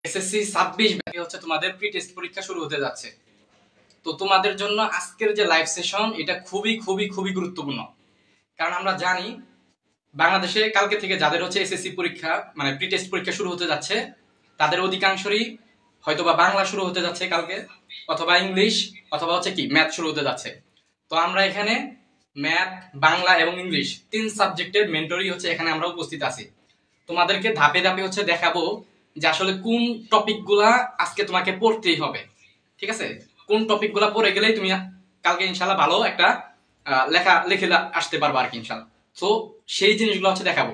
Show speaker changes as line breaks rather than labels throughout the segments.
SSC 26 ব্যাচে হচ্ছে তোমাদের প্রি টেস্ট পরীক্ষা শুরু হতে যাচ্ছে। তো তোমাদের জন্য আজকের যে লাইভ সেশন এটা খুবই খুবই খুবই গুরুত্বপূর্ণ। কারণ আমরা জানি বাংলাদেশে কালকে থেকে যাদের হচ্ছে এসএসসি পরীক্ষা মানে প্রি টেস্ট পরীক্ষা শুরু হতে যাচ্ছে তাদের অধিকাংশরই হয়তোবা বাংলা শুরু হতে যাচ্ছে কালকে, অথবা ইংলিশ, অথবা হচ্ছে কি ম্যাথ শুরু হতে যাচ্ছে। তো আমরা এখানে ম্যাথ, বাংলা এবং ইংলিশ 3 সাবজেক্টের মেন্টরই হচ্ছে এখানে আমরা উপস্থিত আছি। তোমাদেরকে ধাপে ধাপে হচ্ছে দেখাবো যে আসলে কোন টপিকগুলা আজকে তোমাকে পড়তেই হবে, ঠিক আছে? কোন টপিকগুলা পড়ে গেলেই তুমি কালকে ইনশাআল্লাহ ভালো একটা লেখা লিখে আসতে পারবা আর কি ইনশাআল্লাহ। তো সেই জিনিসগুলো হচ্ছে দেখাবো,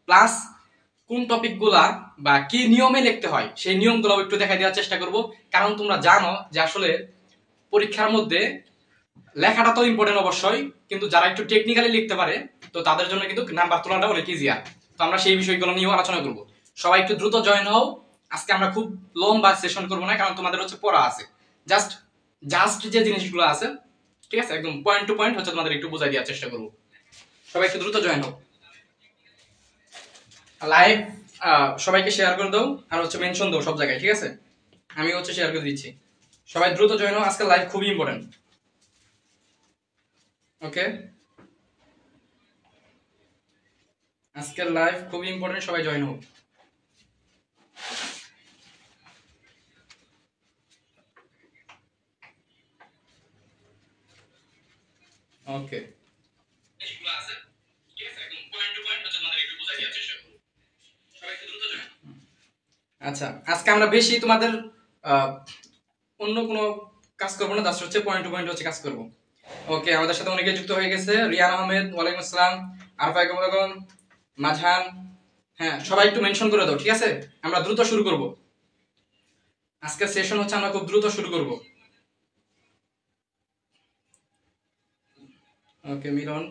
প্লাস কোন টপিকগুলা বা কি নিয়মে লিখতে হয় সেই নিয়মগুলো একটু দেখাই দেওয়ার চেষ্টা করব। কারণ তোমরা জানো যে আসলে পরীক্ষার মধ্যে লেখাটা তো ইম্পর্টেন্ট অবশ্যই, কিন্তু যারা একটু টেকনিক্যালি লিখতে পারে তো তাদের জন্য কিন্তু নাম্বার তোলাটা অনেক ইজিয়ার। তো আমরা সেই বিষয়গুলো নিয়েও আলোচনা করব। সবাই একটু দ্রুত জয়েন হও। আজকে আমরা খুব লম্বা সেশন করব না, কারণ তোমাদের হচ্ছে পড়া আছে। জাস্ট জাস্ট যে জিনিসগুলো আছে, ঠিক আছে, একদম পয়েন্ট টু পয়েন্ট হচ্ছে তোমাদের একটু বোঝাই দেওয়ার চেষ্টা করব। সবাই একটু দ্রুত জয়েন হও। লাইভ সবাইকে শেয়ার করে দাও, আর হচ্ছে মেনশন দাও সব জায়গায়, ঠিক আছে? আমি হচ্ছে শেয়ার করে দিচ্ছি। সবাই দ্রুত জয়েন হও, আজকে লাইভ খুবই ইম্পর্টেন্ট। ওকে, আজকের লাইভ খুবই ইম্পর্টেন্ট, সবাই জয়েন হোক। ওকে, আচ্ছা আজকে আমরা বেশি তোমাদের অন্য কোনো কাজ করবো না, জাস্ট হচ্ছে পয়েন্ট টু পয়েন্ট হচ্ছে কাজ করবো। ওকে, আমাদের সাথে অনেকে যুক্ত হয়ে গেছে। রিয়ান আহমেদ, ওয়ালাইকুম আসসালাম। আরফা বেগম, মাঝান, হ্যাঁ সবাই একটু মেনশন করে দাও, ঠিক আছে? আমরা দ্রুত শুরু করব। আজকের সেশন হচ্ছে আমরা খুব দ্রুত শুরু করব। ওকে মিলন,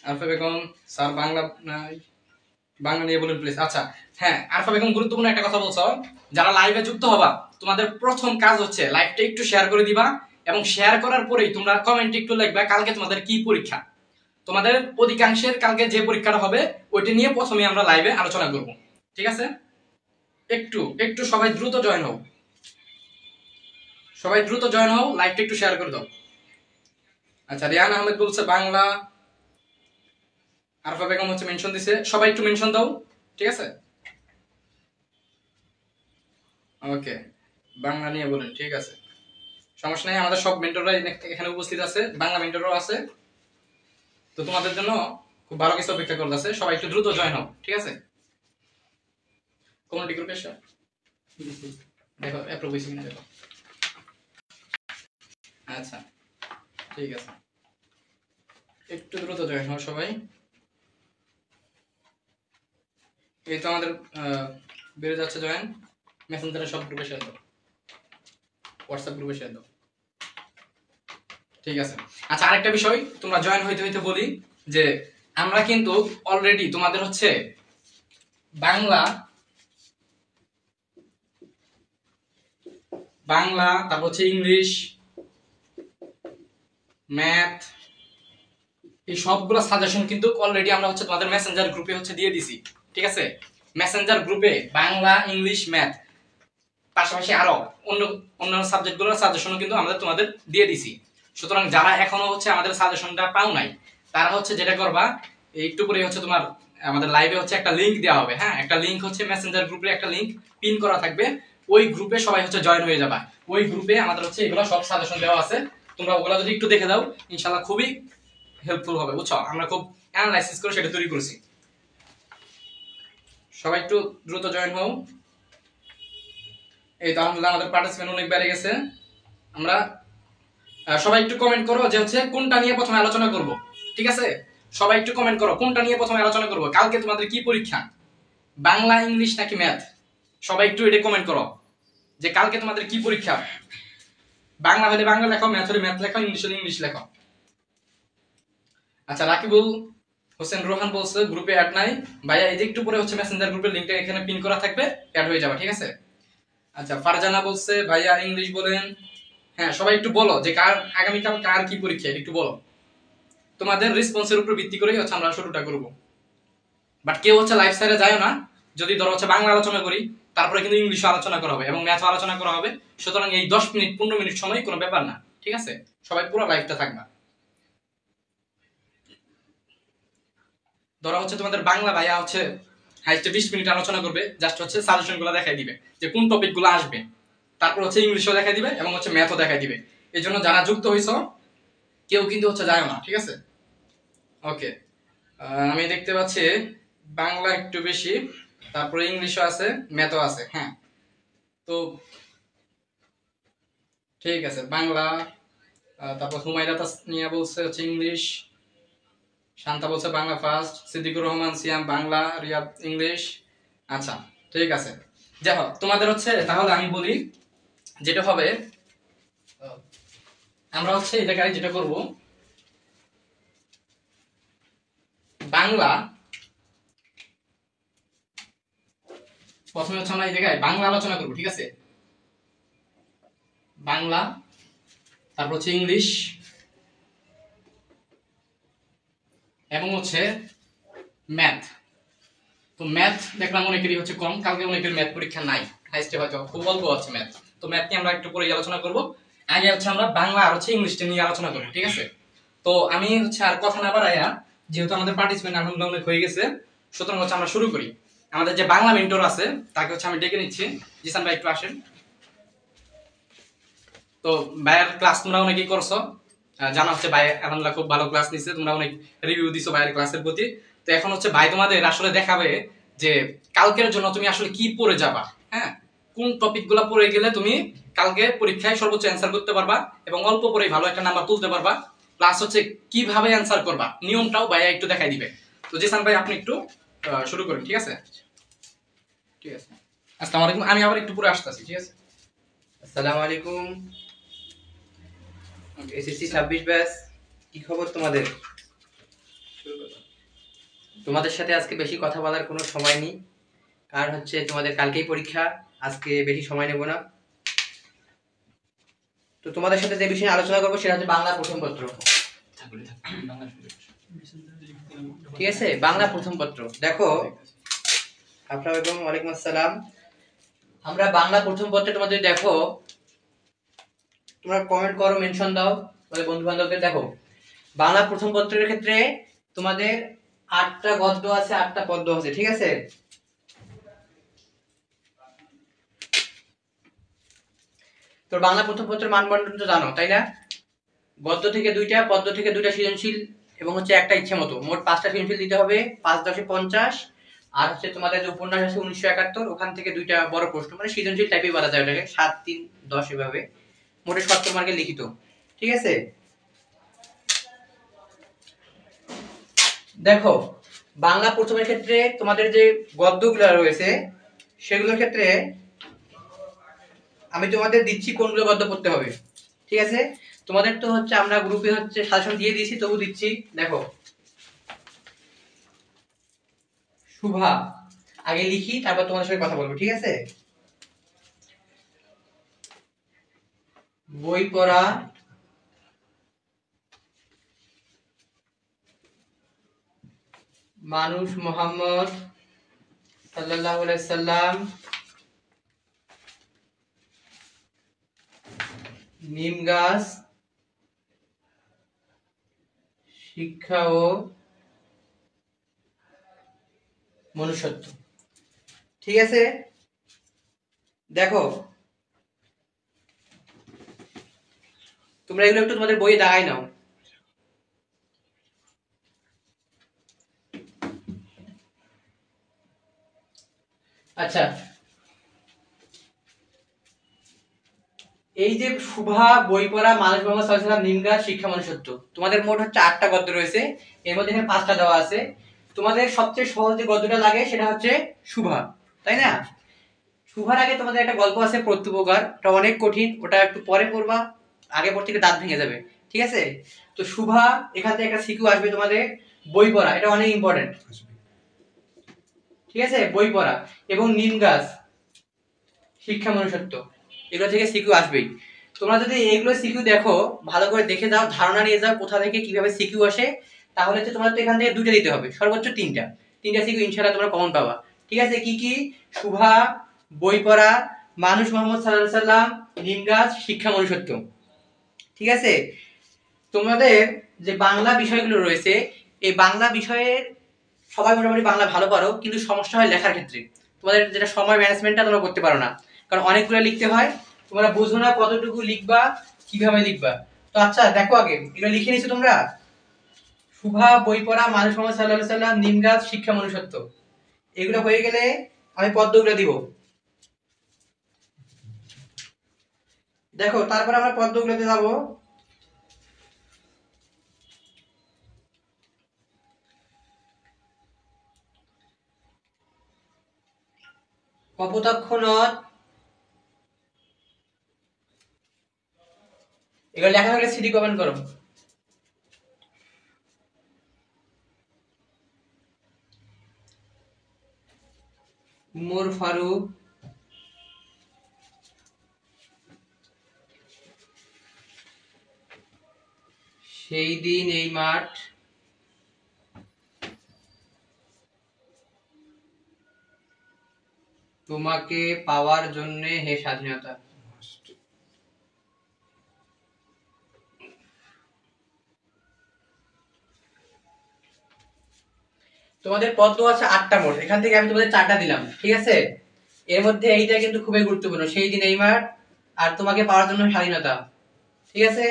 আরফা বেগম স্যার বাংলা বাংলা নিয়ে বলুন প্লিজ। আচ্ছা হ্যাঁ, আরফা বেগম গুরুত্বপূর্ণ একটা কথা বলছো। যারা লাইভে যুক্ত হবা তোমাদের প্রথম কাজ হচ্ছে লাইভটা একটু শেয়ার করে দিবা, এবং শেয়ার করার পরেই তোমরা কমেন্টে একটু লিখবা কালকে তোমাদের কি পরীক্ষা। তোমাদের অধিকাংশের কালকে যে পরীক্ষাটা হবে ওইটা নিয়ে প্রথমে আমরা লাইভে আলোচনা করব, ঠিক আছে? একটু একটু সবাই দ্রুত জয়েন হও, সবাই দ্রুত জয়েন হও, লাইভটা একটু শেয়ার করে দাও। আচ্ছা, রিয়ান আহমেদ বলছে বাংলা, আরফা বেগম হচ্ছে মেনশন দিছে, সবাই একটু মেনশন দাও, ঠিক আছে? ওকে, বাংলা নিয়ে বলেন, ঠিক আছে, সমস্যা নেই। আমাদের সব মেন্টররা এখানে উপস্থিত আছে, বাংলা মেন্টরও আছে। তো তোমাদের জন্য খুব ভালো কিছু অপেক্ষা করতেছে, সবাই একটু দ্রুত জয়েন হও, ঠিক আছে? কমিউনিটি গ্রুপে দেখো অ্যাপ্রুভ হয়েছে কিনা দেখো। আচ্ছা ঠিক আছে, একটু দ্রুত জয়েন হও সবাই। এই তো আমাদের বেড়ে যাচ্ছে জয়েন। মেসেঞ্জারে সব গ্রুপে শেয়ার দাও, হোয়াটসঅ্যাপ গ্রুপে শেয়ার দাও, ঠিক আছে? আচ্ছা আরেকটা বিষয়, তোমরা জয়েন হইতে হইতে বলি যে আমরা কিন্তু অলরেডি তোমাদের হচ্ছে বাংলা তারপর হচ্ছে ইংলিশ, ম্যাথ, এই সবগুলো সাজেশন কিন্তু অলরেডি আমরা হচ্ছে তোমাদের মেসেঞ্জার গ্রুপে হচ্ছে দিয়ে দিছি, ঠিক আছে? মেসেঞ্জার গ্রুপে বাংলা, ইংলিশ, ম্যাথ পাশাপাশি আরো অন্যান্য সাবজেক্টগুলোর সাজেশনও কিন্তু আমরা তোমাদের দিয়ে দিছি। সুতরাং যারা এখনো হচ্ছে আমাদের সাজেশনটা পাও নাই তারা হচ্ছে যেটা করবা, একটু পরে হচ্ছে তোমার আমাদের লাইভে হচ্ছে একটা লিংক দেওয়া হবে, হ্যাঁ একটা লিংক হচ্ছে মেসেঞ্জার গ্রুপে একটা লিংক পিন করা থাকবে, ওই গ্রুপে সবাই হচ্ছে জয়েন হয়ে যাবা। ওই গ্রুপে আমাদের হচ্ছে এগুলো সব সাজেশন দেওয়া আছে, তোমরা ওগুলো যদি একটু দেখে দাও ইনশাআল্লাহ খুবই হেল্পফুল হবে, বুঝছো? আমরা খুব অ্যানালাইসিস করে সেটা তৈরি করেছি। সবাই একটু দ্রুত জয়েন হও। এই তো আলহামদুলিল্লাহ আমাদের পার্টিসিপেন্ট অনেক বেড়ে গেছে। আমরা সবাই একটু কমেন্ট করো যে হচ্ছে কোনটা নিয়ে প্রথমে আলোচনা করব, ঠিক আছে? সবাই একটু কমেন্ট করো কোনটা নিয়ে প্রথমে আলোচনা করব, কালকে তোমাদের কি পরীক্ষা, বাংলা, ইংলিশ নাকি ম্যাথ? সবাই একটু এটা কমেন্ট করো যে কালকে তোমাদের কি পরীক্ষা। বাংলা হলে বাংলা লেখো, ম্যাথ হলে ম্যাথ লেখো, ইংলিশ হলে ইংলিশ লেখো। আচ্ছা, রাকিবুল হোসেন রোহান বলছে গ্রুপে অ্যাড নাই। ভাইয়া এই যে একটু পরে হচ্ছে মেসেঞ্জার গ্রুপের লিংকটা এখানে পিন করা থাকবে, অ্যাড হয়ে যাবে, ঠিক আছে? আচ্ছা, ফারজানা বলছে ভাইয়া ইংলিশ বলেন। হ্যাঁ সবাই একটু বলো যে কার আগামীকাল কার কি পরীক্ষা, একটু বলো। তোমাদের রেসপন্সের উপর ভিত্তি করেই হচ্ছে আমরা শুরুটা করব। বাট কেউ হচ্ছে লাইভ সাইডে যায়ও না, যদি ধরো হচ্ছে বাংলা আলোচনা করি, তারপরে কিন্তু ইংলিশে আলোচনা করা হবে এবং ম্যাথও আলোচনা করা হবে। সুতরাং এই 10 মিনিট 15 মিনিট সময় কোনো ব্যাপার না, ঠিক আছে? সবাই পুরো লাইফটা থাকবা। ধরো হচ্ছে তোমাদের বাংলা ভাইয়া হচ্ছে হাইস্টে 20 মিনিট আলোচনা করবে, জাস্ট হচ্ছে সাজেশন গুলো দেখাই দিবে যে কোন টপিক গুলো আসবে, তারপর হচ্ছে ইংলিশও দেখাই দিবে এবং হচ্ছে ম্যাথও দেখাই দিবে। এই জন্য যারা যুক্ত হইছো কেউ কিন্তু হচ্ছে যায় না, ঠিক আছে? ওকে, আমি দেখতে পাচ্ছি বাংলা একটু বেশি, তারপরে ইংলিশও আছে, ম্যাথও আছে। হ্যাঁ, তো ঠিক আছে, বাংলা, তারপর হুমায়রা তাসনিয়া বলছে হচ্ছে ইংলিশ, শান্তা বলছে বাংলা ফার্স্ট, সিদ্দিকুর রহমান সিয়াম বাংলা, রিয়াদ ইংলিশ। আচ্ছা, ঠিক আছে। যাই হোক, তোমাদের হচ্ছে তাহলে আমি বলি যেটা হবে, আমরা হচ্ছে এই জায়গায় যেটা করব, বাংলা প্রথমে হচ্ছে আমরা এই জায়গায় বাংলা আলোচনা করব, ঠিক আছে? বাংলা, তারপর হচ্ছে ইংলিশ এবং হচ্ছে ম্যাথ। তো ম্যাথ দেখলাম অনেকেরই হচ্ছে কম, কালকে অনেকের ম্যাথ পরীক্ষা নাই, হাইস্টে হয়তো খুব অল্প আছে ম্যাথ। তো ম্যাথ নিয়ে আমরা একটু পরে আলোচনা করব। আগে হচ্ছে আমরা বাংলা আর হচ্ছে ইংলিশটা নিয়ে আলোচনা করব, ঠিক আছে? তো আমি হচ্ছে আর কথা না বাড়াইয়া, যেহেতু আমাদের পার্টিসিপেন্ট আনন্দ অনেক হয়ে গেছে, সুতরাং হচ্ছে আমরা শুরু করি। আমাদের যে বাংলা মেন্টর আছে তাকে হচ্ছে আমি ডেকে নিচ্ছি। জিসান ভাই একটু আসেন। তো ভাইয়ের ক্লাস তোমরা অনেকেই করছো, জানা হচ্ছে ভাই আলহামদুলিল্লাহ খুব ভালো ক্লাস নিচ্ছে, তোমরা অনেক রিভিউ দিছো ভাইয়ের ক্লাসের প্রতি। তো এখন হচ্ছে ভাই তোমাদের আসলে দেখাবে যে কালকের জন্য তুমি আসলে কি পড়ে যাবা, হ্যাঁ, কোন টপিক গুলা পড়ে গেলে তুমি কালকে পরীক্ষায় সর্বোচ্চ অ্যান্সার করতে পারবা এবং অল্প পরেই ভালো একটা নাম্বার তুলতে পারবা। প্লাস হচ্ছে কিভাবে অ্যান্সার করবা নিয়মটাও ভাইয়া একটু দেখাই দিবে। তো জিসান ভাই আপনি একটু শুরু করেন, ঠিক আছে? ঠিক আছে, আসসালামু আলাইকুম। আমি আবার একটু পরে আসতেছি, ঠিক আছে?
আসসালামু আলাইকুম। এসএসসি 26 ব্যাচ, কি খবর তোমাদের? তোমাদের সাথে আজকে বেশি কথা বলার কোনো সময় নেই, কারণ হচ্ছে তোমাদের কালকেই পরীক্ষা, আজকে বেশি সময় নেব না। তো তোমাদের সাথে যে বিষয়ে আলোচনা করবো সেটা হচ্ছে বাংলা প্রথম পত্র, ঠিক আছে? বাংলা প্রথম পত্র দেখো, আসসালামু আলাইকুম। ওয়ালাইকুম আসসালাম। আমরা বাংলা প্রথম পত্রে তোমাদের দেখো, তোমরা কমেন্ট করো, মেনশন দাও তোমাদের বন্ধু বান্ধবদের। দেখো, বাংলা প্রথম পত্রের ক্ষেত্রে তোমাদের 8টা গদ্য আছে, 8টা পদ্য আছে, ঠিক আছে? তো বাংলা প্রথম পত্রের মানবন্টন তো জানো, তাই না? গদ্য থেকে 2টা, পদ্য থেকে 2টা সৃজনশীল এবং হচ্ছে একটা ইচ্ছে মতো, মোট 5টা সৃজনশীল দিতে হবে। 5 10 50। আর হচ্ছে তোমাদের যে উপন্যাস আছে 1971, ওখান থেকে 2টা বড় প্রশ্ন, মানে সৃজনশীল টাইপই বলা যায় ওটাকে, 7 3 10 এভাবে, মোটে 70 মার্কের লিখিত, ঠিক আছে? দেখো, বাংলা প্রথমের ক্ষেত্রে তোমাদের যে গদ্যগুলো রয়েছে সেগুলোর ক্ষেত্রে আমি তোমাদের দিচ্ছি কোনগুলো গদ্য পড়তে হবে, ঠিক আছে? তোমাদের তো হচ্ছে আমরা গ্রুপে হচ্ছে সাজেশন দিয়ে দিয়েছি, তবু দিচ্ছি। দেখো, শুভা, আগে লিখি তারপর তোমাদের সাথে কথা বলবো, ঠিক আছে? বই পড়া, মানুষ মোহাম্মদ সাল্লাল্লাহু আলাইহি সাল্লাম, নিম গাছ, শিক্ষা ও মনুষ্যত্ব, ঠিক আছে? দেখো, তোমরা এগুলো একটু তোমাদের বইয়ে দাগাই নাও। আচ্ছা, এই যে শুভা, বই পড়া, মানুষ মোহাম্মদ সাল্লাল্লাহু আলাইহি সাল্লাম, নিম গাছ, শিক্ষা মনুষ্যত্ব, তোমাদের মোট হচ্ছে 8টা গদ্য রয়েছে, এর মধ্যে এখানে 5টা দেওয়া আছে। তোমাদের সবচেয়ে সহজ যে গদ্যটা লাগে সেটা হচ্ছে শুভা, তাই না? শুভার আগে তোমাদের একটা গল্প আছে প্রত্যুপকার, ওটা অনেক কঠিন, ওটা একটু পরে পড়বা, আগে পড়তে গেলে দাঁত ভেঙে যাবে, ঠিক আছে? তো শুভা, এখান থেকে একটা সিকিউ আসবে তোমাদের। বই পড়া, এটা অনেক ইম্পর্টেন্ট, ঠিক আছে? বই পড়া এবং নিম গাছ, শিক্ষা মনুষ্যত্ব, এগুলো থেকে সিকিউ আসবেই। তোমরা যদি এগুলো সিকিউ দেখো, ভালো করে দেখে যাও, ধারণা নিয়ে যাও কোথা থেকে কিভাবে সিকিউ আসে, তাহলে তো তোমার তো এখান থেকে 2টা দিতে হবে, সর্বোচ্চ 3টা সিকিউ ইনশাআল্লাহ তোমরা কমন পাবা, ঠিক আছে? কি কি? শুভা, বই পড়া, মানুষ মোহাম্মদ সাল্লাল্লাহু আলাইহি সাল্লাম, নিম গাছ, শিক্ষা মনুষ্যত্ব। ঠিক আছে? তোমাদের যে বাংলা বিষয়গুলো রয়েছে, এই বাংলা বিষয়ের সবাই মোটামুটি বাংলা ভালো পারো, কিন্তু সমস্যা হয় লেখার ক্ষেত্রে। তোমাদের যেটা সময় ম্যানেজমেন্টটা তোমরা করতে পারো না, কারণ অনেকগুলো লিখতে হয়, তোমরা বুঝো না কতটুকু লিখবা, কিভাবে লিখবা। তো আচ্ছা দেখো, আগে এগুলো লিখে নিছো তোমরা? শুভা, বই পড়া, মানুষ মোহাম্মদ সাল্লাল্লাহু আলাইহি সাল্লাম, নিম গাছ, শিক্ষা মনুষ্যত্ব। এগুলো হয়ে গেলে আমি পদ্মগুলো দিব। দেখো, তারপর আমরা পদ্মগুলোতে যাব। কপোতাক্ষ নদ, এগুলো লেখা হলে সিডি কমেন্ট করো। উমর ফারুক, সেই দিন এই মাঠ, তোমাকে পাওয়ার জন্য হে স্বাধীনতা। তোমাদের পদ্ম আছে 8টা মোট, এখান থেকে আমি তোমাদের 4টা দিলাম, ঠিক আছে? এর মধ্যে এইটা কিন্তু খুবই গুরুত্বপূর্ণ, সেই দিন এই মাঠ আর তোমাকে পাওয়ার জন্য স্বাধীনতা। ঠিক আছে?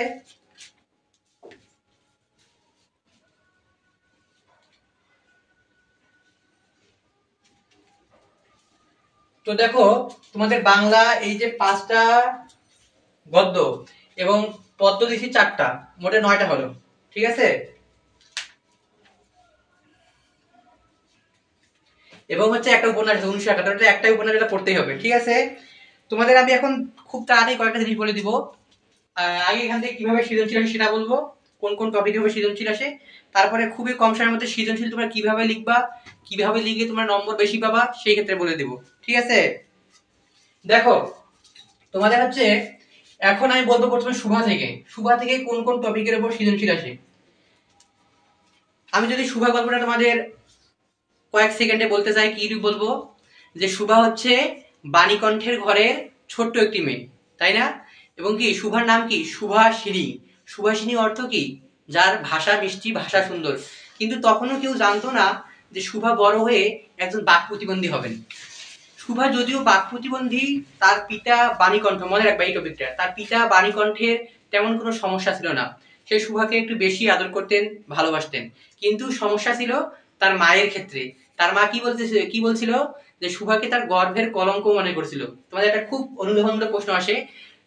তো দেখো, তোমাদের বাংলা এই যে 5টা গদ্য এবং পদ্য দিছি 4টা, মোটে 9টা হলো। ঠিক আছে? এবং হচ্ছে একটা উপন্যাস 1971, একটাই উপন্যাস, এটা পড়তেই হবে। ঠিক আছে? তোমাদের আমি এখন খুব তাড়াতাড়ি কয়েকটা জিনিস বলে দিব। আগে এখান থেকে কিভাবে সৃজনশীল আসে সেটা বলবো, কোন কোন টপিকে হবে সৃজনশীল আসে। তারপরে খুবই কম সময়ের মধ্যে সৃজনশীল তোমরা কিভাবে লিখবা, কিভাবে লিখলে তোমরা নম্বর বেশি পাবা, সেই ক্ষেত্রে বলে দিব। ঠিক আছে? দেখো, তোমাদের হচ্ছে এখন আমি বলবো প্রথমে শুভা থেকে কোন কোন টপিকের উপর সৃজনশীল আসে। আমি যদি শুভা গল্পটা তোমাদের কয়েক সেকেন্ডে বলতে চাই, কি বলবো? যে শুভা হচ্ছে বাণীকণ্ঠের ঘরের ছোট্ট একটি মেয়ে, তাই না? এবং কি শুভার নাম কি? সুভাষিনী। সুভাষিনী অর্থ কি? যার ভাষা মিষ্টি, ভাষা সুন্দর। কিন্তু তখনও কেউ জানতো না যে শুভা বড় হয়ে একজন বাক প্রতিবন্ধী হবেন। শুভা যদিও বাক প্রতিবন্ধী, তার পিতা বাণীকণ্ঠ, মনে রাখবা এই টপিকটা, তার পিতা বাণীকণ্ঠের তেমন কোনো সমস্যা ছিল না। সে শুভাকে একটু বেশি আদর করতেন, ভালোবাসতেন। কিন্তু সমস্যা ছিল তার মায়ের ক্ষেত্রে। তার মা কি বলছিল? যে শুভাকে তার গর্ভের কলঙ্ক মনে করছিল। তোমাদের একটা খুব অনুধাবনমূলক প্রশ্ন আসে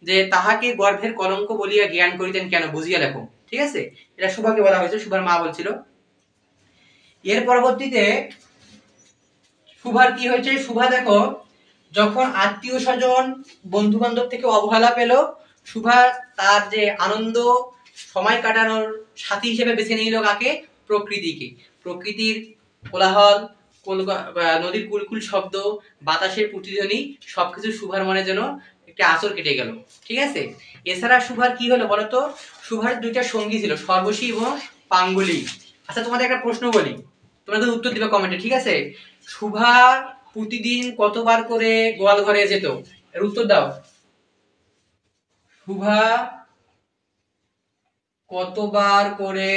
যে তাহাকে গর্ভের কলঙ্ক বলিয়া জ্ঞান করিতেন কেন, বুঝিয়া লেখো। ঠিক আছে? এটা শুভাকে বলা হয়েছে, শুভার মা বলছিল। এর পরবর্তীতে শুভার কি হয়েছে? শুভা দেখো, যখন আত্মীয় স্বজন, বন্ধু বান্ধব থেকে অবহেলা পেল, শুভা তার যে আনন্দ সময় কাটানোর সাথী হিসেবে বেছে নিল কাকে? প্রকৃতিকে। প্রকৃতির কোলাহল, নদীর কুলকুল শব্দ, বাতাসের প্রতিধ্বনি, সবকিছু শুভার মনে যেন একটা আঁচড় কেটে গেল। ঠিক আছে? এছাড়া শুভার কি হলো বলতো? শুভার 2টা সঙ্গী ছিল, সর্বশী এবং পাঙ্গুলি। আচ্ছা, তোমাদের একটা প্রশ্ন বলি, তোমরা তো উত্তর দিবে কমেন্টে। ঠিক আছে? শুভা প্রতিদিন কতবার করে গোয়াল ঘরে যেত? এর উত্তর দাও। শুভা কতবার করে,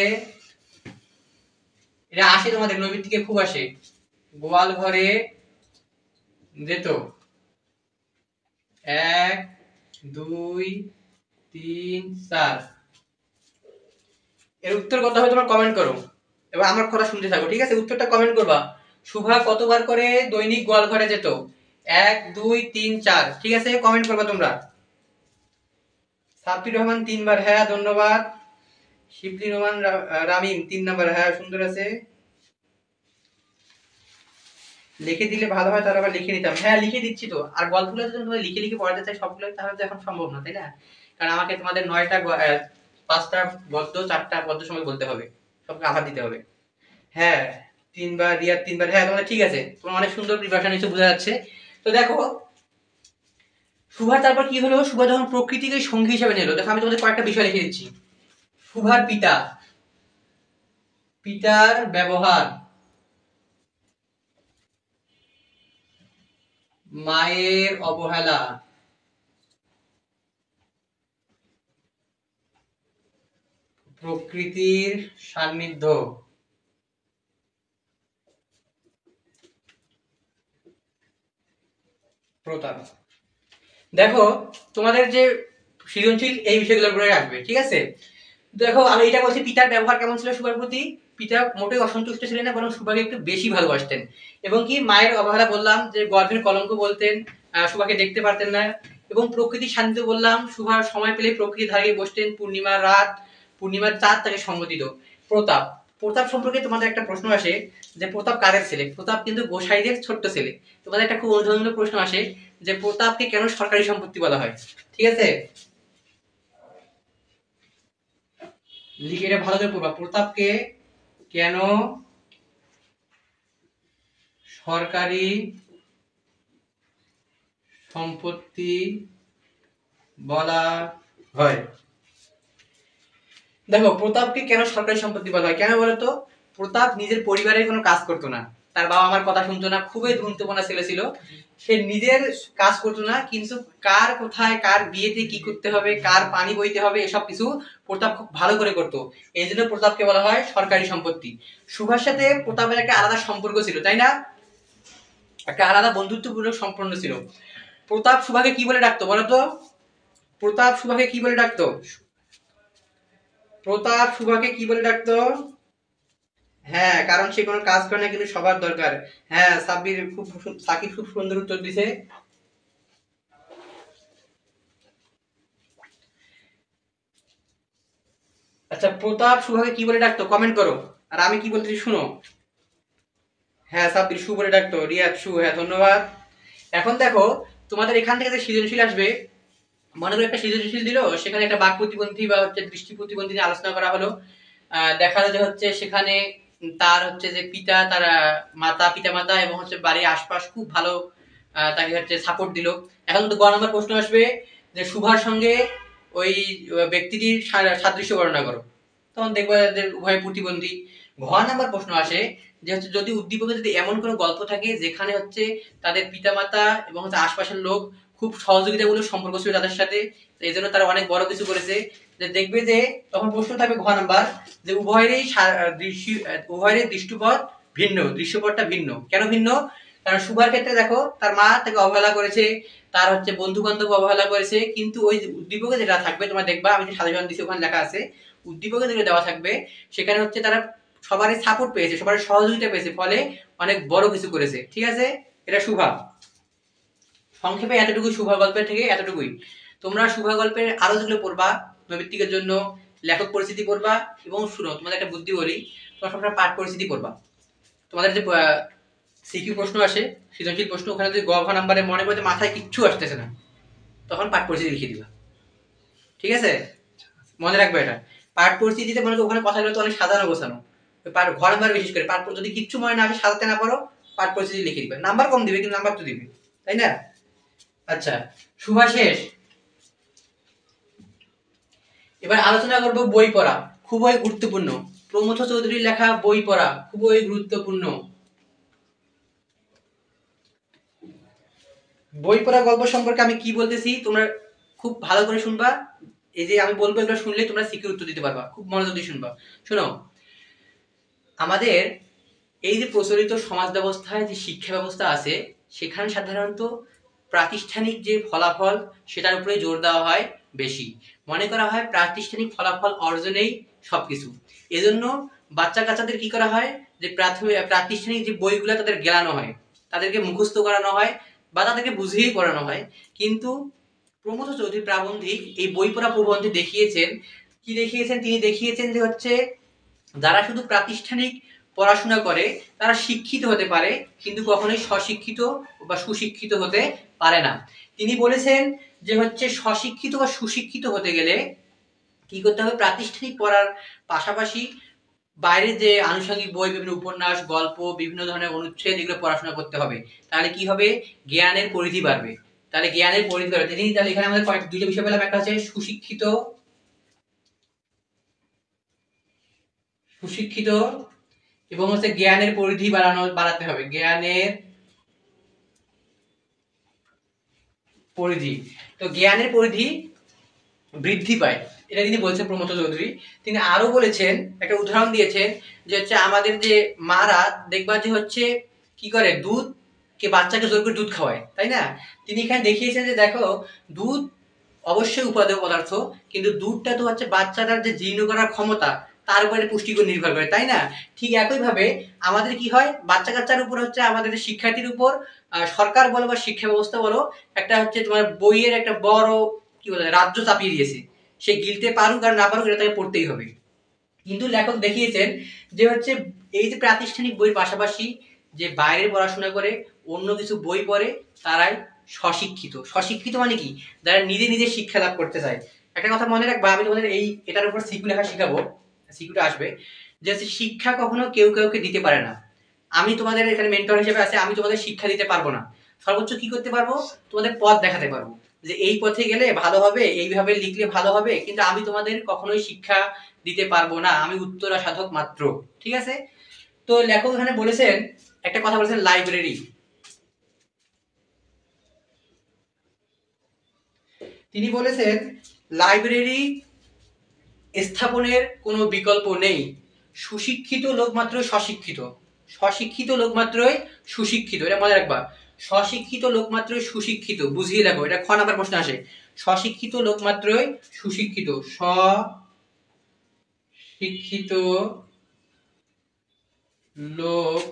এটা আসে তোমাদের নবীর থেকে খুব আসে, গোয়াল ঘরে যেত? 1 2 3 4। এর উত্তর কত হবে তোমরা কমেন্ট করো, এবার আমার কথা শুনতে থাকো। ঠিক আছে? উত্তরটা কমেন্ট করবা। শুভা কতবার করে দৈনিক গোয়াল ঘরে যেত? 1 2 3 4। ঠিক আছে? কমেন্ট করবা তোমরা। সাব্বির রহমান 3 বার, হ্যাঁ ধন্যবাদ। শিবলি রহমান রামিম 3 নাম্বার, হ্যাঁ সুন্দর আছে। লিখে দিলে ভালো হয়, তাহলে আবার লিখে নিতাম। হ্যাঁ লিখে দিচ্ছি তো। আর গল্পগুলো যদি তোমরা লিখে লিখে পড়াতে চাই সবগুলো, তাহলে তো এখন সম্ভব না, তাই না? কারণ আমাকে তোমাদের 5টা গদ্য, 4টা পদ্য সময় বলতে হবে, সবকে আভার দিতে হবে। হ্যাঁ 3 বার, রিয়াদ 3 বার, হ্যাঁ তোমাদের ঠিক আছে, তোমার অনেক সুন্দর প্রিপারেশন নিচ্ছে, বোঝা যাচ্ছে। তো দেখো, শুভার তারপর কি হলো? শুভা যখন প্রকৃতিকে সঙ্গী হিসেবে নিল, দেখো আমি তোমাদের কয়েকটা বিষয় লিখে দিচ্ছি। শুভার পিতার ব্যবহার, মায়ের অবহেলা, প্রকৃতির সান্নিধ্য, প্রতাপ। দেখো তোমাদের যে সৃজনশীল এই বিষয়গুলোর উপরে রাখবে, ঠিক আছে। দেখো আমি এটা বলছি, পিতার ব্যবহার কেমন ছিল সুভার প্রতি? পিতা মোটেই অসন্তুষ্ট ছিলেন না, বরং সুভাকে একটু বেশি ভালোবাসতেন। এবং কি মায়ের অবহেলা বললাম, যে গর্ভের কলঙ্ক বলতেন, সুভাকে দেখতে পারতেন না। এবং প্রকৃতির সান্নিধ্য বললাম, সুভার সময় পেলে প্রকৃতির ধারে বসতেন, পূর্ণিমার রাত, পূর্ণিমার চাঁদ তাকে সঙ্গ দিত। প্রতাপ, প্রতাপ সম্পর্কে তোমাদের একটা প্রশ্ন আসে যে প্রতাপ কাদের ছেলে? প্রতাপ কিন্তু গোসাইদের ছোট্ট ছেলে। তোমাদের একটা খুব অনুধাবনমূলক প্রশ্ন আসে যে প্রতাপকে কেন সরকারি সম্পত্তি বলা হয়? ঠিক আছে, লিখে এটা ভালো করে পড়বা। প্রতাপকে কেন সরকারি সম্পত্তি বলা হয়? দেখো প্রতাপকে কেন সরকারি সম্পত্তি বলা হয়, কেন বলতো? প্রতাপ নিজের পরিবারের কোনো কাজ করতো না, তার বাবা মার কথা শুনতো না, খুবই ধূর্তপনা ছেলে ছিল। সে নিজের কাজ করতো না, কিন্তু কার কোথায় কার বিয়েতে কি করতে হবে, কার পানি বইতে হবে, এসব কিছু প্রতাপ খুব ভালো করে করতো। এই জন্য প্রতাপকে বলা হয় সরকারি সম্পত্তি। সুভার সাথে প্রতাপের একটা আলাদা সম্পর্ক ছিল, তাই না? একটা আলাদা বন্ধুত্বপূর্ণ সম্পর্ক ছিল। প্রতাপ সুভাকে কি বলে ডাকতো বলতো? প্রতাপ সুভাকে কি বলে ডাকতো? প্রতাপ সুভাকে কি বলে ডাকতো? হ্যাঁ, কারণ সে কোনো কাজ করে না, কিন্তু সবার দরকার। হ্যাঁ, সাকিব খুব সুন্দর উত্তর দিছে। আচ্ছা, প্রতাপ সুভাকে কি বলে ডাকতো কমেন্ট করো, আর আমি কি বলতেছি শুনো। হ্যাঁ, সাব্বির সু বলে ডাকতো, রিয়াদ সু, হ্যাঁ ধন্যবাদ। এখন দেখো তোমাদের এখান থেকে যে সৃজনশীল আসবে, মনে করো একটা সৃজনশীল দিল, সেখানে একটা বাক প্রতিবন্ধী বা হচ্ছে দৃষ্টি প্রতিবন্ধী নিয়ে আলোচনা করা হলো। দেখা যায় যে হচ্ছে সেখানে তার হচ্ছে যে পিতা, তার পিতা মাতা এবং হচ্ছে বাড়ির আশপাশ খুব ভালো তাকে হচ্ছে সাপোর্ট দিল। এখন তো গ নম্বর প্রশ্ন আসবে যে সুভার সঙ্গে ওই ব্যক্তিটির সাদৃশ্য বর্ণনা করো। তখন দেখবে যে উভয় প্রতিবন্ধী। ঘ নম্বর প্রশ্ন আসে যে হচ্ছে যদি উদ্দীপকে যদি এমন কোনো গল্প থাকে যেখানে হচ্ছে তাদের পিতামাতা এবং হচ্ছে আশপাশের লোক খুব সহযোগিতামূলক সম্পর্ক ছিল তাদের সাথে, এই জন্য তারা অনেক বড় কিছু করেছে, যে দেখবে যে তখন প্রশ্ন থাকবে ঘ নাম্বার যে উভয়েরই দৃষ্টিপথ ভিন্ন, দৃশ্যপটটা ভিন্ন। কেন ভিন্ন? কারণ সুভার ক্ষেত্রে দেখো তার মা তাকে অবহেলা করেছে, তার হচ্ছে বন্ধু বান্ধব অবহেলা করেছে, কিন্তু ওই উদ্দীপকে যেটা থাকবে তোমরা দেখবা, আমি যে সাজেশন দিচ্ছি ওখানে লেখা আছে, উদ্দীপকে যেটা দেওয়া থাকবে সেখানে হচ্ছে তারা সবারই সাপোর্ট পেয়েছে, সবার সহযোগিতা পেয়েছে, ফলে অনেক বড় কিছু করেছে। ঠিক আছে, এটা শুভা। সংক্ষেপে এতটুকু শুভা গল্পের থেকে এতটুকুই। তোমরা শুভা গল্পের আরো যেগুলো পড়বা নৈমিত্তিকের জন্য লেখক পরিস্থিতি পড়বা, এবং শুনো তোমাদের একটা বুদ্ধি বলি, তোমরা সবসময় পাঠ পরিস্থিতি পড়বা। তোমাদের যে সিকিউ প্রশ্ন আসে, সৃজনশীল প্রশ্ন, ওখানে যদি গ ঘ নাম্বারে মনে করতে মাথায় কিচ্ছু আসতেছে না, তখন পাঠ পরিস্থিতি লিখে দিবা। ঠিক আছে, মনে রাখবে এটা। পাঠ পরিস্থিতিতে মনে করো ওখানে কথাগুলো তো অনেক সাজানো গোছানো, পাঠ ঘর নাম্বার বিশেষ করে পাঠ যদি কিচ্ছু মনে না আসে, সাজাতে না পারো, পাঠ পরিস্থিতি লিখে দিবে। নাম্বার কম দিবে কিন্তু নাম্বার তো দিবে, তাই না? আচ্ছা, শুভা শেষ। এবার আলোচনা করব বই পড়া, খুবই গুরুত্বপূর্ণ। প্রমথ চৌধুরীর লেখা বই পড়া খুবই গুরুত্বপূর্ণ। বই পড়া গল্প সম্পর্কে আমি কি বলতেছি তোমরা খুব ভালো করে শুনবা। এই যে আমি বলবো এগুলো শুনলে তোমরা সিকিউর উত্তর দিতে পারবা, খুব মনোযোগ দিয়ে শুনবা। শোনো, আমাদের এই যে প্রচলিত সমাজ ব্যবস্থায় যে শিক্ষা ব্যবস্থা আছে, সেখানে সাধারণত প্রাতিষ্ঠানিক যে ফলাফল সেটার উপরে জোর দেওয়া হয় বেশি। মনে করা হয় প্রাতিষ্ঠানিক ফলাফল অর্জনেই সবকিছু। এজন্য বাচ্চা কাচ্চাদের কি করা হয়, যে প্রাতিষ্ঠানিক যে বইগুলো তাদের জ্ঞানানো হয়, তাদেরকে মুখস্থ করানো হয়, বা তাদেরকে বুঝিয়েই পড়ানো হয়। কিন্তু প্রমথ চৌধুরী প্রাবন্ধিক এই বই পড়া প্রবন্ধে দেখিয়েছেন, কি দেখিয়েছেন? তিনি দেখিয়েছেন যে হচ্ছে যারা শুধু প্রাতিষ্ঠানিক পড়াশোনা করে তারা শিক্ষিত হতে পারে, কিন্তু কখনোই স্বশিক্ষিত বা সুশিক্ষিত হতে পারে না। তিনি বলেছেন যে হচ্ছে স্বশিক্ষিত বা সুশিক্ষিত হতে গেলে কি করতে হবে? প্রাতিষ্ঠানিক পড়ার পাশাপাশি বাইরে যে আনুষঙ্গিক বই, বিভিন্ন উপন্যাস, গল্প, বিভিন্ন ধরনের অনুচ্ছেদ, এগুলো পড়াশোনা করতে হবে। তাহলে কি হবে? জ্ঞানের পরিধি বাড়বে। তাহলে জ্ঞানের পরিধি বাড়বে। তিনি তাহলে এখানে আমাদের দুইটা বিষয় পেলাম, একটা হচ্ছে সুশিক্ষিত, সুশিক্ষিত এবং হচ্ছে জ্ঞানের পরিধি বাড়াতে হবে। জ্ঞানের পরিধি। তো জ্ঞানের পরিধি বৃদ্ধি পায়, এটা তিনি বলছেন প্রমথ চৌধুরী। তিনি আরো বলেছেন, একটা উদাহরণ দিয়েছেন যে হচ্ছে আমাদের যে মারা দেখবা যে হচ্ছে কি করে, দুধ কে বাচ্চাকে জোর করে দুধ খাওয়ায়, তাই না? তিনি এখানে দেখিয়েছেন যে দেখো, দুধ অবশ্যই উপাদেয় পদার্থ, কিন্তু দুধটা তো হচ্ছে বাচ্চাটার যে জীর্ণ করার ক্ষমতা তার উপরে পুষ্টিগুণ নির্ভর করে, তাই না? ঠিক একইভাবে আমাদের কি হয়, বাচ্চা কাচ্চার উপর হচ্ছে আমাদের শিক্ষার্থীর উপর সরকার বলো বা শিক্ষা ব্যবস্থা বলো, একটা হচ্ছে তোমার বইয়ের একটা বড় কি বলে রাজ্য চাপিয়ে দিয়েছে। সে গিলতে পারুক আর না পারুক, এটা তাকে পড়তেই হবে। কিন্তু লেখক দেখিয়েছেন যে হচ্ছে এই যে প্রাতিষ্ঠানিক বইয়ের পাশাপাশি যে বাইরে পড়াশোনা করে অন্য কিছু বই পড়ে, তারাই স্বশিক্ষিত। স্বশিক্ষিত মানে কি, যারা নিজে নিজে শিক্ষা লাভ করতে চায়। একটা কথা মনে রাখবা, আমি তোমাদের এটার উপর সিকিউ লেখা শিখাবো, সিকিউটা আসবে, যে হচ্ছে শিক্ষা কখনো কেউ কাউকে দিতে পারে না। আমি তোমাদের এখানে মেন্টর হিসেবে আছে, আমি তোমাদের শিক্ষা দিতে পারবো না। সর্বোচ্চ কি করতে পারবো, তোমাদের পথ দেখাতে পারবো, যে এই পথে গেলে ভালো হবে, এইভাবে লিখলে ভালো হবে, কিন্তু আমি তোমাদের কখনোই শিক্ষা দিতে পারবো না, আমি উত্তরা সাধক মাত্র। ঠিক আছে? তো লেখক এখানে বলেছেন, একটা কথা বলেছেন লাইব্রেরি। তিনি বলেছেন লাইব্রেরি স্থাপনের কোনো বিকল্প নেই, সুশিক্ষিত লোক মাত্রই স্বশিক্ষিত, স্বশিক্ষিত লোক মাত্রই সুশিক্ষিত। এটা মনে রাখবা, স্বশিক্ষিত লোক মাত্রই সুশিক্ষিত। বুঝিয়ে দেখো, এটা খ নাম্বার প্রশ্ন আসে। স্বশিক্ষিত লোক মাত্রই সুশিক্ষিত, স্বশিক্ষিত লোক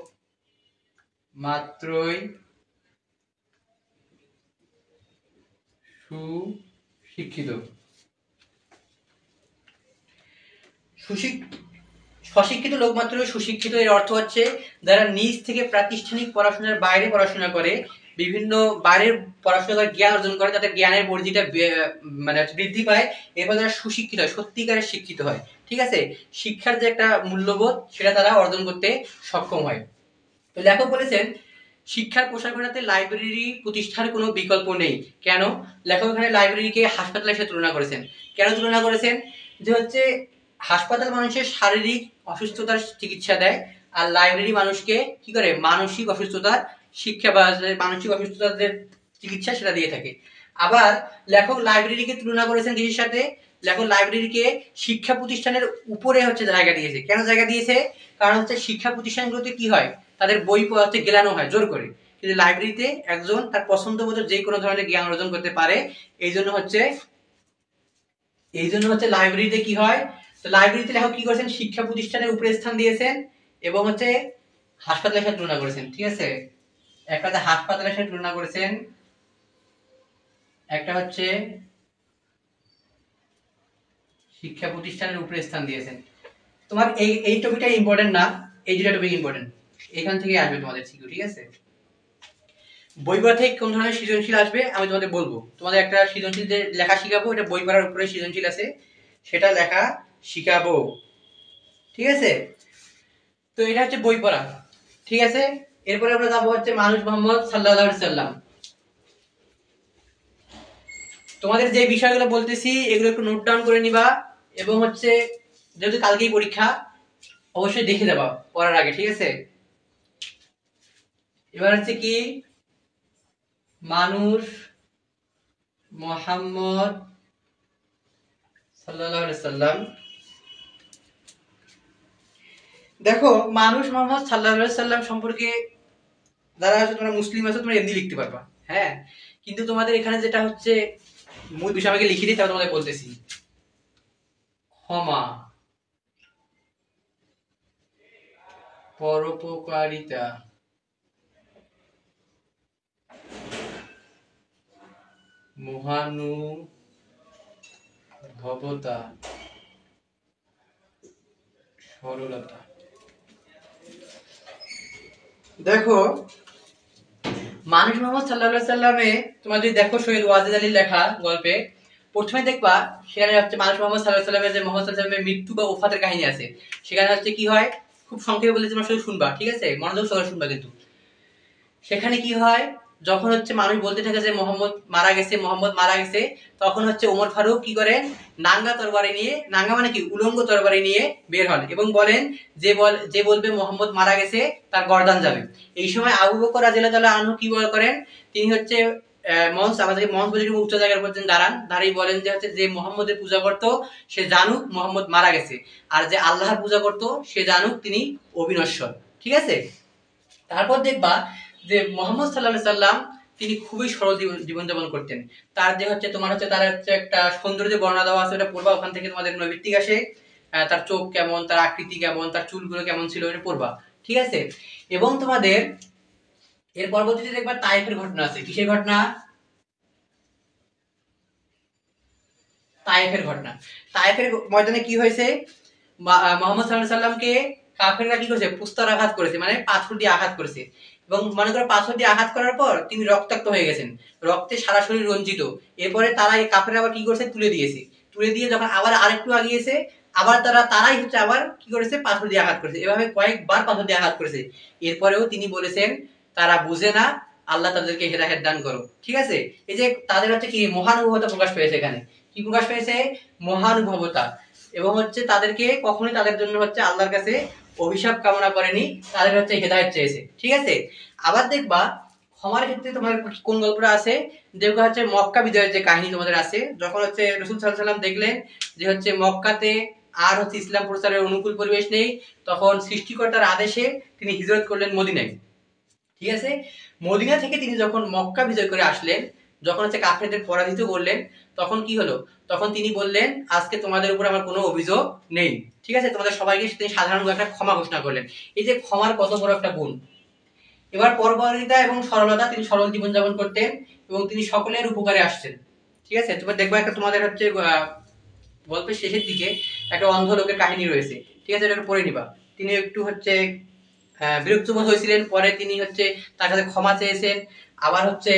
মাত্রই সুশিক্ষিত। স্বশিক্ষিত লোক মাত্রই সুশিক্ষিত, এর অর্থ হচ্ছে যারা নিজ থেকে প্রাতিষ্ঠানিক পড়াশোনার বাইরে পড়াশোনা করে, বিভিন্ন বাইরের পড়াশোনা করে জ্ঞান অর্জন করে, তাদের জ্ঞানের পরিধিটা মানে বৃদ্ধি পায়, এরপর তারা সুশিক্ষিত হয়, সত্যিকারের শিক্ষিত হয়। ঠিক আছে? শিক্ষার যে একটা মূল্যবোধ, সেটা তারা অর্জন করতে সক্ষম হয়। তো লেখক বলেছেন শিক্ষার প্রসার ঘটাতে লাইব্রেরি প্রতিষ্ঠার কোনো বিকল্প নেই। কেন? লেখক এখানে লাইব্রেরিকে হাসপাতালের সাথে তুলনা করেছেন। কেন তুলনা করেছেন? যে হচ্ছে হাসপাতাল মানুষের শারীরিক অসুস্থতার চিকিৎসা দেয়, আর লাইব্রেরি মানুষকে কি করে, মানসিক অসুস্থতার শিক্ষা বা মানসিক অসুস্থতার যে চিকিৎসা সেটা দিয়ে থাকে। আবার লেখক লাইব্রেরিকে তুলনা করেছেন কিসের সাথে? লেখক লাইব্রেরিকে শিক্ষা প্রতিষ্ঠানের উপরে হচ্ছে জায়গা দিয়েছে। কেন জায়গা দিয়েছে? কারণ হচ্ছে শিক্ষা প্রতিষ্ঠানগুলোতে কি হয়, তাদের বই পড়াতে গেলানো হয় জোর করে, কিন্তু লাইব্রেরিতে একজন তার পছন্দ মতো যে কোনো ধরনের জ্ঞান অর্জন করতে পারে। এই জন্য হচ্ছে লাইব্রেরিতে কি হয়, তো লাইব্রেরিতে লেখক কি করেছেন, শিক্ষা প্রতিষ্ঠানের উপরে স্থান দিয়েছেন এবং হচ্ছে হাসপাতালের সাথে তুলনা করেছেন। ঠিক আছে? একটা হাসপাতালের সাথে তুলনা করেছেন, একটা হচ্ছে শিক্ষা প্রতিষ্ঠানের উপরে স্থান দিয়েছেন। তোমার এই টপিকটা ইম্পর্টেন্ট না, এই দুটো টপিক ইম্পর্টেন্ট, এখান থেকে আসবে তোমাদের সিকিউ। ঠিক আছে? বই পড়া থেকে কোন ধরনের সৃজনশীল আসবে আমি তোমাদের বলবো। তোমাদের একটা সৃজনশীল যে লেখা শিখাবো, এটা বই পড়ার উপরে সৃজনশীল আছে, সেটা লেখা শিখাবো। ঠিক আছে? তো এটা হচ্ছে বই পড়া। ঠিক আছে? এরপরে আমরা যাবো হচ্ছে মানুষ মোহাম্মদ সাল্লাল্লাহু আলাইহি সাল্লাম। তোমাদের যে বিষয়গুলো বলতেছি এগুলো একটু নোট ডাউন করে নিবা, এবং হচ্ছে যেহেতু কালকেই পরীক্ষা, অবশ্যই দেখে যাবা পড়ার আগে। ঠিক আছে? এবার হচ্ছে কি, মানুষ মোহাম্মদ সাল্লাল্লাহু আলাইহি সাল্লাম। দেখো, মানুষ মোহাম্মদ সাল্লাল্লাহু আলাইহি সাল্লাম সম্পর্কে যারা আছে তোমরা মুসলিম আছো, তোমরা এমনি লিখতে পারবা, হ্যাঁ, কিন্তু তোমাদের এখানে যেটা হচ্ছে মূল বিষয়, আমাকে লিখে দিতে হবে, তোমাদের বলতেছি। ক্ষমা, পরোপকারিতা, মহানুভবতা, সরলতা। দেখো, মানুষ মোহাম্মদ সাল্লাল্লাহু আলাইহি সাল্লামে তোমরা যদি দেখো সৈয়দ ওয়াজিদ আলীর লেখা গল্পে, প্রথমে দেখবা সেখানে হচ্ছে মানুষ মোহাম্মদ সাল্লাল্লাহু আলাইহি সাল্লামের যে মোহাম্মদ সাল্লাল্লাহু আলাইহি সাল্লামের মৃত্যু বা ওফাতের কাহিনী আছে। সেখানে হচ্ছে কি হয়, খুব সংক্ষেপে বলে তোমরা শুধু শুনবা। ঠিক আছে? মনোযোগ সহকারে শুনবা। কিন্তু সেখানে কি হয়, যখন হচ্ছে মানুষ বলতে থাকে যে মোহাম্মদ মারা গেছে, মোহাম্মদ মারা গেছে, তখন হচ্ছে ওমর ফারুক কি করেন, নাঙ্গা তরবারি নিয়ে, নাঙ্গা মানে কি উলঙ্গ তরবারি নিয়ে বের হন এবং বলেন যে বলবে মোহাম্মদ মারা গেছে তার গর্দান যাবে। এই সময় আবু বকর রাদিয়াল্লাহু তাআলা আনহু কি করেন, তিনি হচ্ছে মঞ্চ আমাদেরকে মঞ্চ বলে উচ্চ জায়গার উপর দাঁড়ান, দাঁড়িয়ে বলেন যে হচ্ছে যে মোহাম্মদের পূজা করতো সে জানুক মোহাম্মদ মারা গেছে, আর যে আল্লাহর পূজা করতো সে জানুক তিনি অবিনশ্বর। ঠিক আছে, তারপর দেখবা যে মোহাম্মদ সাল্লাল্লাহু সাল্লাম তিনি খুবই সরল জীবনযাপন করতেন। তার যে হচ্ছে তোমার হচ্ছে তার হচ্ছে একটা সৌন্দর্য বর্ণনা দেওয়া আছে, ওটা পড়বা, ওখান থেকে তোমাদের নৈবিত্তিক আসে, তার চোখ কেমন, তার আকৃতি কেমন, তার চুলগুলো কেমন ছিল, এটা পড়বা। ঠিক আছে, এবং তোমাদের এর পরবর্তীতে দেখবা তায়েফের ঘটনা আছে। কিসের ঘটনা? তায়েফের ঘটনা। তায়েফের ময়দানে কি হয়েছে? মোহাম্মদ সাল্লাল্লাহু আলাইহি সাল্লামকে কাফেররা কি করেছে? পুস্তার আঘাত করেছে, মানে পাথর দিয়ে আঘাত করেছে। এবং মনে করো পাথর দিয়ে আঘাত করার পর তিনি রক্তাক্ত হয়ে গেছেন, রক্তে সারা শরীর রঞ্জিত। এরপরে তারা এই কাফেররা আবার কি করেছে? তুলে দিয়েছে। তুলে দিয়ে যখন আবার আরেকটু আগিয়েছে, আবার তারাই হচ্ছে আবার কি করেছে? পাথর দিয়ে আঘাত করেছে। এভাবে কয়েকবার পাথর দিয়ে আঘাত করেছে। এরপরেও তিনি বলেছেন তারা বুঝে না, আল্লাহ তাদেরকে হেদায়েত দান করো। ঠিক আছে, এই যে তাদের হচ্ছে কি মহানুভবতা প্রকাশ পেয়েছে এখানে। কি প্রকাশ পেয়েছে? মহানুভবতা। এবং হচ্ছে তাদেরকে কখনোই তাদের জন্য হচ্ছে আল্লাহর কাছে অভিশাপ কামনা করেনি, তাদের হচ্ছে হেদায়েত চেয়েছে। ঠিক আছে, আবার দেখবা ক্ষমার ক্ষেত্রে তোমার কোন গল্পটা আছে? যেগুলো হচ্ছে মক্কা বিজয়ের যে কাহিনী তোমাদের আছে, যখন হচ্ছে রাসূল সাল্লাল্লাহু আলাইহি ওয়াসাল্লাম দেখলেন যে হচ্ছে মক্কাতে আর হচ্ছে ইসলাম প্রচারের অনুকূল পরিবেশ নেই, তখন সৃষ্টিকর্তার আদেশে তিনি হিজরত করলেন মদিনায়। ঠিক আছে, মদিনা থেকে তিনি যখন মক্কা বিজয় করে আসলেন, যখন হচ্ছে কাফেরদের পরাজিত করলেন, তখন কি হলো? তখন তিনি বললেন আজকে তোমাদের উপর আমার কোনো অভিযোগ নেই। ঠিক আছে, তোমাদের সবাইকে তিনি সাধারণ একটা ক্ষমা ঘোষণা করলেন। এই যে ক্ষমার কত বড় একটা গুণ। এবার পরপরিতা এবং সরলতা, তিনি সরল জীবনযাপন করতেন এবং তিনি সকলের উপকারে আসছেন। ঠিক আছে, তোমরা দেখবা একটা তোমাদের হচ্ছে গল্পের শেষের দিকে একটা অন্ধ লোকের কাহিনী রয়েছে। ঠিক আছে, এটা পড়ে নিবা। তিনি একটু হচ্ছে বিরক্ত বোধ হয়েছিলেন, পরে তিনি হচ্ছে তার কাছে ক্ষমা চেয়েছেন। আবার হচ্ছে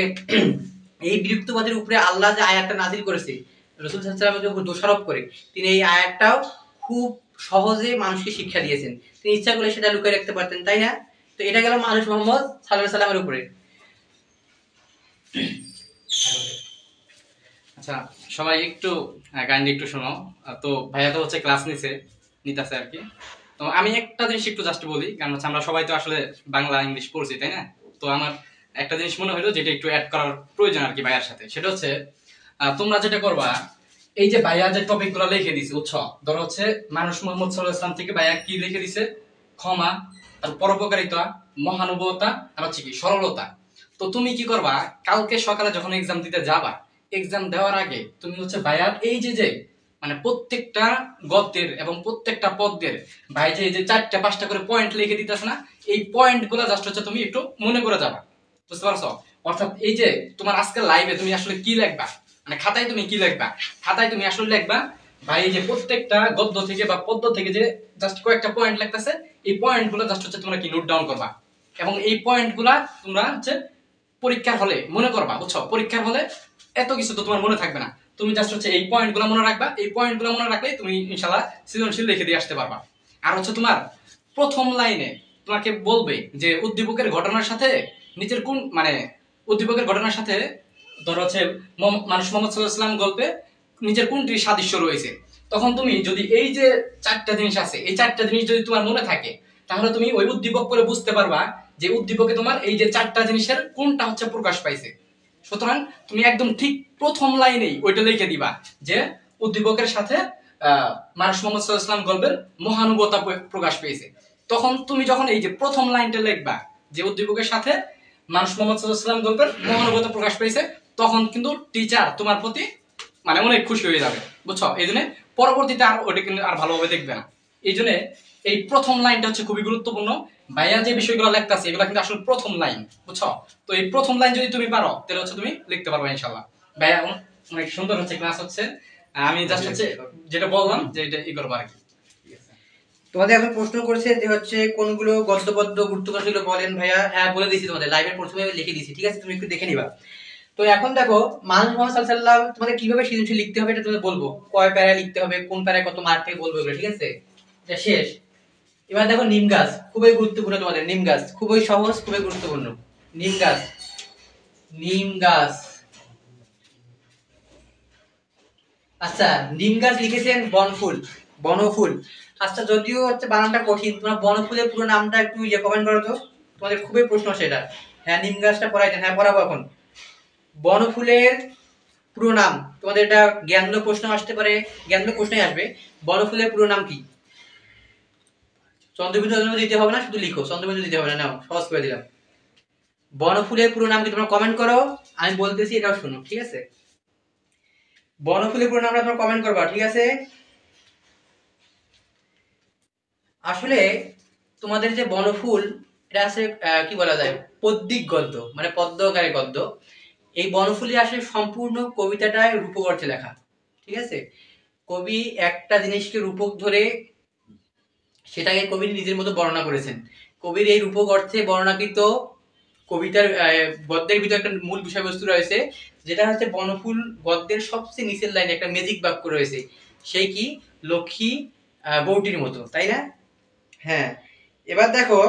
এই বিরক্তবাদের উপরে আল্লাহ যে আয়াতটা নাজিল করেছে রাসূল সাল্লাল্লাহু আলাইহি ওয়াসাল্লামের উপর দোষারোপ করে, তিনি এই আয়াতটাও খুব সহজে মানুষকে শিক্ষা দিয়েছেন। তিনি ইচ্ছা করলে সেটা লুকিয়ে রাখতে পারতেন, তাই না? তো এটা গেল মানুষ মোহাম্মদ সাল্লাল্লাহু আলাইহি সাল্লামের উপরে।
আচ্ছা, সবাই একটু কাইন্ডলি একটু শোনো। তো ভাইয়া তো হচ্ছে ক্লাস নিতেছে আর কি। তো আমি একটা জিনিস একটু জাস্ট বলি, কারণ হচ্ছে আমরা সবাই তো আসলে বাংলা ইংলিশ পড়ছি, তাই না? তো আমার একটা জিনিস মনে হলো যেটা একটু অ্যাড করার প্রয়োজন আর কি ভাইয়ার সাথে। সেটা হচ্ছে তোমরা যেটা করবা, এই যে ভাইয়া যে টপিক গুলো লিখে দিছে, বুঝছো? ধরো হচ্ছে মানুষ মোহাম্মদ সাল্লাল্লাহু আলাইহি ওয়াসাল্লাম থেকে ভাইয়া কি লিখে দিছে? ক্ষমা, তার পরোপকারিতা, মহানুভবতা, আর হচ্ছে কি সরলতা। তো তুমি কি করবা? কালকে সকালে যখন এক্সাম দিতে যাবা, এক্সাম দেওয়ার আগে তুমি হচ্ছে ভাইয়ার এই যে মানে প্রত্যেকটা গদ্যের এবং প্রত্যেকটা পদ্যের ভাই যে এই যে 4টা 5টা করে পয়েন্ট লিখে দিতেছ না, এই পয়েন্ট গুলো জাস্ট হচ্ছে তুমি একটু মনে করে যাবা। বুঝতে পারছো? অর্থাৎ এই যে তোমার আজকে লাইভে তুমি আসলে কি লিখবা, মানে খাতায় তুমি কি লিখবা, খাতায় তুমি আসলে লিখবা ভাই এই যে প্রত্যেকটা গদ্য থেকে বা পদ্য থেকে যে জাস্ট কয়েকটা পয়েন্ট লিখতেছে, এই পয়েন্ট গুলো জাস্ট হচ্ছে তোমরা কি নোট ডাউন করবা। এবং এই পয়েন্ট গুলা তোমরা হচ্ছে পরীক্ষার হলে মনে করবা। বুঝছো? পরীক্ষার হলে এত কিছু তো তোমার মনে থাকবে না, তুমি জাস্ট হচ্ছে এই পয়েন্ট গুলো মনে রাখবা। এই পয়েন্ট গুলো মনে রাখলে তুমি ইনশাআল্লাহ সৃজনশীল লিখে দিয়ে আসতে পারবা। আর হচ্ছে তোমার প্রথম লাইনে তোমাকে বলবে যে উদ্দীপকের ঘটনার সাথে নিচের কোন মানে উদ্দীপকের ঘটনার সাথে ধর হচ্ছে মানুষ মোহাম্মদ সাল্লাল্লাহু আলাইহি ওয়াসাল্লাম গল্পে নিজের কোনটি সাদৃশ্য রয়েছে। তখন তুমি যদি এই যে 4টা জিনিস আছে, এই 4টা জিনিস যদি তোমার মনে থাকে, তাহলে তুমি ওই উদ্দীপক পড়ে বুঝতে পারবা যে উদ্দীপকে তোমার এই যে 4টা জিনিসের কোনটা হচ্ছে প্রকাশ পাইছে। সুতরাং তুমি একদম ঠিক প্রথম লাইনেই ওইটা লিখে দিবা যে উদ্দীপকের সাথে মানুষ মোহাম্মদ সাল্লাল্লাহু আলাইহি ওয়াসাল্লাম গল্পের মহানুভবতা প্রকাশ পেয়েছে। তখন তুমি যখন এই যে প্রথম লাইনটা লিখবা যে উদ্দীপকের সাথে মানুষ মোহাম্মদ সাল্লাল্লাহু আলাইহি ওয়াসাল্লাম গল্পের মহানুভবতা প্রকাশ পেয়েছে, তখন কিন্তু টিচার তোমার প্রতি মানে অনেক খুশি হয়ে যাবে। বুঝছো? এই জন্য পরবর্তীতে আর ওটা কিন্তু আর ভালোভাবে দেখবে না। এই জন্য এই প্রথম লাইনটা হচ্ছে খুবই গুরুত্বপূর্ণ। ভাইয়া যে বিষয়গুলো লিখতাছে এগুলো কিন্তু আসলে প্রথম লাইন। বুঝছো? তো এই প্রথম লাইন যদি তুমি পারো তাহলে হচ্ছে তুমি লিখতে পারবে ইনশাআল্লাহ। ভাইয়া অনেক সুন্দর হচ্ছে ক্লাস হচ্ছে। আমি জাস্ট হচ্ছে যেটা বললাম যে এটা ই করবো আর কি।
তোমাদের এখন প্রশ্ন করছে যে হচ্ছে কোনগুলো গদ্য পদ্য গুরুত্বপূর্ণ ছিল বলেন ভাইয়া। হ্যাঁ বলে দিয়েছি, তোমাদের লাইভের প্রথমে লিখে দিয়েছি। ঠিক আছে, তুমি একটু দেখে নিবা। তো এখন দেখো মানুষ মোহাম্মদ সাল্লাল্লাহু আলাইহি ওয়াসাল্লাম তোমাদের কিভাবে সৃজনশীল লিখতে হবে এটা তোমাদের বলবো, কয় প্যারা লিখতে হবে, কোন প্যারায় কত মার্ক থেকে বলবো এগুলো। ঠিক আছে, এটা শেষ। এবার দেখো নিম গাছ খুবই গুরুত্বপূর্ণ, তোমাদের নিম গাছ খুবই সহজ, খুবই গুরুত্বপূর্ণ। নিম গাছ, নিম গাছ। আচ্ছা, নিম গাছ লিখেছেন বনফুল, বনফুল। আচ্ছা, যদিও হচ্ছে বানানটা কঠিন, তোমরা বনফুলের পুরো নামটা একটু কমেন্ট করো তো, তোমাদের খুবই প্রশ্ন সেটা। হ্যাঁ, নিম গাছটা পড়াইতেন। হ্যাঁ, পড়াবো এখন। বনফুলের পুরো নাম, তোমাদের এটা জ্ঞানমূলক প্রশ্ন আসতে পারে, জ্ঞানমূলক প্রশ্নই আসবে। বনফুলের পুরো নাম কি? চন্দ্রবিন্দু দিতে হবে না, শুধু লিখো, চন্দ্রবিন্দু দিতে হবে না, নাও সহজ করে দিলাম। বনফুলের পুরো নাম কি তোমরা কমেন্ট করো, আমি বলতেছি এটাও শোনো, ঠিক আছে? বনফুলের পুরো নামটা তোমরা কমেন্ট করবা, ঠিক আছে? আসলে তোমাদের যে বনফুল, এটা আছে কি বলা যায়, পদ্যিক গদ্য, মানে পদ্যকারে গদ্য। এই বনফুলি আসলে সম্পূর্ণ কবিতাটায় রূপক অর্থে লেখা, ঠিক আছে? কবি একটা জিনিসকে রূপক ধরে সেটাকে কবি নিজের মতো বর্ণনা করেছেন। কবির এই রূপক অর্থে বর্ণনাকৃত কবিতার গদ্যের ভিতরে একটা মূল বিষয়বস্তু রয়েছে, যেটা হচ্ছে বনফুল গদ্যের সবচেয়ে নিচের লাইনে একটা ম্যাজিক বাক্য রয়েছে, সেই কি, লক্ষ্মী বউটির মতো, তাই না? হ্যাঁ, এবার দেখো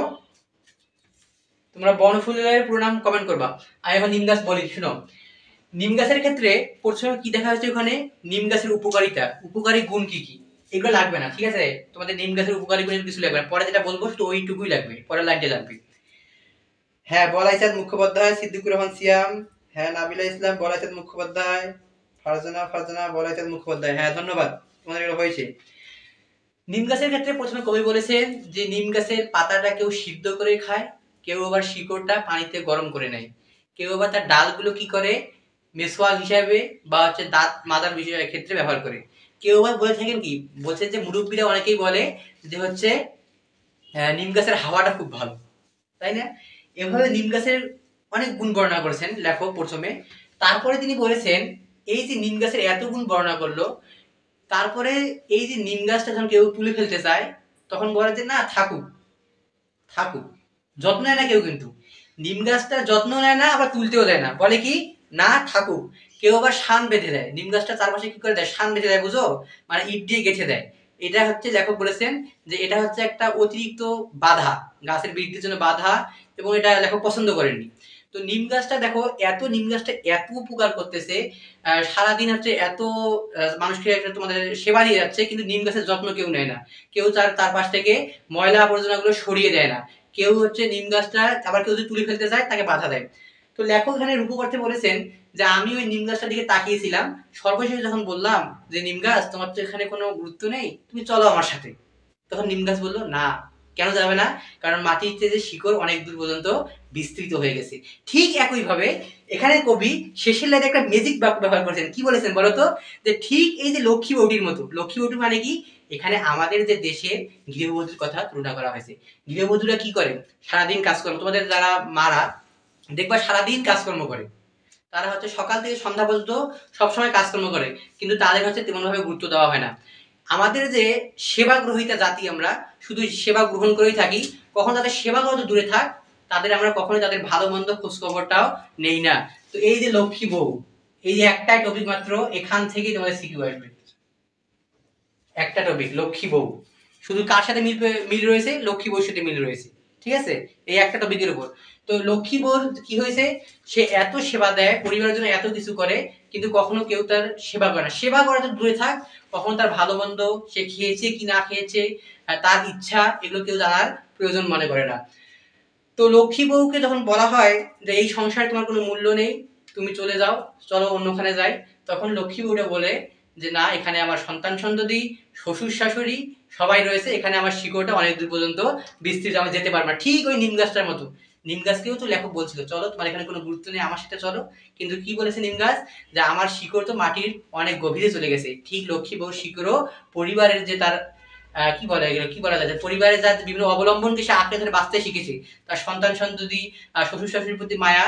তোমরা বনফুলের পুরো নাম কমেন্ট করবা। আমি এখন নিম গাছ বলি, শুনো। নিম গাছের ক্ষেত্রে প্রথমে কি দেখা যাচ্ছে, ওখানে নিম গাছের উপকারিতা, উপকারী গুণ কি কি, এগুলো লাগবে না, ঠিক আছে? তোমাদের নিম গাছের উপকারী গুণ কিছু লাগবে না, পরে যেটা বলবো শুধু ওইটুকুই লাগবে, পরের লাইনটা লাগবে। হ্যাঁ, বলাইচাঁদ মুখোপাধ্যায়, সিদ্দিকুর রহমান সিয়াম, হ্যাঁ নাবিলা ইসলাম, বলাইচাঁদ মুখোপাধ্যায়, ফারজানা ফারজানা, বলাইচাঁদ মুখোপাধ্যায়, হ্যাঁ ধন্যবাদ, তোমাদের এগুলো হয়েছে। নিম গাছের ক্ষেত্রে প্রথমে কবি বলেছেন যে নিম গাছের পাতাটা কেউ সিদ্ধ করে খায়, কেউ আবার শিকড়টা পানিতে গরম করে নেয়, কেউ আবার তার ডালগুলো কি করে, মেসোয়াল হিসাবে বা হচ্ছে দাঁত মাজার বিষয়ের ক্ষেত্রে ব্যবহার করে। কেউ আবার বলে থাকেন কি, বলছে যে মুরব্বীরা অনেকেই বলে যে হচ্ছে নিম গাছের হাওয়াটা খুব ভালো, তাই না? এভাবে নিম গাছের অনেক গুণ বর্ণনা করেছেন লেখক প্রথমে। তারপরে তিনি বলেছেন এই যে নিম গাছের এত গুণ বর্ণনা করলো, তারপরে এই যে নিম গাছটা যখন কেউ তুলে ফেলতে চায়, তখন বলে যে না থাকুক, থাকুক, যত্ন নেয় না কেউ, কিন্তু নিম গাছটার যত্ন নেয় না, আবার তুলতেও দেয় না, বলে কি, না থাকুক। কেউ আবার শান বেঁধে দেয়, নিম গাছটা চারপাশে কি করে দেয়, শান বেঁধে দেয়, বুঝো, মানে ইট দিয়ে গেঁথে দেয়। এটা হচ্ছে লেখক বলেছেন যে এটা হচ্ছে একটা অতিরিক্ত বাধা, গাছের বৃদ্ধির জন্য বাধা, এবং এটা লেখক পছন্দ করেননি। তো নিম গাছটা দেখো, এত নিম গাছটা এত উপকার করতেছে, সারাদিন হচ্ছে এত মানুষকে একটা তোমাদের সেবা দিয়ে যাচ্ছে, কিন্তু নিম গাছের যত্ন কেউ নেয় না, কেউ তার পাশ থেকে ময়লা আবর্জনা গুলো সরিয়ে দেয় না, কেউ হচ্ছে নিম গাছটা আবার কেউ যদি তুলে ফেলতে চায় তাকে বাধা দেয়। তো লেখক এখানে রূপক অর্থে বলেছেন যে আমি ওই নিম গাছটার দিকে তাকিয়েছিলাম, সর্বশেষে যখন বললাম যে নিম গাছ তোমার তো এখানে কোনো গুরুত্ব নেই, তুমি চলো আমার সাথে, তখন নিম গাছ বললো না, কেন যাবে না, কারণ মাটিতে যে শিকড় অনেক দূর পর্যন্ত বিস্তৃত হয়ে গেছে। ঠিক একই ভাবে এখানে কবি শেষের লাইনে একটা ম্যাজিক বাক্য ব্যবহার করেছেন, কি বলেছেন বলতো, যে ঠিক এই যে লক্ষ্মী বউটির মতো, লক্ষ্মী বউটি মানে কি, এখানে আমাদের যে দেশের গৃহবধূর কথা তুলনা করা হয়েছে। গৃহবধূরা কি করে, সারাদিন কাজকর্ম, তোমাদের যারা মারা দেখবা সারাদিন কাজকর্ম করে, তারা হচ্ছে সকাল থেকে সন্ধ্যা পর্যন্ত সবসময় কাজকর্ম করে, কিন্তু তাদের হচ্ছে তেমন ভাবে গুরুত্ব দেওয়া হয় না। আমাদের যে সেবা গ্রহীতা জাতি, আমরা শুধু সেবা গ্রহণ করেই থাকি, কখন তাদের সেবা করা তো দূরে থাক, তাদের আমরা কখনোই তাদের ভালো মন্দ খোঁজ খবরটাও নেই না। তো এই যে লক্ষ্মী বউ, এই যে একটাই টপিক মাত্র, এখান থেকেই তোমাদের সিকিউ আসবে, একটা টপিক লক্ষ্মী বউ, শুধু কার সাথে মিল রয়েছে, লক্ষ্মী বউর সাথে মিল রয়েছে, ঠিক আছে, এই একটা টপিকের উপর। তো লক্ষ্মী বউর কি হয়েছে, সে এত সেবা দেয়, পরিবারের জন্য এত কিছু করে, কিন্তু কখনো কেউ তার সেবা করে না, সেবা করা তো দূরে থাক, কখনো তার ভালো মন্দ, সে খেয়েছে কি না খেয়েছে, তার ইচ্ছা, এগুলো কেউ জানার প্রয়োজন মনে করে না। তো লক্ষ্মী বউকে যখন বলা হয় যে এই সংসারে তোমার কোনো মূল্য নেই, তুমি চলে যাও, চলো অন্যখানে যাই, তখন লক্ষ্মী বউটা বলে যে না, এখানে আমার সন্তান সন্ততি, শ্বশুর শাশুড়ি সবাই রয়েছে, এখানে আমার শিকড়টা অনেক দূর পর্যন্ত বিস্তৃত, আমি যেতে পারবো না। ঠিক ওই নিম গাছটার মতো, নিম গাছকেও তো লেখক বলছিল চলো, তোমার এখানে কোনো গুরুত্ব নেই, আমার সাথে চলো, কিন্তু কি বলেছে নিম গাছ, যে আমার শিকড় তো মাটির অনেক গভীরে চলে গেছে। ঠিক লক্ষ্মী বউ শিকড়ও পরিবারের যে তার কি বলে এগুলো, কি বলা যায়, পরিবারের যার বিভিন্ন অবলম্বনকে সে আঁকড়ে ধরে বাঁচতে শিখেছে, তার সন্তান সন্ততি, শ্বশুর শাশুড়ির প্রতি মায়া,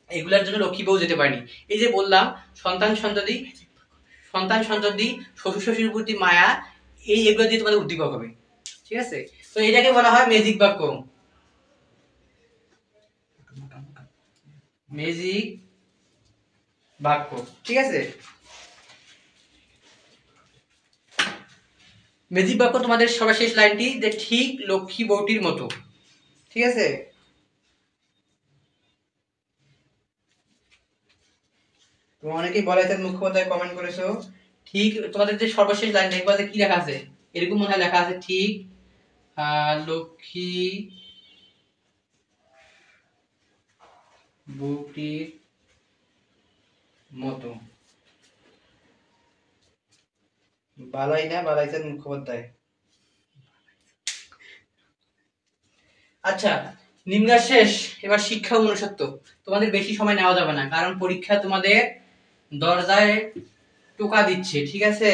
এগুলোর জন্য লক্ষ্মী বউ যেতে পারেনি। এই যে বললাম, সন্তান সন্ততি, সন্তান সন্ততি, শ্বশুর শাশুড়ির প্রতি মায়া, এগুলো দিয়ে তোমাদের উদ্দীপক হবে, ঠিক আছে? তো এটাকে বলা হয় ম্যাজিক বাক্য, ম্যাজিক বাক্য, ঠিক আছে? ম্যাজিক বাক্য তোমাদের সর্বশেষ লাইনটি, যে ঠিক লক্ষ্মী বউটির মতো, ঠিক আছে? তো অনেকেই বলাইতেন মুখোপাধ্যায় কমেন্ট করেছো, ঠিক তোমাদের যে সর্বশেষ লাইন দেখবা যে কি লেখা আছে, এরকম মনে হয় লেখা আছে, ঠিক লক্ষ্মী বউটির মতো বালাই না বালাইছেন মুখোপাধ্যায়। আচ্ছা, নিম্নার শেষ, এবার শিক্ষা ও মনুষ্যত্ব। তোমাদের বেশি সময় নেওয়া যাবে না, কারণ পরীক্ষা তোমাদের দরজায় টোকা দিচ্ছে, ঠিক আছে?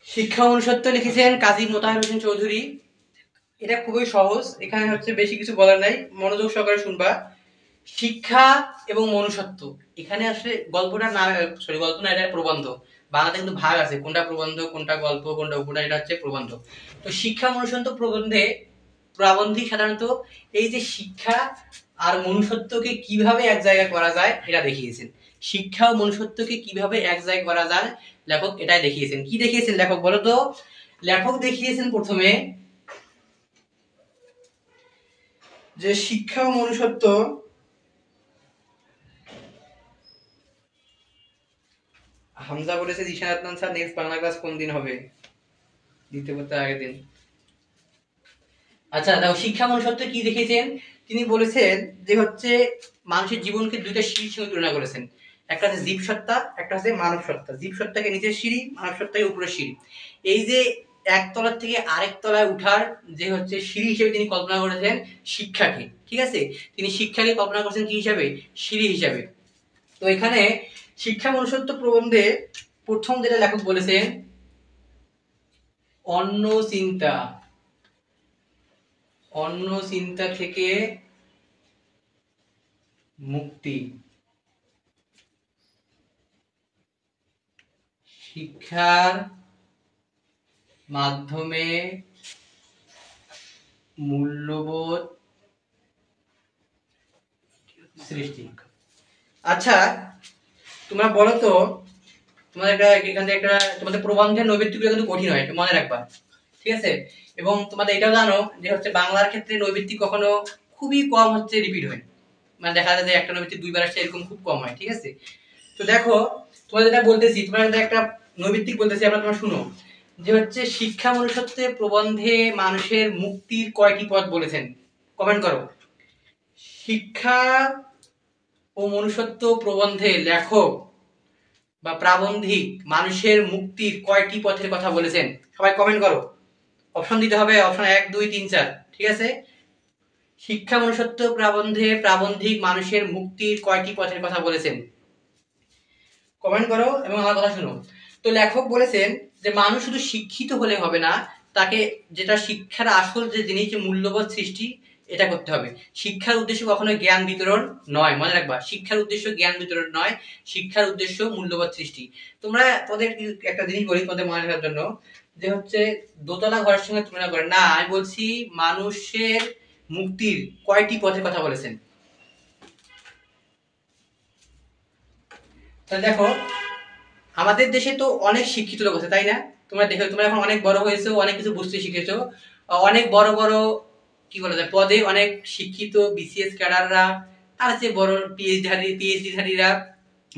শিক্ষা ও মনুষ্যত্ব লিখেছেন কাজী মোতাহার হোসেন চৌধুরী। এটা খুবই সহজ, এখানে হচ্ছে বেশি কিছু বলার নাই, মনোযোগ সহকারে শুনবা। শিক্ষা এবং মনুষ্যত্ব, এখানে আসলে গল্পটা না, সরি গল্প না, এটা প্রবন্ধ। বাংলাতে কিন্তু ভাগ আছে, কোনটা প্রবন্ধ কোনটা গল্প কোনটা উপন্যাস, এটা হচ্ছে প্রবন্ধ। তো শিক্ষা মনুষ্যত্ব প্রবন্ধে প্রাবন্ধিক সাধারণত এই যে শিক্ষা আর মনুষ্যত্বকে কিভাবে এক জায়গায় করা যায় এটা দেখিয়েছেন। শিক্ষা ও মনুষ্যত্বকে কিভাবে এক জায়গায় করা যায় লেখক এটাই দেখিয়েছেন। কি দেখিয়েছেন লেখক বলো তো? লেখক দেখিয়েছেন প্রথমে যে শিক্ষা ও মনুষ্যত্ব হামজা বলেছে Zishan Adnan sir next Bangla class কোন দিন হবে? দ্বিতীয় পত্রের আগের দিন। আচ্ছা দেখো, শিক্ষা মনুষ্যত্ব কি দেখেছেন? তিনি বলেছেন যে হচ্ছে মানুষের জীবনকে দুইটা সিঁড়ির সঙ্গে তুলনা করেছেন। একটা হচ্ছে জীব সত্তা, একটা হচ্ছে মানব সত্তা। জীব সত্তাকে নিচের সিঁড়ি, মানব সত্তাকে উপরের সিঁড়ি। এই যে একতলা থেকে আরেক তলায় উঠার যে হচ্ছে সিঁড়ি হিসেবে তিনি কল্পনা করেছেন শিক্ষাকে, ঠিক আছে? তিনি শিক্ষাকে কল্পনা করেছেন কি হিসাবে? সিঁড়ি হিসাবে। তো এখানে শিক্ষা মনুষ্যত্ব প্রবন্ধে প্রথম যেটা লেখক বলেছেন, অন্য চিন্তা, অন্য চিন্তা থেকে মুক্তি, শিক্ষার মাধ্যমে মূল্যবোধ সৃষ্টি। আচ্ছা তোমরা বলো তো, তোমাদের এখান থেকে একটা তোমাদের প্রবন্ধের নৈবেদ্যিকগুলো কিন্তু কঠিন হয়, এটা মনে রাখবা, ঠিক আছে? এবং তোমাদের এটাও জানো যে হচ্ছে বাংলার ক্ষেত্রে নৈবেদ্যিক কখনো খুবই কম হচ্ছে রিপিট হয়, মানে দেখা যায় যে একটা নৈবেদ্যিক দুইবার আসছে, এরকম খুব কম হয়, ঠিক আছে? তো দেখো তোমাদের যেটা বলতেছি, তোমাদের একটা নৈবেদ্যিক বলতেছি, আমরা তোমরা শুনো যে হচ্ছে শিক্ষা মনুষ্যত্বে প্রবন্ধে মানুষের মুক্তির কয়টি পথ বলেছেন? কমেন্ট করো। শিক্ষা ও মনুষ্যত্ব প্রবন্ধে লেখক বা প্রাবন্ধিক মানুষের মুক্তির কয়টি পথের কথা বলেছেন? সবাই কমেন্ট করো, অপশন দিতে হবে, অপশন 1 2 3 4, ঠিক আছে? শিক্ষা মনুষ্যত্ব প্রবন্ধে প্রাবন্ধিক মানুষের মুক্তির কয়টি পথের কথা বলেছেন? কমেন্ট করো এবং আমার কথা শুনো। তো লেখক বলেছেন যে মানুষ শুধু শিক্ষিত হলে হবে না, তাকে যেটা শিক্ষার আসল যে জিনিস, যে মূল্যবোধ সৃষ্টি, এটা করতে হবে। শিক্ষার উদ্দেশ্য কখনো জ্ঞান বিতরণ নয়, মনে রাখবা, শিক্ষার উদ্দেশ্য জ্ঞান বিতরণ নয়, শিক্ষার উদ্দেশ্য মূল্যবোধ সৃষ্টি। তোমরা তোমাদের একটা জিনিস বলি তোমাদের মনে রাখার জন্য, যে হচ্ছে দোতলা ঘরের সঙ্গে তুলনা করে না, আমি বলছি মানুষের মুক্তির কয়টি পথের কথা বলেছেন। তাহলে দেখো, আমাদের দেশে তো অনেক শিক্ষিত লোক আছে, তাই না? তোমরা দেখো, তোমরা এখন অনেক বড় হয়েছো, অনেক কিছু বুঝতে শিখেছো, অনেক বড় বড় কি বলা যায় পদে অনেক শিক্ষিত বিসিএস ক্যাডাররা, তার চেয়ে বড় পিএইচডি ধারীরা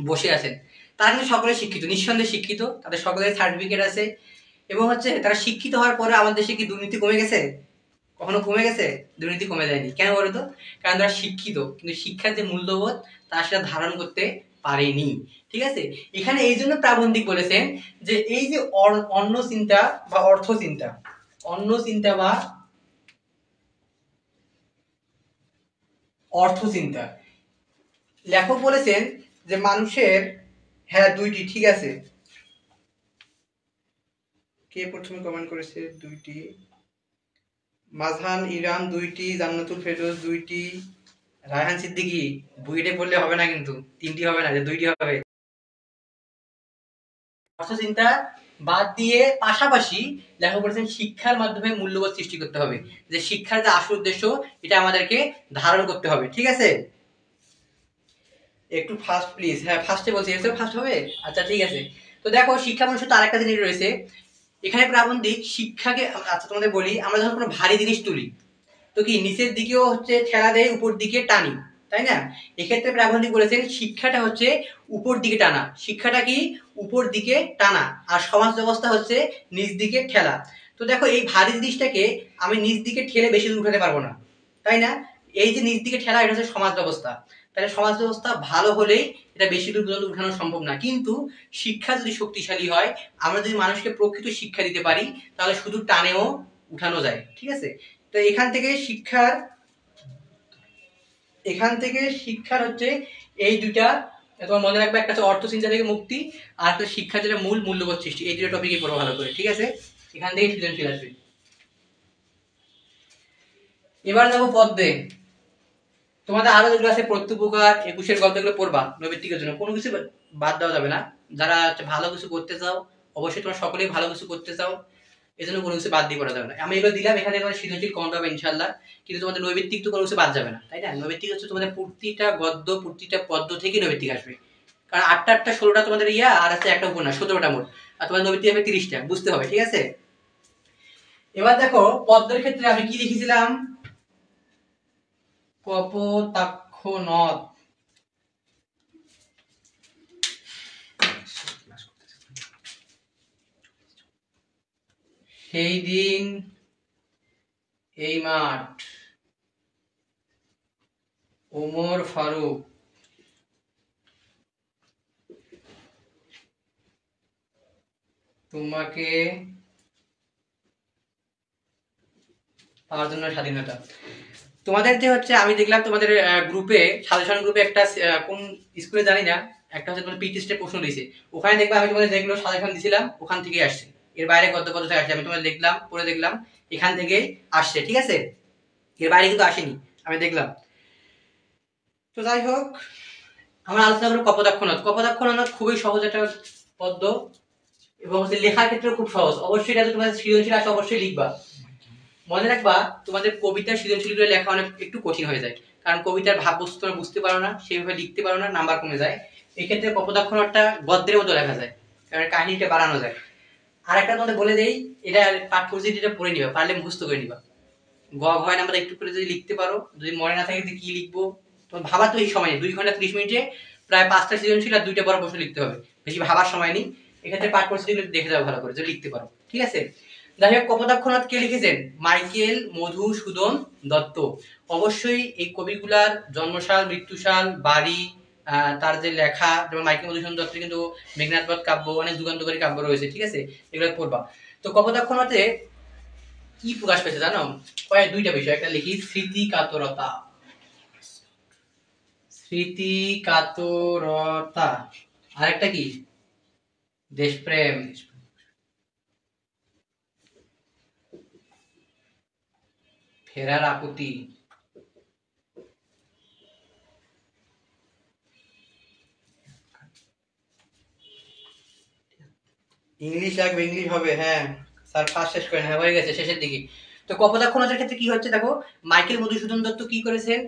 বসে আছেন। তারা কিন্তু সকলে শিক্ষিত, নিঃসন্দেহে শিক্ষিত, তাদের সকলের সার্টিফিকেট আছে। এবং হচ্ছে তারা শিক্ষিত হওয়ার পরে আমাদের দেশে কি দুর্নীতি কমে গেছে? কখনো কমে গেছে? দুর্নীতি কমে যায়নি। কেন বলো তো? কারণ তারা শিক্ষিত, কিন্তু শিক্ষার যে মূল্যবোধ তা সেটা ধারণ করতে পারেনি, ঠিক আছে? এখানে এই জন্য প্রাবন্ধিক বলেছেন যে এই যে অন্য চিন্তা বা অর্থ চিন্তা, অন্য চিন্তা বা অর্থ চিন্তা, লেখক বলেছেন যে মানুষের, হ্যাঁ দুইটি, ঠিক আছে। কে প্রথমে কমেন্ট করেছে? দুইটি, মাঝহান ইরান দুইটি, জান্নাতুল ফেরদৌস দুইটি, রায়হান সিদ্দিকী। বুয়েটে পড়লে হবে না, কিন্তু তিনটি হবে না, যে দুইটি হবে। অর্থ চিন্তা বাদ দিয়ে পাশাপাশি লেখক বলেছেন শিক্ষার মাধ্যমে মূল্যবোধ সৃষ্টি করতে হবে, যে শিক্ষার যে আসল উদ্দেশ্য এটা আমাদেরকে ধারণ করতে হবে, ঠিক আছে? একটু ফাস্ট প্লিজ। হ্যাঁ ফাস্টে বলছি, এর ফাস্ট হবে। আচ্ছা ঠিক আছে। তো দেখো, শিক্ষা মনুষ্যত্ব আরেকটা জিনিস রয়েছে এখানে প্রাবন্ধিক শিক্ষাকে। আচ্ছা তোমাদের বলি, আমরা যখন কোনো ভারী জিনিস তুলি তো কি নিচের দিকেও হচ্ছে ঠেলা দেয়, উপর দিকে টানি, তাই না? এক্ষেত্রে প্রাবন্ধিক বলেছেন শিক্ষাটা হচ্ছে উপর দিকে টানা। শিক্ষাটা কি? উপর দিকে টানা, আর সমাজ ব্যবস্থা হচ্ছে নিচ দিকে ঠেলা। তো দেখো এই ভারী জিনিসটাকে আমি নিচ দিকে ঠেলে বেশি দূর উঠাতে পারবো না, তাই না? এই যে নিচ দিকে ঠেলা, এটা হচ্ছে সমাজ ব্যবস্থা। তাহলে সমাজ ব্যবস্থা ভালো হলেই এটা বেশি দূর পর্যন্ত উঠানো সম্ভব না। কিন্তু শিক্ষা যদি শক্তিশালী হয়, আমরা যদি মানুষকে প্রকৃত শিক্ষা দিতে পারি, তাহলে শুধু টানেও উঠানো যায়, ঠিক আছে? তো এখান থেকে শিক্ষার হচ্ছে এই দুইটা তোমার মনে রাখবে, একটা হচ্ছে অর্থচিন্তা থেকে মুক্তি, আর একটা শিক্ষা যেটা মূল মূল্যবোধ সৃষ্টি। এই দুটো টপিকই পড়ো ভালো করে, ঠিক আছে? এখান থেকে সৃজনশীল আসবে। এবার যাবো পদ্মে। তোমাদের আরো যেগুলো আছে প্রত্যুপকার, একুশের গল্প, এগুলো পড়বা নৈবেত্তিকের জন্য, কোনো কিছু বাদ দেওয়া যাবে না। যারা ভালো কিছু করতে চাও, অবশ্যই তোমরা সকলেই ভালো কিছু করতে চাও, এই জন্য কোনো কিছু বাদ দিয়ে পড়া যাবে না। আমি এগুলো দিলাম, এখানে তোমার সৃজনশীল কম হবে ইনশাল্লাহ, কিন্তু তোমাদের নৈবেত্তিক তো কোনো কিছু বাদ যাবে না, তাই না? নৈবেত্তিক হচ্ছে তোমাদের প্রতিটা গদ্য, প্রতিটা পদ্য থেকে নৈবেত্তিক আসবে। কারণ আটটা আটটা 16টা তোমাদের ইয়া, আর আছে একটা উপন্যাস 17টা মোট, আর তোমাদের নৈবেত্তিক হবে 30টা, বুঝতে হবে, ঠিক আছে? এবার দেখো পদ্মের ক্ষেত্রে আমি কি লিখেছিলাম, কপোতাক্ষ নদ। সেই দিন এই মাঠ, ওমর ফারুক তোমাকে পাওয়ার জন্য স্বাধীনতা। তোমাদের যে হচ্ছে আমি দেখলাম তোমাদের গ্রুপে, সাজেশন গ্রুপে একটা কোন স্কুলে জানি না, একটা হচ্ছে তোমাদের পিটি টেস্টের প্রশ্ন দিয়েছে। ওখানে দেখবে আমি তোমাদের যেগুলো সাজেশন দিছিলাম ওখান থেকে আসছে, এর বাইরে গদ্য পদ্য থেকে আসছে। আমি তোমাদের দেখলাম, পড়ে দেখলাম, এখান থেকে আসছে, ঠিক আছে? এর বাইরে কিন্তু আসেনি, আমি দেখলাম। তো যাই হোক, আমরা আলোচনা করবো কপোতাক্ষ নদ। কপোতাক্ষ নদ খুবই সহজ একটা পদ্য, এবং হচ্ছে লেখার ক্ষেত্রে খুব সহজ। অবশ্যই এটা তোমাদের সৃজনশীল আসে, অবশ্যই লিখবা। মনে রাখবা তোমাদের কবিতার সৃজনশীল করে লেখা অনেক একটু কঠিন হয়ে যায়, কারণ কবিতার ভাববস্তু তোমরা বুঝতে পারো না, সেইভাবে লিখতে পারো না, নাম্বার কমে যায়। এই ক্ষেত্রে কপোতাক্ষ নদটা গদ্যের মতো লেখা যায়, কারণ কাহিনীটা বাড়ানো যায়। আর একটা তোমাদের বলে দেই, এটা পাঠ্যপুস্তকটা পড়ে নিবা, পারলে মুখস্থ করে নিবা। গ ঘ নাম্বার একটু করে যদি লিখতে পারো, যদি মনে না থাকে যে কি লিখবো, তোমার ভাবা তো এই সময় নেই, 2 ঘন্টা 30 মিনিটে প্রায় 5টা সৃজনশীল আর 2টা বড় প্রশ্ন লিখতে হবে, বেশি ভাবার সময় নেই। এক্ষেত্রে পাঠ পরিস্থিতি দেখে যাও ভালো করে, যদি লিখতে পারো, ঠিক আছে? যাই হোক, কপোতাক্ষ নদ কে লিখেছেন? মাইকেল মধুসূদন দত্ত। অবশ্যই এই কবিগুলার জন্মসাল, মৃত্যুসাল, বাড়ি, তার যে লেখা, যেমন মাইকেল মধুসূদন দত্ত কিন্তু মেঘনাথবধ কাব্য, অনেক যুগান্তকারী কাব্য রয়েছে, ঠিক আছে? এগুলো পড়বা। তো কপোতাক্ষ নদে কি প্রকাশ পেয়েছে জানো? কয়েক দুইটা বিষয়, একটা লিখি স্মৃতি কাতরতা, স্মৃতি কাতরতা, আরেকটা কি দেশপ্রেম, ফেরার আকুতি, ইংলিশ লাগবে, ইংলিশ হবে, হ্যাঁ স্যার ফার্স্ট শেষ করেন, হ্যাঁ হয়ে গেছে শেষের দিকে। তো কপোতাক্ষ নদের ক্ষেত্রে কি হচ্ছে দেখো, মাইকেল মধুসূদন দত্ত কি করেছেন,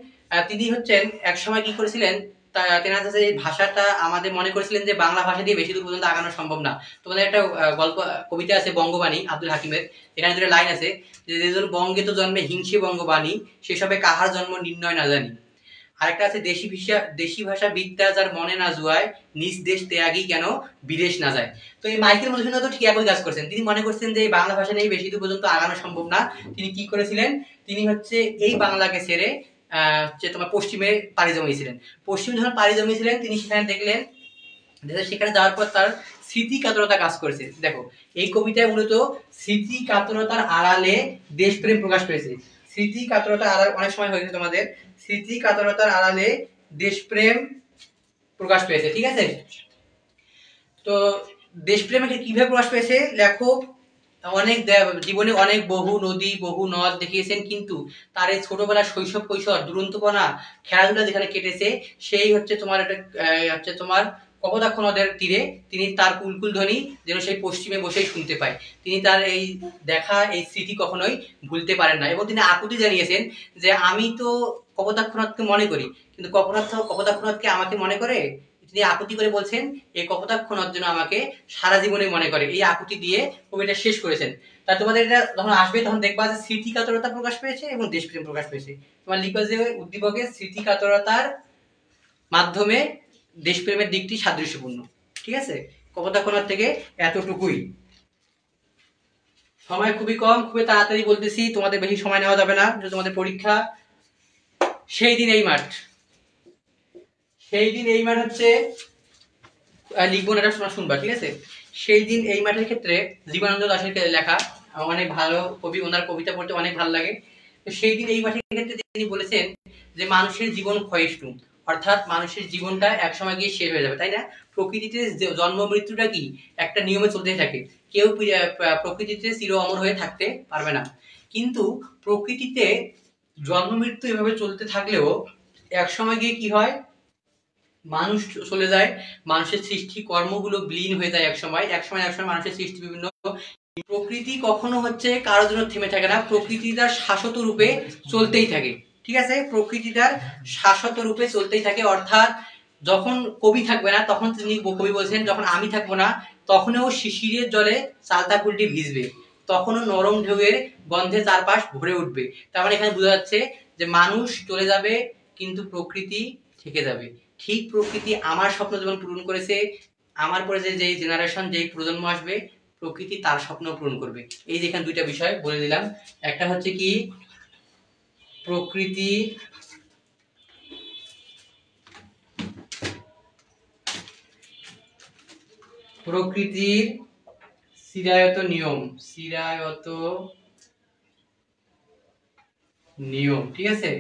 তিনি হচ্ছেন এক সময় কি করেছিলেন, তেনার কাছে এই ভাষাটা আমাদের মনে করেছিলেন যে বাংলা ভাষা দিয়ে বেশি দূর পর্যন্ত আগানো সম্ভব না। তোমাদের একটা গল্প কবিতা আছে বঙ্গবাণী আব্দুল হাকিমের, এখানে দুটো লাইন আছে যে যেজন বঙ্গে তো জন্মে হিংসে বঙ্গবাণী, সেসবে কাহার জন্ম নির্ণয় না জানি। আরেকটা আছে দেশি ভাষা বিদ্যা যার মনে না জুয়ায়, নিজ দেশ ত্যাগী কেন বিদেশ না যায়। তো এই মাইকেল মধুসূদন তো ঠিক একই কাজ করছেন, তিনি মনে করছেন যে এই বাংলা ভাষা নিয়ে বেশি দূর পর্যন্ত আগানো সম্ভব না। তিনি কি করেছিলেন, তিনি হচ্ছে এই বাংলাকে ছেড়ে যে তোমার পশ্চিমে পাড়ি জমিয়েছিলেন। পশ্চিমে যখন পাড়ি জমিয়েছিলেন, তিনি সেখানে দেখলেন, সেখানে যাওয়ার পর তার স্মৃতি কাতরতা কাজ করেছে। দেখো এই কবিতায় মূলত স্মৃতি কাতরতার আড়ালে দেশপ্রেম প্রকাশ পেয়েছে। স্মৃতি কাতরতার আড়ালে অনেক সময় হয়েছে তোমাদের, স্মৃতি কাতরতার আড়ালে দেশপ্রেম প্রকাশ পেয়েছে, ঠিক আছে? তো দেশপ্রেমকে কিভাবে প্রকাশ পেয়েছে, লেখক অনেক জীবনে অনেক বহু নদী বহু নদ দেখিয়েছেন, কিন্তু তার এই ছোটবেলার শৈশব কৈশোর দুরন্তপনা খেলাধুলা যেখানে কেটেছে, সেই হচ্ছে তোমার একটা হচ্ছে তোমার কপোতাক্ষ নদের তীরে তিনি তার কুলকুল ধ্বনি যেন সেই পশ্চিমে বসেই শুনতে পায়। তিনি তার এই দেখা এই স্মৃতি কখনোই ভুলতে পারেন না, এবং তিনি আকুতি জানিয়েছেন যে আমি তো কপোতাক্ষ নদকে মনে করি, কিন্তু কপোতাক্ষ নদকে আমাকে মনে করে। তিনি আকুতি করে বলছেন এই কপোতাক্ষ নদ যেন আমাকে সারা জীবনে মনে করে, এই আকুতি দিয়ে কবিতা শেষ করেছেন। তা তোমাদের এটা যখন আসবে তখন দেখবা যে স্মৃতি কাতরতা প্রকাশ পেয়েছে এবং দেশপ্রেম প্রকাশ পেয়েছে। তোমার লিখবা যে উদ্দীপকে স্মৃতি কাতরতার মাধ্যমে দেশপ্রেমের দিকটি সাদৃশ্যপূর্ণ, ঠিক আছে? কপোতাক্ষ নদ থেকে এতটুকুই। সময় খুবই কম, খুবই তাড়াতাড়ি বলতেছি, তোমাদের বেশি সময় নেওয়া যাবে না, যে তোমাদের পরীক্ষা। সেই দিন এই মাঠ, সেই দিন এই মাঠ হচ্ছে লিখবো না, এটা শুনবা, ঠিক আছে? সেই দিন এই মাঠের ক্ষেত্রে জীবনানন্দ দাশের লেখা, অনেক ভালো কবি, ওনার কবিতা পড়তে অনেক ভালো লাগে। তো সেই দিন এই মাঠের ক্ষেত্রে তিনি বলেছেন যে মানুষের জীবন ক্ষয়িষ্ণু, অর্থাৎ মানুষের জীবনটা একসময় গিয়ে শেষ হয়ে যাবে, তাই না? প্রকৃতিতে জন্ম মৃত্যুটা কি একটা নিয়মে চলতেই থাকে, কেউ প্রকৃতিতে চির অমর হয়ে থাকতে পারবে না। কিন্তু প্রকৃতিতে জন্ম মৃত্যু এভাবে চলতে থাকলেও একসময় গিয়ে কি হয়, মানুষ চলে যায়, মানুষের সৃষ্টি কর্মগুলো বিলীন হয়ে যায় একসময়, একসময় মানুষের সৃষ্টি বিভিন্ন। প্রকৃতি কখনো হচ্ছে কারোর জন্য থেমে থাকে না, প্রকৃতি তার শাশ্বত রূপে চলতেই থাকে, ঠিক আছে? প্রকৃতি তার শাশ্বত রূপে চলতেই থাকে, অর্থাৎ যখন কবি থাকবে না তখন তিনি কবি বলছেন, যখন আমি থাকবো না তখনও শিশিরের জলে চালতা ফুলটি ভিজবে, তখনও নরম ঢেউয়ের গন্ধে চারপাশ ভরে উঠবে। তার মানে এখানে বোঝা যাচ্ছে যে মানুষ চলে যাবে কিন্তু প্রকৃতি থেকে যাবে। ঠিক প্রকৃতি আমার স্বপ্ন যেমন পূরণ করেছে, আমার পরে যে জেনারেশন, যে প্রজন্ম আসবে, প্রকৃতি তার স্বপ্ন পূরণ করবে। এই যে এখানে দুইটা বিষয় বলে দিলাম, একটা হচ্ছে কি প্রকৃতি, প্রকৃতির চিরায়ত নিয়ম, চিরায়ত নিয়ম, ঠিক আছে?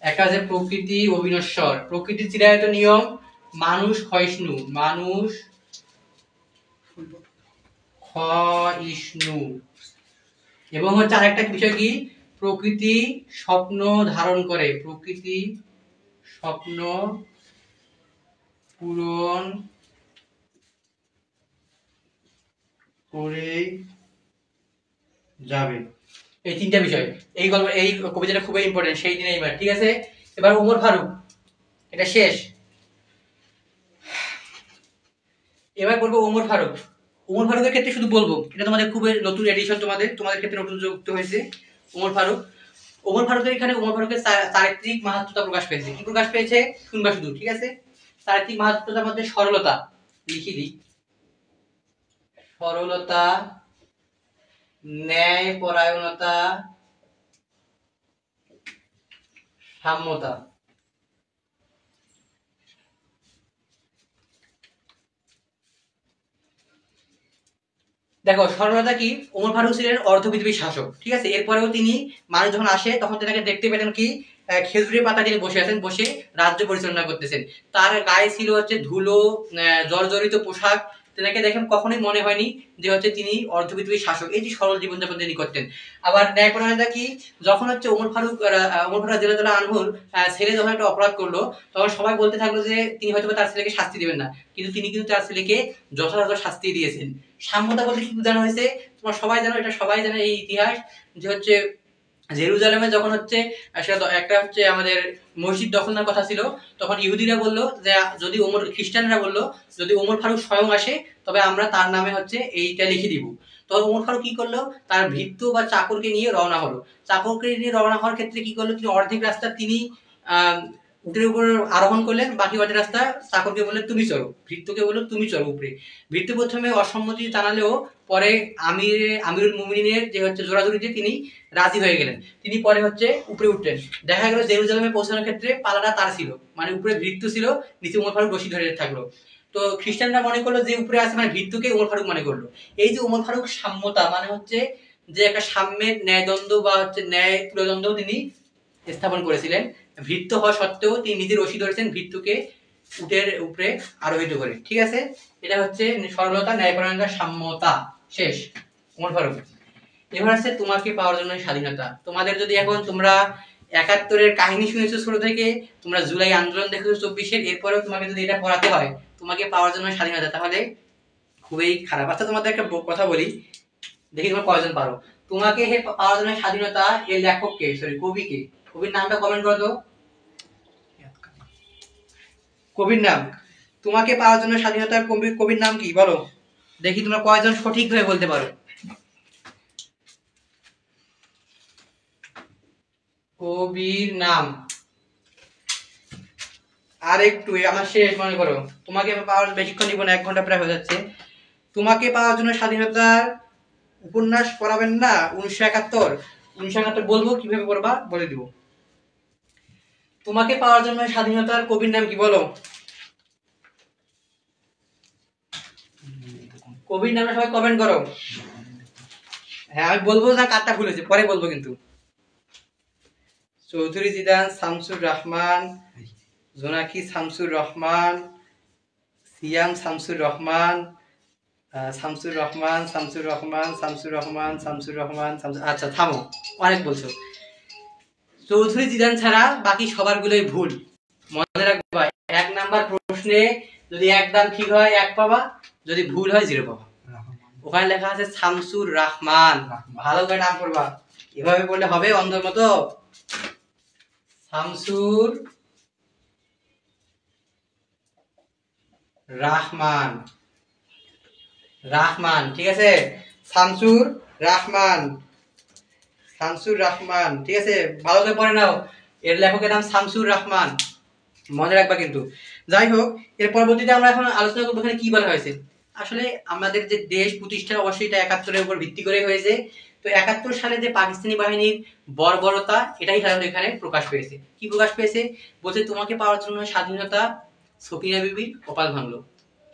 একটা আছে প্রকৃতি অবিনশ্বর, প্রকৃতির চিরায়ত নিয়ম, মানুষ ক্ষয়িষ্ণু, মানুষ ক্ষয়িষ্ণু, এবং হচ্ছে আরেকটা বিষয় কি প্রকৃতি স্বপ্ন ধারণ করে, প্রকৃতি স্বপ্ন পূরণ করে যাবে। এই তিনটা বিষয়, এই গল্প, এই কবিতাটা খুবই ইম্পর্টেন্ট, সেই দিনে এইবার, ঠিক আছে? এবার ওমর ফারুক, এটা শেষ। এবার বলবো ওমর ফারুক। ওমর ফারুকের ক্ষেত্রে শুধু বলবো, এটা তোমাদের খুবই নতুন এডিশন, তোমাদের ক্ষেত্রে নতুন যুক্ত হয়েছে ওমর ফারুক। ওমর ফারুকের এখানে ওমর ফারুকের চারিত্রিক মাহাত্ম্যতা প্রকাশ পেয়েছে। কি প্রকাশ পেয়েছে শুনবা শুধু, ঠিক আছে? চারিত্রিক মাহাত্ম্যতার মধ্যে সরলতা, লিখি দিই, সরলতা, ন্যায় পরায়ণতা, সাম্যতা। দেখো সরলতা কি, ওমর ফারুক ছিলেন অর্ধবিধর্মী শাসক, ঠিক আছে? এরপরেও তিনি, মানুষ যখন আসে তখন তেনাকে দেখতে পেলেন কি খেজুরের পাতা তিনি বসে আছেন, বসে রাজ্য পরিচালনা করতেছেন, তার গায়ে ছিল হচ্ছে ধুলো, জর্জরিত পোশাক, তেনাকে দেখে কখনোই মনে হয়নি যে হচ্ছে তিনি অর্ধবিধর্মী শাসক। এই যে সরল জীবনযাপন তিনি করতেন। আবার ন্যায়পরায়ণতা কি, যখন হচ্ছে ওমর ফারুক রাদিয়াল্লাহু আনহুর ছেলে যখন একটা অপরাধ করলো, তখন সবাই বলতে থাকলো যে তিনি হয়তো তার ছেলেকে শাস্তি দিবেন না, কিন্তু তিনি কিন্তু তার ছেলেকে যথাযথ শাস্তি দিয়েছেন। সাম্যতা বলতে কি বোঝানো হয়েছে, তোমরা সবাই জানো, এটা সবাই জানে এই ইতিহাস, যে হচ্ছে জেরুজালেমে যখন হচ্ছে সেটা একটা হচ্ছে আমাদের মসজিদ দখলনার কথা ছিল, তখন ইহুদিরা বলল যে যদি ওমর, খ্রিস্টানরা বলল যদি ওমর ফারুক স্বয়ং আসে তবে আমরা তার নামে হচ্ছে এইটা লিখে দিব। তখন ওমর ফারুক কি করলো, তার ভৃত্য বা চাকরকে নিয়ে রওনা হলো। চাকরকে নিয়ে রওনা হওয়ার ক্ষেত্রে কি করলো, তিনি অর্ধেক রাস্তা তিনি উটের উপর আরোহণ করলেন, বাকি অর্ধেক রাস্তা চাকরকে বললেন তুমি চলো, ভৃত্যকে বললো তুমি চলো উপরে। ভৃত্য প্রথমে অসম্মতি জানালেও পরে আমিরুল মুমিনিনের যে হচ্ছে জোরাজুরিতে তিনি রাজি হয়ে গেলেন, তিনি পরে হচ্ছে উপরে উঠলেন। দেখা গেল জেরুজালেমে পৌঁছানোর ক্ষেত্রে পালাটা তার ছিল, মানে উপরে ভৃত্য ছিল, নিচে ওমর ফারুক রশি ধরে থাকলো। তো খ্রিস্টানরা মনে করলো যে উপরে আছে মানে ভৃত্যকে ওমর ফারুক মনে করলো। এই যে ওমর ফারুক সাম্যতা মানে হচ্ছে যে একটা সাম্যের ন্যায়দ্বন্দ্ব বা হচ্ছে ন্যায় তুলদ্বন্দ্ব তিনি স্থাপন করেছিলেন। ভৃত্য হওয়া সত্ত্বেও তিনি নিজে রশি ধরেছেন ভৃত্যকে উটের উপরে আরোহিত করে, ঠিক আছে? এটা হচ্ছে সরলতা, ন্যায়পরায়ণতা, সাম্যতা। শেষ ওমর ফারুক। এবার আছে তোমাকে পাওয়ার জন্য স্বাধীনতা। তোমাদের যদি এখন তোমরা ৭১-এর কাহিনী শুনেছো ছোট থেকে, তোমরা জুলাই আন্দোলন দেখেছো ২৪-এর, এরপরেও তোমাকে যদি এটা পড়াতে হয় তোমাকে পাওয়ার জন্য স্বাধীনতা, তাহলে খুবই খারাপ। আচ্ছা তোমাদের একটা কথা বলি, দেখি তোমরা কয়জন পারো। তোমাকে হে পাওয়ার জন্য স্বাধীনতা এর লেখক কে, সরি কবি কে? কবির নামটা কমেন্ট করো তো, কবির নাম। তোমাকে পাওয়ার জন্য স্বাধীনতার কবির নাম কি বলো দেখি, তোমরা কয়জন সঠিক ভাবে বলতে পারো। কবির নাম আর একটু, আমার শেষ মনে করো, তোমাকে পাওয়ার বেশিক্ষণ নিব না, ১ ঘন্টা প্রায় হয়ে যাচ্ছে। তোমাকে পাওয়ার জন্য স্বাধীনতার উপন্যাস পড়াবেন না 1971? 1971 বলবো, কিভাবে পড়বা বলে দিব। তোমাকে পাওয়ার জন্য স্বাধীনতার কবির নাম কি বলো? কবির নামটা সবাই কমেন্ট করো। হ্যাঁ আমি বলবো না কারটা ভুল হয়েছে, পরে বলবো কিন্তু। চৌধুরী জিদান, শামসুর রহমান, জোনাকি শামসুর রহমান, সিয়াম শামসুর রহমান, শামসুর রহমান, শামসুর রহমান, শামসুর রহমান, শামসুর রহমান, আচ্ছা থামো, অনেক বলছো। চৌধুরী জিদান ছাড়া বাকি সবার গুলোই ভুল। মনে রাখবা, 1 নাম্বার প্রশ্নে যদি একদম ঠিক হয় 1 পাবা, যদি ভুল হয় 0 পাবা। ওখানে লেখা আছে শামসুর রহমান, ভালো করে নাম পড়বা, এভাবে পড়লে হবে অন্ধের মতো। শামসুর রহমান, রহমান, ঠিক আছে, শামসুর রহমান, শামসুর রহমান, ঠিক আছে, ভালো করে পড়ে নাও। এর লেখকের নাম শামসুর রহমান, মনে রাখবা কিন্তু। যাই হোক, এর পরবর্তীতে আমরা এখন আলোচনা করবো এখানে কি বলা হয়েছে। আসলে আমাদের যে দেশ প্রতিষ্ঠা অবশ্যই এটা 71-এর উপর ভিত্তি করে হয়েছে। তো 71 সালে যে পাকিস্তানি বাহিনীর বর্বরতা, এটাই সাধারণত এখানে প্রকাশ পেয়েছে। কি প্রকাশ পেয়েছে বলছে, তোমাকে পাওয়ার জন্য স্বাধীনতা সকিনা বিবির কপাল ভাঙলো,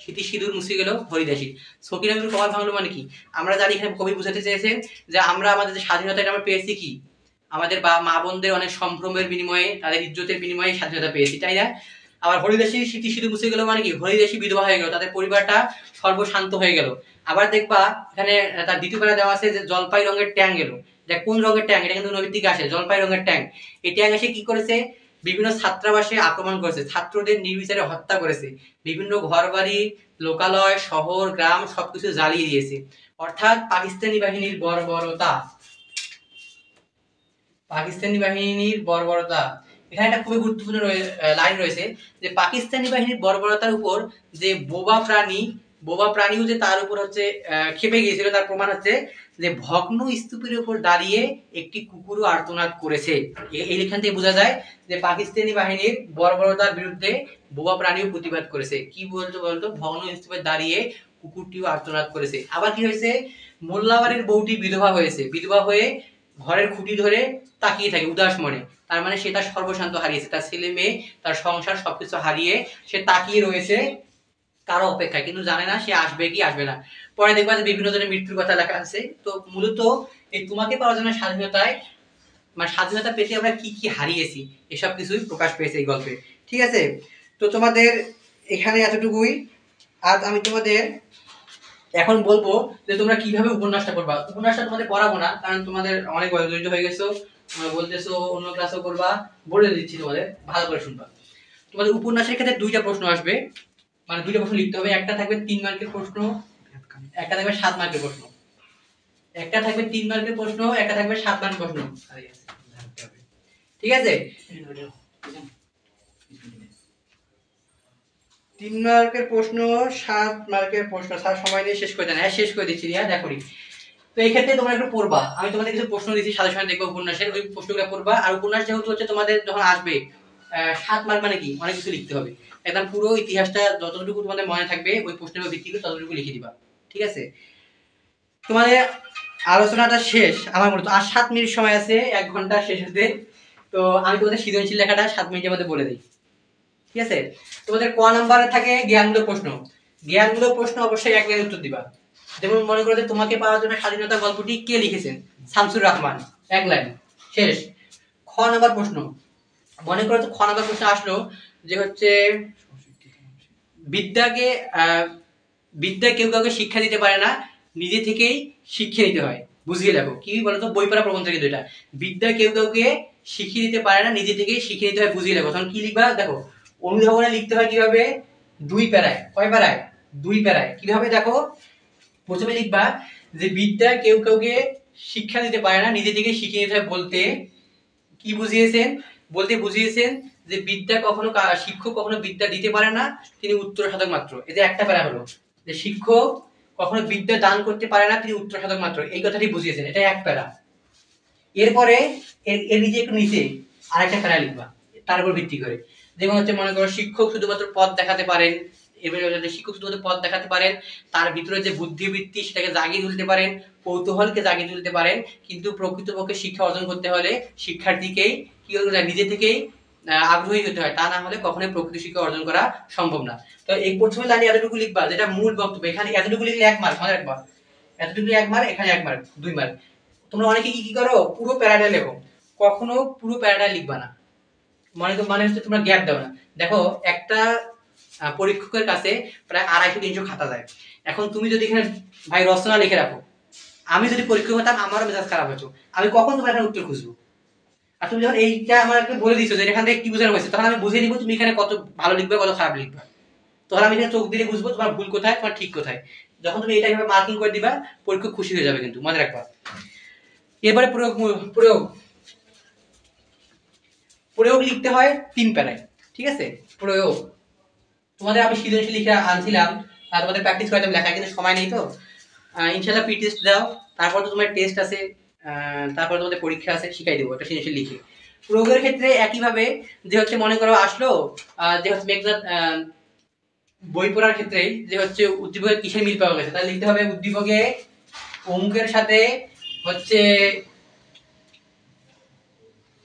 স্মৃতি সিঁদুর মুছে গেল হরিদাসী। সকিনা বিবির কপাল ভাঙলো মানে কি? আমরা জানি এখানে কবি বুঝাতে চেয়েছেন যে আমরা আমাদের যে স্বাধীনতা এটা আমরা পেয়েছি কি, আমাদের মা বোনদের অনেক সম্ভ্রমের বিনিময়ে, তাদের ইজ্জতের বিনিময়ে স্বাধীনতা পেয়েছি, তাই না? আবার হরিদাসী স্মৃতি সিঁদুর মুছে গেল মানে কি, হরিদাসী বিধবা হয়ে গেল, তাদের পরিবারটা সর্বশান্ত হয়ে গেল। আবার দেখবা এখানে তার দ্বিতীয় পারা দেওয়া আছে যে জলপাই রঙের ট্যাং এলো। এটা কোন রঙের ট্যাং? এটা কিন্তু নদীর দিকে আসে, জলপাই রঙের ট্যাং। এই ট্যাং এসে কি করেছে, বিভিন্ন ছাত্রাবাসে আক্রমণ করেছে, ছাত্রদের নির্বিচারে হত্যা করেছে, বিভিন্ন ঘর বাড়ি, লোকালয়, শহর, গ্রাম সবকিছু জ্বালিয়ে দিয়েছে। অর্থাৎ পাকিস্তানি বাহিনীর বর্বরতা, পাকিস্তানি বাহিনীর বর্বরতা। এখানে একটা খুবই গুরুত্বপূর্ণ লাইন রয়েছে যে পাকিস্তানি বাহিনীর বর্বরতার উপর যে বোবা প্রাণীও যে তার উপর হচ্ছে ক্ষেপে গিয়েছিল, তার প্রমাণ হচ্ছে যে ভগ্ন স্তূপের উপর দাঁড়িয়ে একটি কুকুরও আর্তনাদ করেছে। এইখান থেকে বোঝা যায় যে পাকিস্তানি বাহিনীর বর্বরতার বিরুদ্ধে বোবা প্রাণীও প্রতিবাদ করেছে। কি বলতো, ভগ্ন স্তূপে দাঁড়িয়ে কুকুরটিও আর্তনাদ করেছে। আবার কি হয়েছে, মোল্লাবাড়ির বউটি বিধবা হয়েছে, বিধবা হয়ে ঘরের খুঁটি ধরে তাকিয়ে থাকে উদাস মনে। তার মানে সে তার সর্বশান্ত হারিয়েছে, তার ছেলে মেয়ে, তার সংসার সবকিছু হারিয়ে সে তাকিয়ে রয়েছে কারো অপেক্ষায়, কিন্তু জানে না সে আসবে কি আসবে না। পরে দেখবা যে বিভিন্ন জনের মৃত্যুর কথা লেখা আছে। তো মূলত এই তোমাকে পাওয়ার জন্য স্বাধীনতায়, মানে স্বাধীনতা পেতে আমরা কি কি হারিয়েছি, এসব কিছুই প্রকাশ পেয়েছে এই গল্পে। ঠিক আছে, তো তোমাদের এখানে এতটুকুই। আজ আমি তোমাদের এখন বলবো যে তোমরা কিভাবে উপন্যাসটা করবা। উপন্যাসটা তোমাদের পড়াবো না, কারণ তোমাদের অনেক বয়োজ্যেষ্ঠ হয়ে গেছো, তোমরা বলতেছো অন্য ক্লাসও করবা, বলে দিচ্ছি তোমাদের ভালো করে শুনবা। তোমাদের উপন্যাসের ক্ষেত্রে 2টা প্রশ্ন আসবে, মানে 2টা প্রশ্ন লিখতে হবে। একটা থাকবে 3 মার্কের প্রশ্ন, একটা থাকবে 7 মার্কের প্রশ্ন। একটা থাকবে 3 মার্কের প্রশ্ন, একটা থাকবে 7 মার্কের প্রশ্ন। ঠিক আছে, 3 মার্কের প্রশ্ন, 7 মার্কের প্রশ্ন। স্যার সময় নিয়ে শেষ করে দেন। হ্যাঁ শেষ করে দিচ্ছি, দেখো। তো এই ক্ষেত্রে তোমরা একটু পড়বা, আমি তোমাদের কিছু প্রশ্ন দিচ্ছি সাজেশন দেখবো উপন্যাসের, ওই প্রশ্নগুলো পড়বা। আর উপন্যাস যেহেতু হচ্ছে তোমাদের যখন আসবে 7 মার্ক মানে কি, অনেক কিছু লিখতে হবে। একদম পুরো ইতিহাসটা যতটুকু তোমাদের মনে থাকবে ওই প্রশ্নের ভিত্তি করে ততটুকু লিখে দিবা। ঠিক আছে, তোমাদের আলোচনাটা শেষ আমার মনে তো আর 7 মিনিট সময় আছে, 1 ঘন্টা শেষ হতে। তো আমি তোমাদের সৃজনশীল লেখাটা 7 মিনিটের মধ্যে বলে দিই। ঠিক আছে, তোমাদের ক নাম্বারে থাকে জ্ঞানমূলক প্রশ্ন। জ্ঞানমূলক প্রশ্ন অবশ্যই 1 লাইনে উত্তর দিবা। যেমন মনে করো যে তোমাকে পাওয়ার জন্য স্বাধীনতা গল্পটি কে লিখেছেন, শামসুর রহমান, 1 লাইন, শেষ। খ নাম্বার প্রশ্ন, মনে করো তো খ নাম্বার প্রশ্ন আসলো যে হচ্ছে বিদ্যাকে বিদ্যা কেউ কাউকে শিক্ষা দিতে পারে না, নিজে থেকেই শিক্ষা নিতে হয়, বুঝিয়ে লেখো। কি বলতো, বই পড়া প্রবন্ধ থেকে দুইটা, বিদ্যা কেউ কাউকে শিখিয়ে দিতে পারে না, নিজে থেকেই শিখে নিতে হয়, বুঝিয়ে লেখো। তখন কি লিখবা দেখো, অনুধাবনে লিখতে হয় কিভাবে, 2 প্যারায়। কয় প্যারায়? 2 প্যারায়। কিভাবে দেখো, প্রথমে লিখবা যে বিদ্যা কেউ কাউকে শিক্ষা দিতে পারে না, নিজে থেকে শিখে নিতে হয় বলতে কি বুঝিয়েছেন, বলতে বুঝিয়েছেন যে বিদ্যা কখনো শিক্ষক কখনো বিদ্যা দিতে পারে না, তিনি উত্তর সাধক মাত্র। এই যে একটা প্যারা হলো যে শিক্ষক কখনো বিদ্যা দান করতে পারে না, তিনি উত্তর সাধক মাত্র, এই কথাটি বুঝিয়েছেন, এটা এক প্যারা। এরপরে এর নিচে একটু নিচে আরেকটা প্যারা লিখবা তার উপর ভিত্তি করে। যেমন হচ্ছে মনে করো শিক্ষক শুধুমাত্র পথ দেখাতে পারেন, এবারে যাতে শিক্ষক তোমাদের পথ দেখাতে পারেন, তার ভিতরে যে বুদ্ধিবৃত্তি সেটাকে জাগিয়ে তুলতে পারেন, কৌতূহলকে জাগিয়ে তুলতে পারেন। কিন্তু প্রকৃতপক্ষে শিক্ষা অর্জন করতে হলে শিক্ষার্থীকেই কি করতে হয়, নিজে থেকেই আগ্রহী হতে হয়, তা না হলে কখনোই প্রকৃত শিক্ষা অর্জন করা সম্ভব না। তো এই প্রথমে লাইনে এতটুকু লিখবা, যেটা মূল বক্তব্য। এখানে এতটুকু লিখলে 1 মার্ক, মনে রাখবা, এতটুকু 1 মার্ক, এখানে 1 মার্ক, 2 মার্ক। তোমরা অনেকে কি করো, পুরো প্যারাটা লেখো, কখনো পুরো প্যারাটা লিখবা না, মানে হচ্ছে তোমরা গ্যাপ দাও না। দেখো একটা পরীক্ষকের কাছে প্রায় 250-300 খাতা যায়। এখন তুমি যদি এখানে ভাই রচনা লিখে রাখো, আমি যদি পরীক্ষক হতাম আমারও মেজাজ খারাপ হতো, আমি কখন তোমার এখানে উত্তর খুঁজবো? আর তুমি যখন এইটা আমাকে বলে দিছো যে এখান থেকে কি বোঝানো হয়েছে, তখন আমি বুঝে নিব তুমি এখানে কত ভালো লিখবে কত খারাপ লিখবে। তখন আমি এখানে চোখ দিয়ে বুঝবো তোমার ভুল কোথায় তোমার ঠিক কোথায়। যখন তুমি এটা এভাবে মার্কিং করে দিবা, পরীক্ষক খুশি হয়ে যাবে, কিন্তু মনে রাখবা। এবারে প্রয়োগ প্রয়োগ প্রয়োগ লিখতে হয় 3 প্যারায়, ঠিক আছে? প্রয়োগ তোমাদের আমি সৃজনশীল লিখে আনছিলাম, আর তোমাদের প্র্যাকটিস করাতাম লেখা, কিন্তু সময় নেই। তো ইনশাআল্লাহ প্রি টেস্ট দাও, তারপর তো তোমার টেস্ট আছে, তারপর তোমাদের পরীক্ষা আছে, শিখাই দেবো একটা সৃজনশীল লিখে। প্রয়োগের ক্ষেত্রে একইভাবে, যে হচ্ছে মনে করো আসলো যে হচ্ছে মেঘনাথ বই পড়ার ক্ষেত্রে যে হচ্ছে উদ্দীপকের কিসের মিল পাওয়া গেছে, তাহলে লিখতে হবে উদ্দীপকে অমুকের সাথে হচ্ছে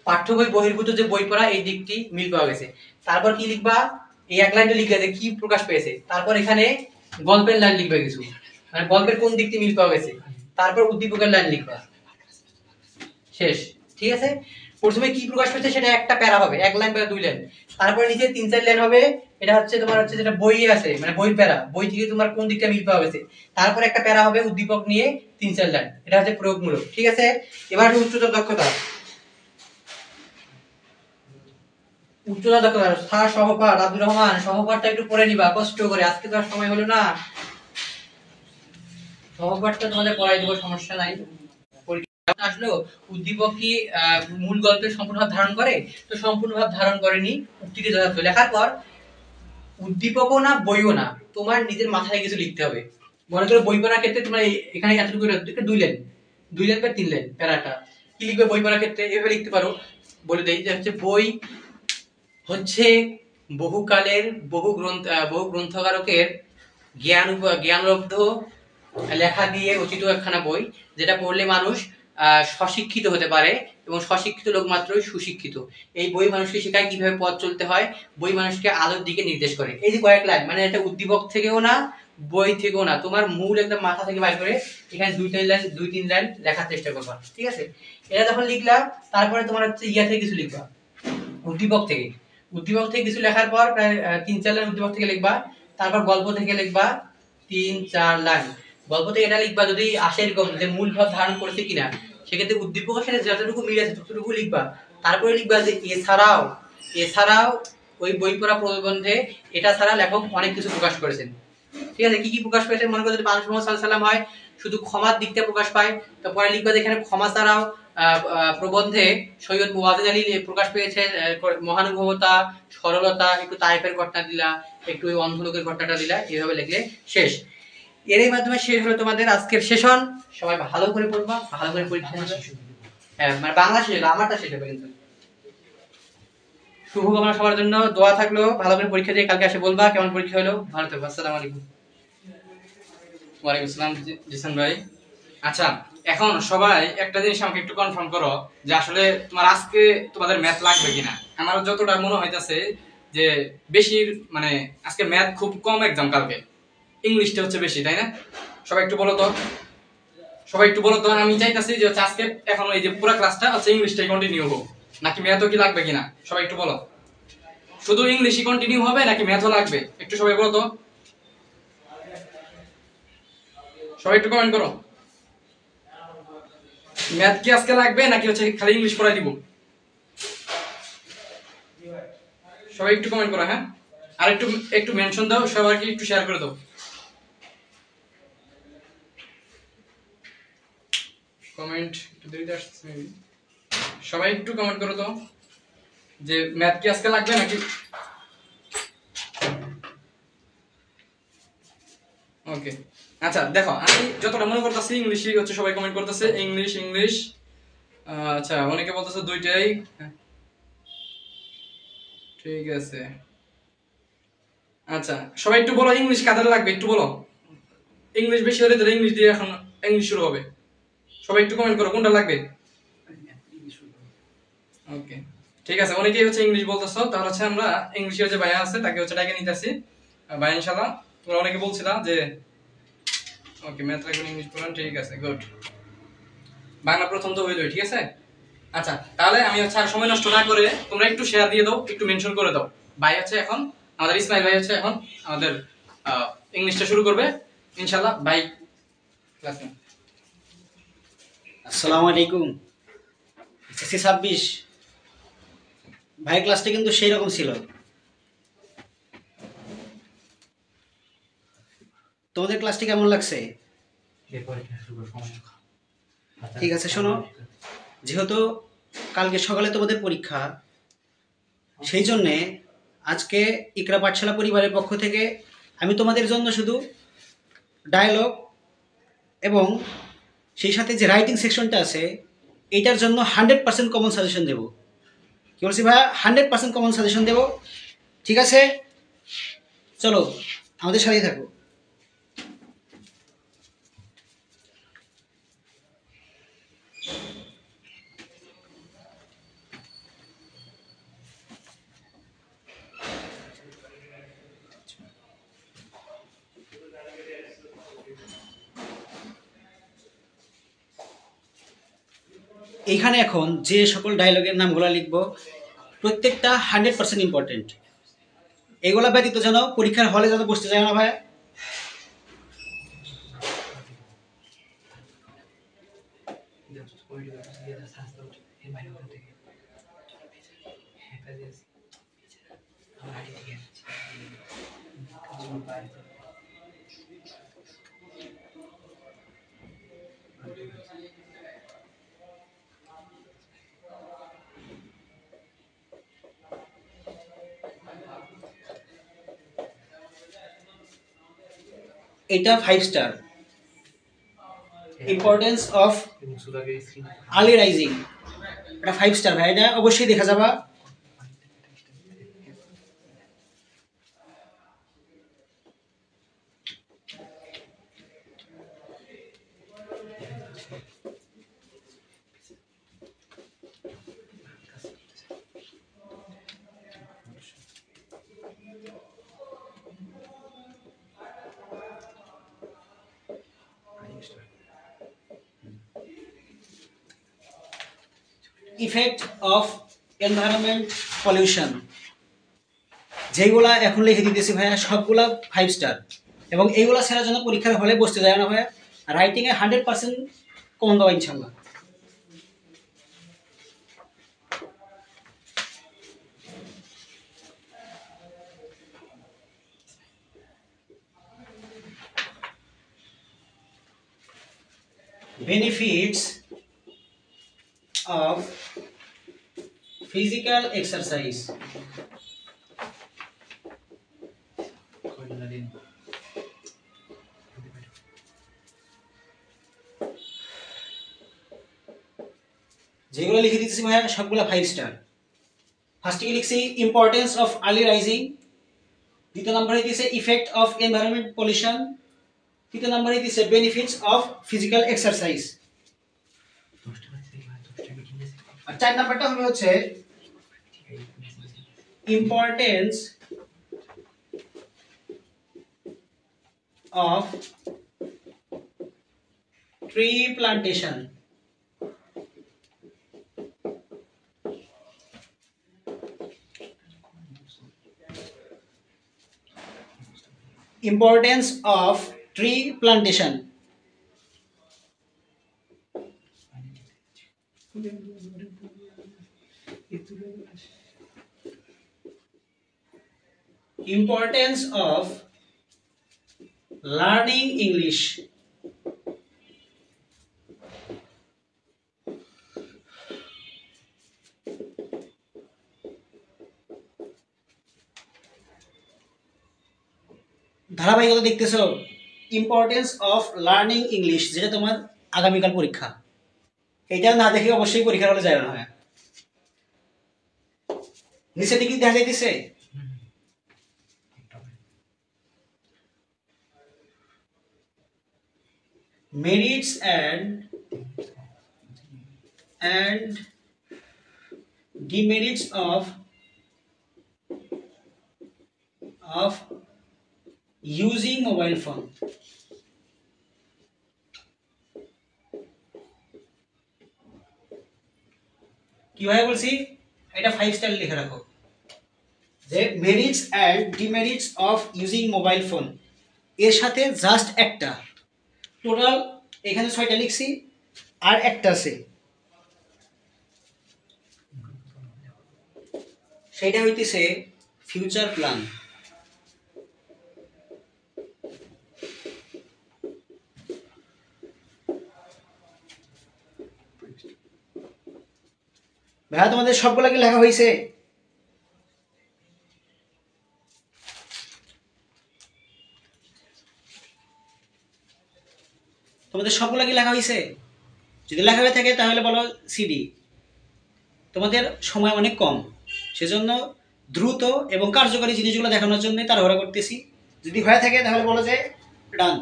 পাঠ্য বই বহির্ভূত যে বই পড়া এই দিকটি মিল পাওয়া গেছে। তারপর কি লিখবা, এই 1 লাইনটা লিখবে যে কি প্রকাশ পেয়েছে। তারপর এখানে গল্পের লাইন লিখবে কিছু, মানে গল্পের কোন দিকটি মিল পাওয়া গেছে। তারপর উদ্দীপকের লাইন লিখবা, শেষ। ঠিক আছে? প্রথমে কি প্রকাশ পেয়েছে সেটা একটা প্যারা হবে, 1 লাইন বা 2 লাইন। তারপরে নিচে 3-4 লাইন হবে, এটা হচ্ছে তোমার হচ্ছে যেটা বইয়ে আছে, মানে বইয়ের প্যারা, বই থেকে তোমার কোন দিকটা মিল পাওয়া গেছে। তারপর একটা প্যারা হবে উদ্দীপক নিয়ে 3-4 লাইন, এটা হচ্ছে প্রয়োগমূলক। ঠিক আছে? এবার উচ্চতর দক্ষতা। উচ্চতা দক্ষতা স্যার সহপাঠ আব্দুর রহমান, সহপাঠটা একটু পড়ে নিবা কষ্ট করে, আজকে তো আর সময় হলো না। সহপাঠটা তোমাদের পড়াই দেবো, সমস্যা নাই। আসলো উদ্দীপক কি মূল গল্পের সম্পূর্ণ ধারণ করে? তো সম্পূর্ণ ভাব ধারণ করেনি, উক্তিটি যথার্থ। লেখার পর উদ্দীপকও না বইও না, তোমার নিজের মাথায় কিছু লিখতে হবে। মনে করো বই পড়ার ক্ষেত্রে তোমার এখানে এতটুকু 2 লাইন, 2 লাইন বা 3 লাইন প্যারাটা কি লিখবে বই পড়ার ক্ষেত্রে, এভাবে লিখতে পারো। বলে দেই যে হচ্ছে বই হচ্ছে বহুকালের বহু গ্রন্থকারকের জ্ঞানলব্ধ লেখা দিয়ে রচিত একখানা বই, যেটা পড়লে মানুষ স্বশিক্ষিত হতে পারে, এবং স্বশিক্ষিত লোক মাত্রই সুশিক্ষিত। এই বই মানুষকে শেখায় কিভাবে পথ চলতে হয়, বই মানুষকে আলোর দিকে নির্দেশ করে। এই যে কয়েক লাইন, মানে এটা উদ্দীপক থেকেও না বই থেকেও না, তোমার মূল একদম মাথা থেকে বাইর করে এখানে 2-3 লাইন লেখার চেষ্টা করবা। ঠিক আছে? এটা যখন লিখলা, তারপরে তোমার হচ্ছে ইয়া থেকে কিছু লিখবা, উদ্দীপক থেকে কিছু লেখার পর প্রায় 3-4 লাইন উদ্দীপক থেকে লিখবা। তারপর গল্প থেকে লিখবা 3-4 লাইন। গল্প থেকে এটা লিখবা যদি আসে এরকম যে মূল ভাব ধারণ করেছে কিনা, সেক্ষেত্রে উদ্দীপকের সাথে যতটুকু মিল আছে ততটুকু লিখবা। তারপরে লিখবা যে এছাড়াও ওই বই পড়া প্রবন্ধে এটা ছাড়া লেখক অনেক কিছু প্রকাশ করেছেন। ঠিক আছে? কি কি প্রকাশ পেয়েছেন, মনে করো যদি মানুষ মোহাম্মদ সাল্লাল্লাহু আলাইহি ওয়াসাল্লাম হয়, শুধু ক্ষমার দিকটা প্রকাশ পায়, তো পরে লিখবা যে এখানে ক্ষমা ছাড়াও প্রবন্ধে সৈয়দ মুওয়াজ্জেজ আলী প্রকাশ পেয়েছে মহানুভবতা, সরলতা, একটু তায়েফের ঘটনা দিলা, একটু ওই অন্ধ লোকের ঘটনাটা দিলা, এইভাবে লিখলে শেষ। এরই মাধ্যমে শেষ হলো তোমাদের আজকের সেশন। সবাই ভালো করে পড়বা, ভালো করে পরীক্ষা দেবে। হ্যাঁ, মানে বাংলা শেষ হলো, আমারটা শেষ হবে কিন্তু। শুভকামনা সবার জন্য, দোয়া থাকলো, ভালো করে পরীক্ষা দিয়ে কালকে এসে বলবা কেমন পরীক্ষা হলো। ভালো থাকো, আসসালামু আলাইকুম।
ওয়ালাইকুম আসসালাম জিসান ভাই। আচ্ছা, এখন সবাই একটা জিনিস আমাকে একটু কনফার্ম করো যে আসলে তোমার আজকে তোমাদের ম্যাথ লাগবে কিনা। আমার যতটা মনে হইতাছে যে বেশির মানে আজকে ম্যাথ খুব কম এক্সাম, কালকে ইংলিশটা হচ্ছে বেশি, তাই না? সবাই একটু বলো তো, আমি চাইতাছি যে হচ্ছে আজকে এখন এই যে পুরো ক্লাসটা হচ্ছে ইংলিশটাই কন্টিনিউ হোক, নাকি ম্যাথও কি লাগবে কিনা সবাই একটু বলো। শুধু ইংলিশই কন্টিনিউ হবে নাকি ম্যাথও লাগবে, একটু সবাই বলো তো, সবাই একটু কমেন্ট করো। ম্যাথ কি আজকে লাগবে নাকি হচ্ছে খালি ইংলিশ পড়াই দিব? সবাই একটু কমেন্ট করো। হ্যাঁ, আর একটু মেনশন দাও, সবাইকে একটু শেয়ার করে দাও। কমেন্ট একটু দেরিতে আসছে, সবাই একটু কমেন্ট করো তো যে ম্যাথ কি আজকে লাগবে নাকি। ওকে, আচ্ছা দেখো আমি যতটা মনে করতেছি ইংলিশই হচ্ছে, সবাই কমেন্ট করতেছে ইংলিশ। আচ্ছা, অনেকে বলতেছে দুইটাই, ঠিক আছে। আচ্ছা, সবাই একটু বলো ইংলিশ কাদের লাগবে, একটু বলো। ইংলিশ বেশি হলে তাহলে ইংলিশ দিয়ে এখন ইংলিশ শুরু হবে। সবাই একটু কমেন্ট করো কোনটা লাগবে। ওকে, ঠিক আছে, অনেকেই হচ্ছে ইংলিশ বলতেছো, তাহলে হচ্ছে আমরা ইংলিশের যে ভাইয়া আছে তাকে হচ্ছে ডাকে নিতেছি। ভাই ইনশাআল্লাহ তোমরা অনেকে বলছিলা যে ওকে ম্যাথ লাগবে ইংলিশ পড়ান, ঠিক আছে গুড। বাংলা প্রথম তো হইলোই, ঠিক আছে। আচ্ছা, তাহলে আমি হচ্ছে আর সময় নষ্ট না করে তোমরা একটু শেয়ার দিয়ে দাও, একটু মেনশন করে দাও। ভাই হচ্ছে এখন আমাদের ইসমাইল ভাই হচ্ছে এখন আমাদের ইংলিশটা শুরু করবে ইনশাআল্লাহ। ভাই ক্লাস নেন।
আসসালামু আলাইকুম। এসএসসি 26 ভাই, ক্লাসটা কিন্তু সেই রকম ছিল। তোমাদের ক্লাসটি কেমন লাগছে? ঠিক আছে, শোনো, যেহেতু কালকে সকালে তোমাদের পরীক্ষা, সেই জন্যে আজকে ইকরা পাঠশালা পরিবারের পক্ষ থেকে আমি তোমাদের জন্য শুধু ডায়ালগ এবং সেই সাথে যে রাইটিং সেকশনটা আছে এটার জন্য 100% কমন সাজেশন দেবো। কি বলছি ভাইয়া? 100% কমন সাজেশন দেবো। ঠিক আছে, চলো আমাদের সাথেই থাকো। এইখানে এখন যে সকল ডায়লগের নামগুলো লিখবো প্রত্যেকটা 100% ইম্পর্টেন্ট। এগুলা ব্যতীত যেন পরীক্ষার হলে যেন বসতে যায় না ভাইয়া। এটা 5 star. Importance of early rising, এটা 5 স্টার ভাই, এটা অবশ্যই দেখা যাবা। ইফেক্ট অফ এনভায়রনমেন্ট পলিউশন, যেগুলা এখন লিখে দিতেছি ভাইয়া সবগুলা 5 স্টার, এবং এইগুলা ছাড়া যেন পরীক্ষার হলে বসতে যায় না ভাইয়া। রাইটিং এ 100% কমন দেওয়া ইনশাল্লাহ। benefits of physical exercise, যেগুলো লিখে দিতেছি ভাইয়া সবগুলা 5 স্টার। ফার্স্টে লিখছি ইম্পর্টেন্স অফ আর্লি রাইজিং, দ্বিতীয় নম্বরে দিয়েছে ইফেক্ট অফ এনভায়রনমেন্ট পলিউশন, তৃতীয় নম্বরে দিয়েছে বেনিফিটস অফ ফিজিক্যাল এক্সারসাইজ, আর 4 নাম্বারটা হবে হচ্ছে importance of tree plantation. Importance of tree plantation. Importance of learning English. ধারাবাহিকতা দেখতেছো, ইম্পর্টেন্স অফ লার্নিং ইংলিশ, যেটা তোমার আগামীকাল পরীক্ষা। এটা না দেখে অবশ্যই পরীক্ষার হলে যাবে না। নিচে দিকে দেখা যাইতেছে merits and demerits of using mobile phone. কিভাবে বলছি এটা 5 স্টার লিখে রাখো যে merits and demerits of using mobile phone এর সাথে জাস্ট একটা টোটাল এখানে 6টা লিখছি আর একটা আছে সেটা হইতেছে ফিউচার প্ল্যান। ভাইয়া তোমাদের সবগুলা কি লেখা হয়েছে? তোমাদের সবগুলা কি লেখা হয়েছে? যদি লেখা হয়ে থাকে তাহলে বলো সিডি। তোমাদের সময় অনেক কম, সেজন্য দ্রুত এবং কার্যকরী জিনিসগুলো দেখানোর জন্য তাড়াহুড়া করতেছি। যদি হয়ে থাকে তাহলে বলো যে ডান।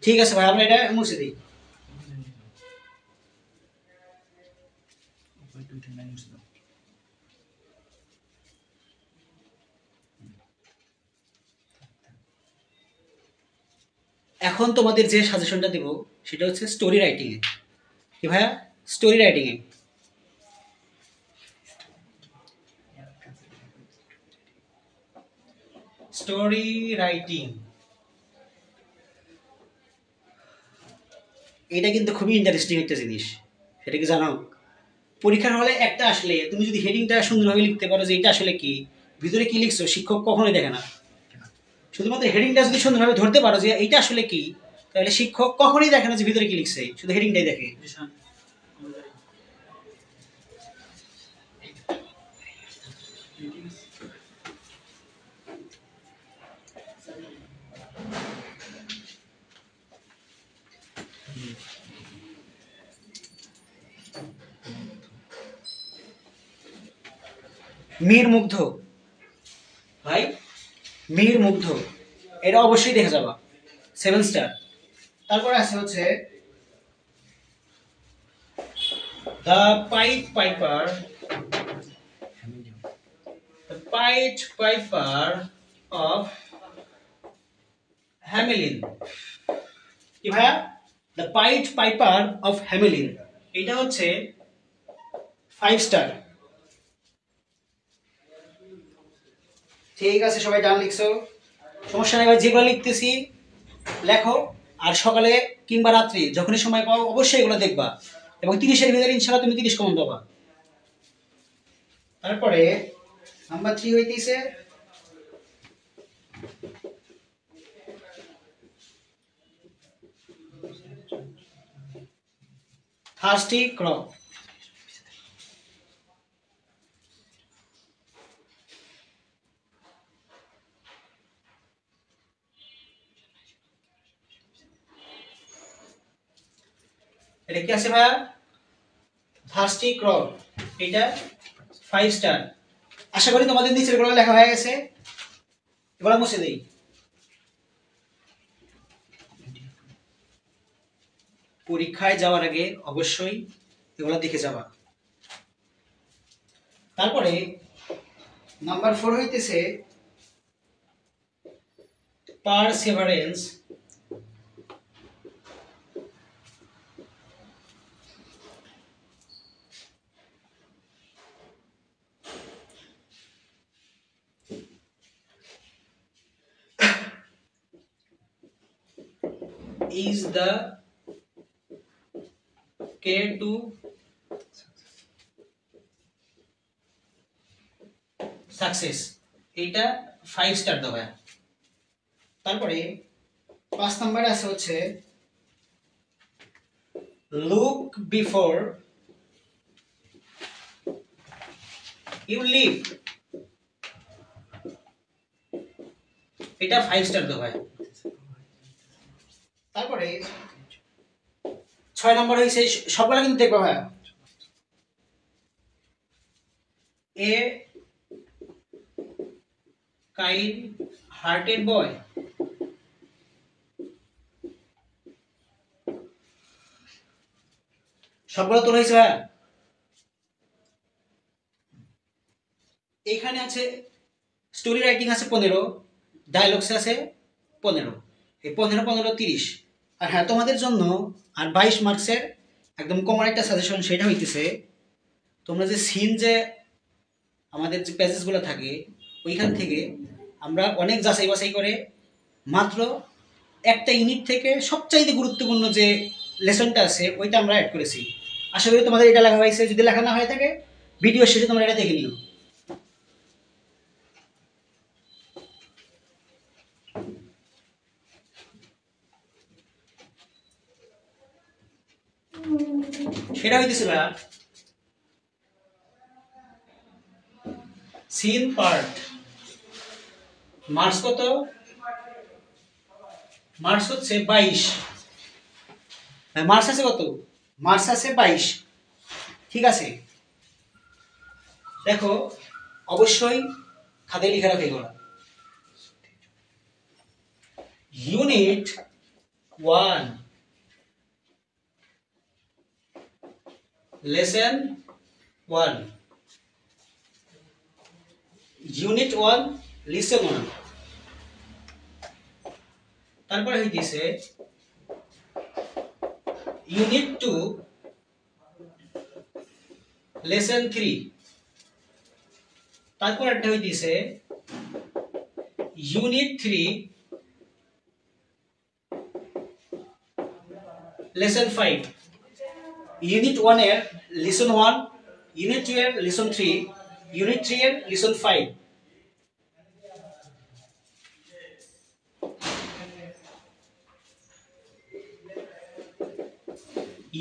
ঠিক আছে ভাই, আমরা এটা মুছে দিই। এখন তোমাদের যে সাজেশনটা দেব সেটা হচ্ছে স্টোরি রাইটিং এ। কি ভাইয়া? স্টোরি রাইটিং এ। স্টোরি রাইটিং এটা কিন্তু খুবই ইন্টারেস্টিং একটা জিনিস, সেটা কি জানো? পরীক্ষার হলে একটা আসলে তুমি যদি হেডিংটা সুন্দরভাবে লিখতে পারো যে এটা আসলে কি, ভিতরে কি লিখছো, শিক্ষক কখনোই দেখে না। শুধুমাত্র হেডিংটা যদি সুন্দরভাবে ধরতে পারো যে এইটা আসলে কি, তাহলে শিক্ষক কখনোই দেখে না যে ভিতরে কি লিখছে, শুধু হেডিংটাই দেখে। মীর মুগ্ধ ভাই, মীর মুগ্ধ এটা অবশ্যই দেখে যাবা, 7 স্টার। তারপরে আছে হচ্ছে দ্য পাইট পাইপার, অফ হ্যামেলিন। কি ভাইয়া? দ্য পাইট পাইপার অফ হ্যামেলিন এটা হচ্ছে 5 স্টার। ঠিক আছে, সবাই ডান লিখছো, সমস্যা নেই। এবার যেগুলো লিখতেছি লেখো, আর সকালে কিংবা রাত্রি যখনই সময় পাও অবশ্যই এগুলো দেখবা, এবং 30-এর ভিতরে ইনশাআল্লাহ তুমি 30 কমন পাবা। তারপরে নাম্বার 3 হইতেছে থার্স্টি ক্র। এটা কি আছে ভাইয়া? থার্স্টি ক্র, এটা 5 স্টার। আশা করি তোমাদের নিচের গুলো লেখা হয়ে গেছে, এগুলো মুছে দেই। পরীক্ষায় যাওয়ার আগে অবশ্যই এগুলো দেখে যাবা। তারপরে নাম্বার 4 হইতেছে পারসেভারেন্স is the key to success, এটা 5 স্টার দেওয়া। তারপরে 5 নম্বরে আছে হচ্ছে look before you leave, এটা 5 স্টার দেওয়া। তারপরে 6 নম্বর হইছে, সবগুলা কিন্তু দেখবা ভাই, a কাইন্ড হার্টেড বয়। সবগুলো তোলা হয়েছে ভাইয়া? এইখানে আছে স্টোরি রাইটিং আছে 15, ডায়লগস আছে 15। এই 15 15 30। আর হ্যাঁ, তোমাদের জন্য আর 22 মার্কসের একদম কমন একটা সাজেশন, সেটা হইতেছে তোমরা যে সিন, যে আমাদের যে প্যাসেজগুলো থাকে ওইখান থেকে আমরা অনেক যাচাই বাছাই করে মাত্র একটা ইউনিট থেকে সবচাইতে গুরুত্বপূর্ণ যে লেসনটা আছে ওইটা আমরা অ্যাড করেছি। আশা করি তোমাদের এটা লেখা হয়েছে। যদি লেখা না হয়ে থাকে ভিডিও শেষে তোমরা এটা দেখে নিও। সেটা হইতেছিল সিন পার্ট। মার্কস কত? মার্কস হচ্ছে 22। মার্কস আছে কত? মার্কস আছে 22। ঠিক আছে, দেখো অবশ্যই খাতায় লিখে রাখো এগুলো। Unit 1 lesson 1, unit 1 lesson 1। তারপরে হইতেছে ইউনিট 2 লেসন 3। তারপর একটা হইতেছে ইউনিট 3 লেসন 5। ইউনিট 1 এর লেসন 1, ইউনিট 2 এর লেসন 3, ইউনিট 3 এর লেসন 5।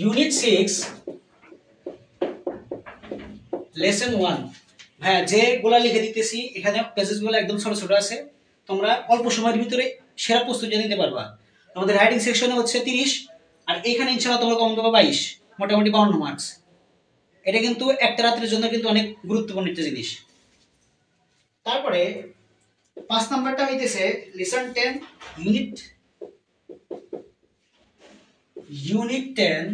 Unit 6 lesson 1। হ্যাঁ, যেগুলা লিখে দিতেছি এখানে পেজেসগুলো একদম ছোট ছোট আছে, তোমরা অল্প সময়ের ভিতরে সেরা প্রস্তুতি নিতে পারবা। আমাদের রাইটিং সেকশনে হচ্ছে 30, আর এইখানে ইনশাআল্লাহ তোমরা কম পাবা 22, মোটামুটি 52 মার্কস। এটা কিন্তু একটা রাত্রের জন্য কিন্তু অনেক গুরুত্বপূর্ণ একটা জিনিস। তারপরে 5 নাম্বারটা হইতেছে লেসন 10 ইউনিট 10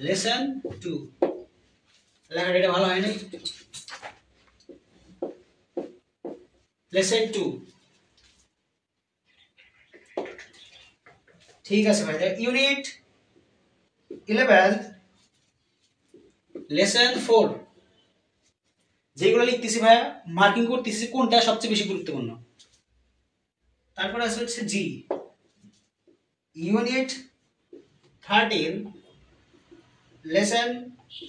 লেসন 2। লেখাটা এটা ভালো হয় নাই। লেসন 2। ঠিক আছে ভাই। Unit 11 lesson 4। যেগুলো লিখতেছি ভাইয়া মার্কিং করতেছি কোনটা সবচেয়ে বেশি গুরুত্বপূর্ণ। তারপরে আছে হচ্ছে জি, ইউনিট 13 লেসন